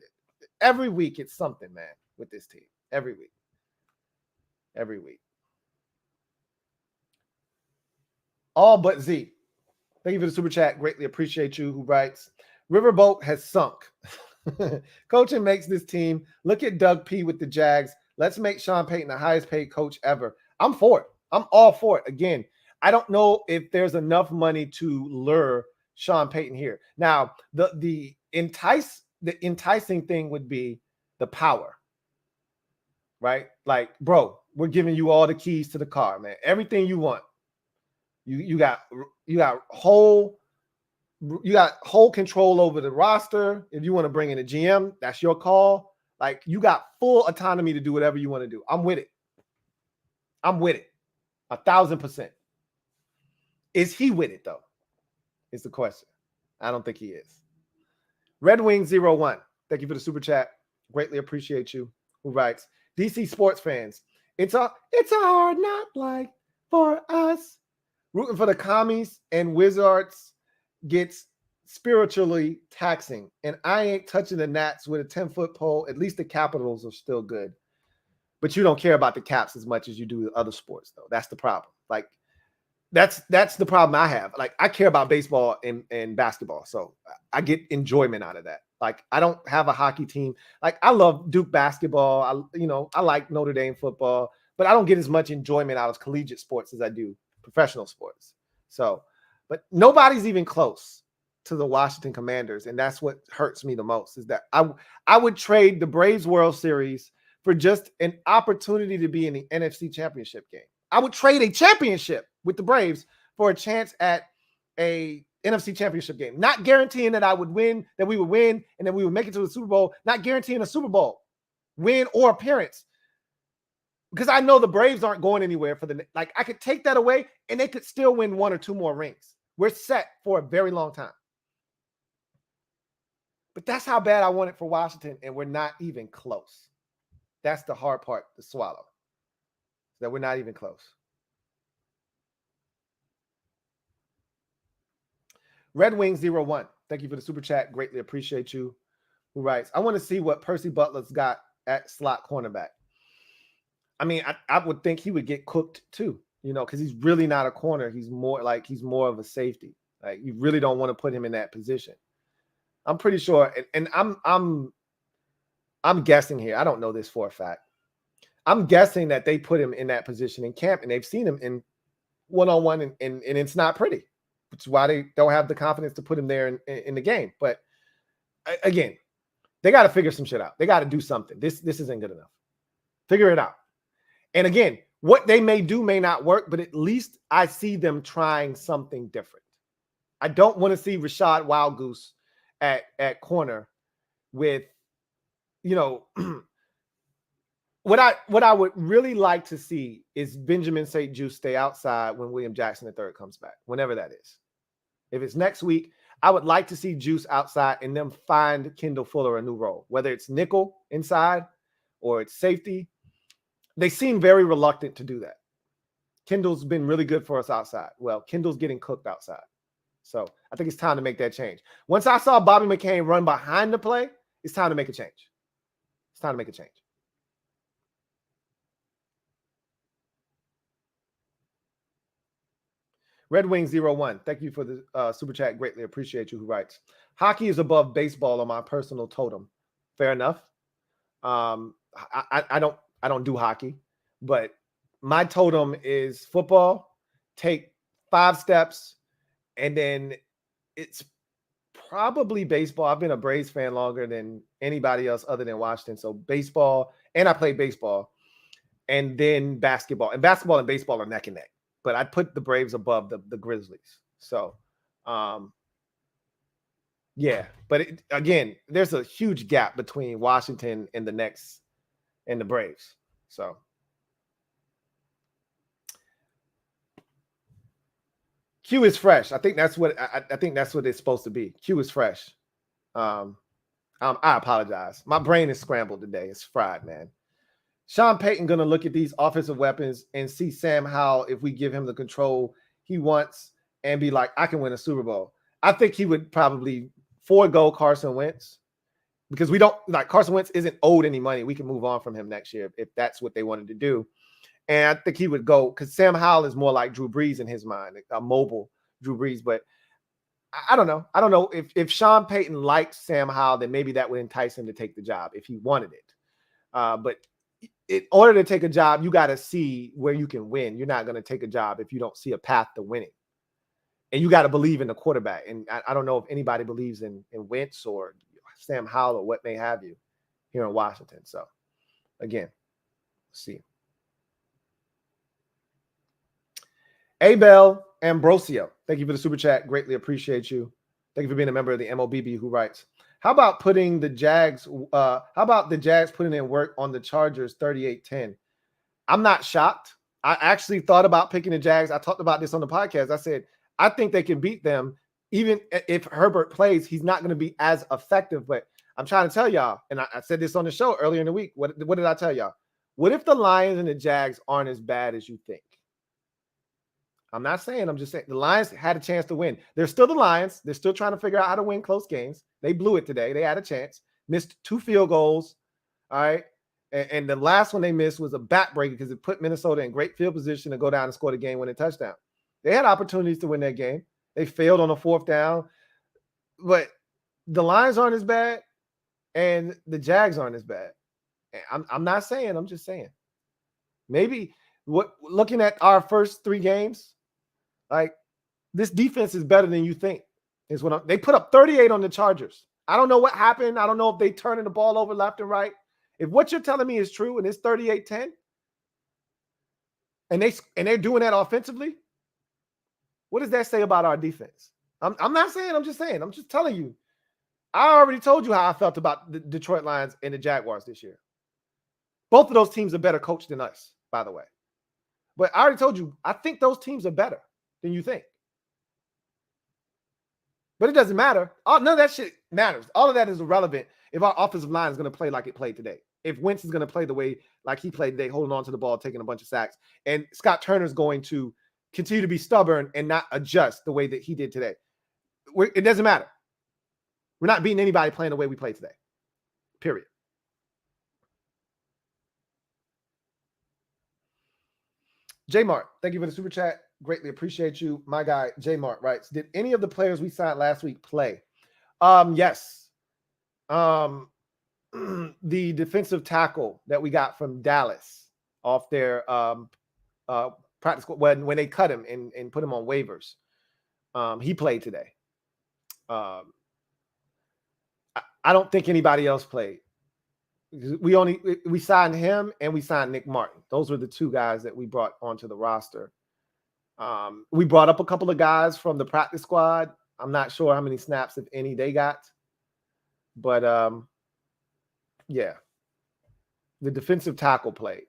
every week it's something, man, with this team. Every week. Every week. All but Z. Thank you for the super chat. Greatly appreciate you. Who writes, Riverboat has sunk. Coaching makes this team. Look at Doug P with the Jags. Let's make Sean Payton the highest paid coach ever. I'm for it. I'm all for it. Again, I don't know if there's enough money to lure Sean Payton here. Now, the enticing thing would be the power, right? Like, bro, we're giving you all the keys to the car, man. Everything you want. You got whole control over the roster. If you want to bring in a GM, that's your call. Like, you got full autonomy to do whatever you want to do. I'm with it. 1,000%. Is he with it, though? Is the question. I don't think he is. Red Wing 01. Thank you for the super chat. Greatly appreciate you. Who writes, DC sports fans, it's a hard knock life for us. Rooting for the commies and wizards gets spiritually taxing. And I ain't touching the Nats with a 10-foot pole. At least the Capitals are still good. But you don't care about the Caps as much as you do other sports, though. That's the problem. Like, that's the problem I have. Like, I care about baseball and basketball. So I get enjoyment out of that. Like, I don't have a hockey team. Like, I love Duke basketball. I like Notre Dame football. But I don't get as much enjoyment out of collegiate sports as I do professional sports. So, but nobody's even close to the Washington Commanders. And that's what hurts me the most, is that I would trade the Braves World Series for just an opportunity to be in the NFC Championship game. I would trade a championship with the Braves for a chance at a NFC Championship game. Not guaranteeing that I would win, that we would win, and that we would make it to the Super Bowl. Not guaranteeing a Super Bowl win or appearance. Because I know the Braves aren't going anywhere I could take that away and they could still win 1 or 2 more rings. We're set for a very long time. But that's how bad I want it for Washington, and we're not even close. That's the hard part to swallow, that we're not even close. Red Wings 01. Thank you for the super chat. Greatly appreciate you. Who writes, I want to see what Percy Butler's got at slot cornerback. I mean, I would think he would get cooked too, because he's really not a corner. He's more of a safety. Like, you really don't want to put him in that position. I'm pretty sure, and I'm guessing here. I don't know this for a fact. I'm guessing that they put him in that position in camp, and they've seen him in one-on-one, and it's not pretty, which is why they don't have the confidence to put him there in the game. But again, they got to figure some shit out. They got to do something. This isn't good enough. Figure it out. And again, what they may do may not work, but at least I see them trying something different. I don't want to see Rashad Wildgoose at corner with, what I would really like to see is Benjamin St. Juste stay outside when William Jackson III comes back, whenever that is. If it's next week, I would like to see Juice outside and them find Kendall Fuller a new role, whether it's nickel inside or it's safety. They seem very reluctant to do that. Kendall's been really good for us outside. Well, Kendall's getting cooked outside. So I think it's time to make that change. Once I saw Bobby McCain run behind the play, it's time to make a change. It's time to make a change. Red Wing 01. Thank you for the super chat. Greatly appreciate you. Who writes, hockey is above baseball on my personal totem. Fair enough. I don't do hockey, but my totem is football. Take 5 steps, and then it's probably baseball. I've been a Braves fan longer than anybody else other than Washington. So baseball, and I played baseball, and then basketball. And basketball and baseball are neck and neck. But I'd put the Braves above the Grizzlies. So, yeah. But again, there's a huge gap between Washington and the Knicks and the Braves. So, Q is fresh. I think that's what it's supposed to be. Q is fresh. I apologize. My brain is scrambled today. It's fried, man. Sean Payton going to look at these offensive weapons and see Sam Howell, if we give him the control he wants, and be like, I can win a Super Bowl. I think he would probably forego Carson Wentz, because we don't like Carson Wentz isn't owed any money. We can move on from him next year if that's what they wanted to do. And I think he would go, because Sam Howell is more like Drew Brees in his mind, a mobile Drew Brees. But I don't know. I don't know if Sean Payton likes Sam Howell, then maybe that would entice him to take the job if he wanted it. But in order to take a job, you got to see where you can win. You're not going to take a job if you don't see a path to winning. And you got to believe in the quarterback. And I don't know if anybody believes in Wentz or Sam Howell or what may have you here in Washington. So, again, let's see. Abel Ambrosio, thank you for the super chat. Greatly appreciate you. Thank you for being a member of the MOBB, who writes, how about the Jags putting in work on the Chargers 38-10? I'm not shocked. I actually thought about picking the Jags. I talked about this on the podcast. I said, I think they can beat them. Even if Herbert plays, he's not going to be as effective. But I'm trying to tell y'all, and I said this on the show earlier in the week. What did I tell y'all? What if the Lions and the Jags aren't as bad as you think? I'm not saying, I'm just saying the Lions had a chance to win. They're still the Lions. They're still trying to figure out how to win close games. They blew it today. They had a chance, missed 2 field goals. All right. And the last one they missed was a backbreaker because it put Minnesota in great field position to go down and score the game-winning touchdown. They had opportunities to win that game. They failed on a 4th down. But the Lions aren't as bad, and the Jags aren't as bad. I'm not saying, I'm just saying. Maybe looking at our first 3 games, like, this defense is better than you think. Is what they put up 38 on the Chargers. I don't know what happened. I don't know if they turning the ball over left and right. If what you're telling me is true and it's 38-10, and they're doing that offensively, what does that say about our defense? I'm not saying, I'm just saying. I'm just telling you. I already told you how I felt about the Detroit Lions and the Jaguars this year. Both of those teams are better coached than us, by the way. But I already told you, I think those teams are better than you think. But it doesn't matter. None of that shit matters. All of that is irrelevant if our offensive line is going to play like it played today. If Wentz is going to play the way like he played today, holding on to the ball, taking a bunch of sacks, and Scott Turner is going to continue to be stubborn and not adjust the way that he did today. It doesn't matter. We're not beating anybody playing the way we played today. Period. J Mart, thank you for the super chat. Greatly appreciate you. My guy, J Mart writes, did any of the players we signed last week play? Yes. The defensive tackle that we got from Dallas off their practice when they cut him and put him on waivers. He played today. I don't think anybody else played. We signed him and we signed Nick Martin. Those were the two guys that we brought onto the roster. We brought up a couple of guys from the practice squad. I'm not sure how many snaps, if any, they got. But yeah, the defensive tackle played.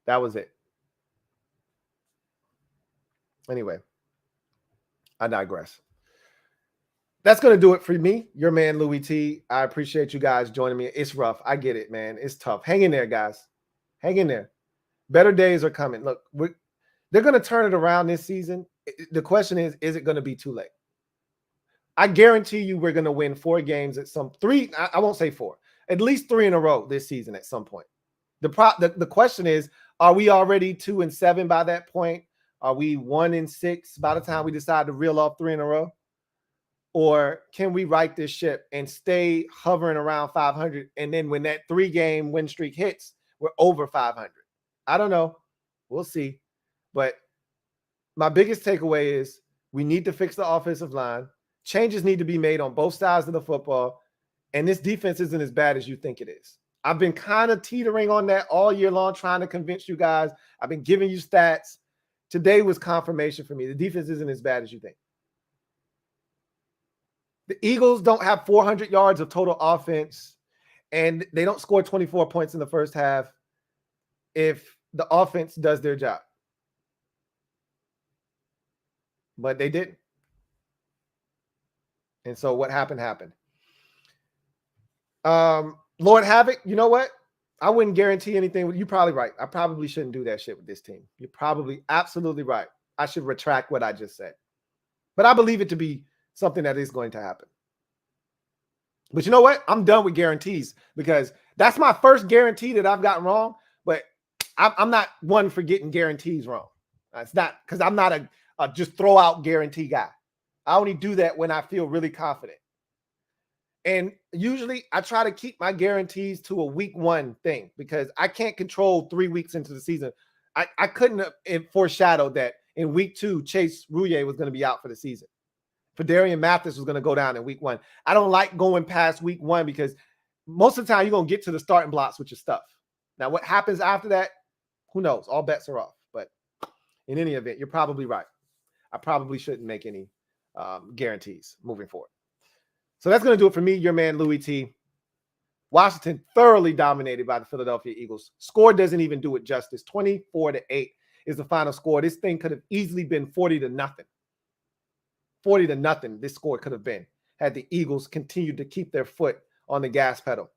That was it. Anyway, I digress. That's going to do it for me, your man, Louie T. I appreciate you guys joining me. It's rough. I get it, man. It's tough. Hang in there, guys. Hang in there. Better days are coming. Look, they're going to turn it around this season. The question is it going to be too late? I guarantee you we're going to win 4 games at three. I won't say 4. At least 3 in a row this season at some point. The question is, are we already 2-7 by that point? Are we 1-6 by the time we decide to reel off 3 in a row? Or can we right this ship and stay hovering around 500? And then when that 3-game win streak hits, we're over 500. I don't know. We'll see. But my biggest takeaway is we need to fix the offensive line. Changes need to be made on both sides of the football. And this defense isn't as bad as you think it is. I've been kind of teetering on that all year long, trying to convince you guys. I've been giving you stats. Today was confirmation for me. The defense isn't as bad as you think. The Eagles don't have 400 yards of total offense, and they don't score 24 points in the first half if the offense does their job. But they didn't. And so what happened, happened. Lord Havoc, you know what? I wouldn't guarantee anything. You're probably right. I probably shouldn't do that shit with this team. You're probably absolutely right. I should retract what I just said. But I believe it to be something that is going to happen. But you know what? I'm done with guarantees because that's my first guarantee that I've gotten wrong. But I'm not one for getting guarantees wrong. It's not because I'm not a just throw out guarantee guy. I only do that when I feel really confident. And usually I try to keep my guarantees to a week 1 thing because I can't control 3 weeks into the season. I couldn't have foreshadowed that in week 2, Chase Rouillet was going to be out for the season. Fedarian Mathis was going to go down in week 1. I don't like going past week 1 because most of the time you're going to get to the starting blocks with your stuff. Now, what happens after that, who knows? All bets are off. But in any event, you're probably right. I probably shouldn't make any guarantees moving forward. So that's going to do it for me, your man, Louie T. Washington thoroughly dominated by the Philadelphia Eagles. Score doesn't even do it justice. 24-8 is the final score. This thing could have easily been 40-0. 40-0, this score could have been had the Eagles continued to keep their foot on the gas pedal.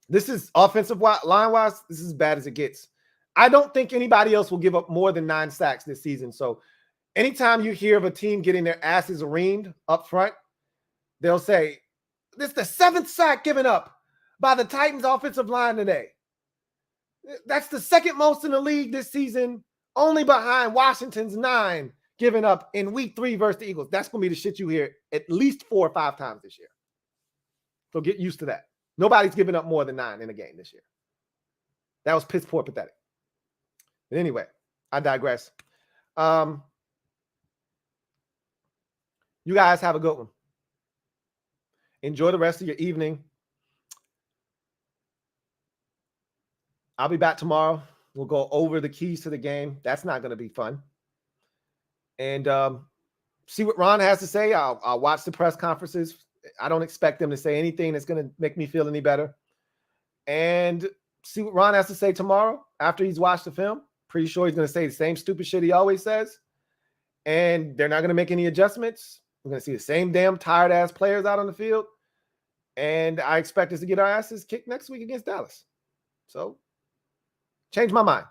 This is offensive line-wise, this is as bad as it gets. I don't think anybody else will give up more than 9 sacks this season. So anytime you hear of a team getting their asses reamed up front, they'll say, this is the 7th sack given up by the Titans offensive line today. That's the 2nd most in the league this season, only behind Washington's 9 given up in week 3 versus the Eagles. That's going to be the shit you hear at least 4 or 5 times this year. So get used to that. Nobody's given up more than 9 in a game this year. That was piss poor pathetic. But anyway, I digress. You guys have a good one. Enjoy the rest of your evening. I'll be back tomorrow. We'll go over the keys to the game. That's not going to be fun. And see what Ron has to say. I'll watch the press conferences. I don't expect them to say anything that's going to make me feel any better. And see what Ron has to say tomorrow after he's watched the film. Pretty sure he's going to say the same stupid shit he always says. and they're not going to make any adjustments. We're going to see the same damn tired-ass players out on the field, and I expect us to get our asses kicked next week against Dallas. So, change my mind.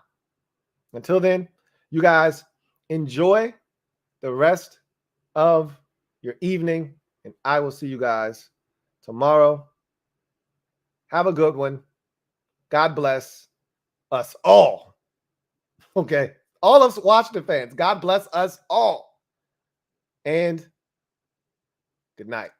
Until then, you guys enjoy the rest of your evening, and I will see you guys tomorrow. Have a good one. God bless us all. Okay. All of us Washington fans, God bless us all. And good night.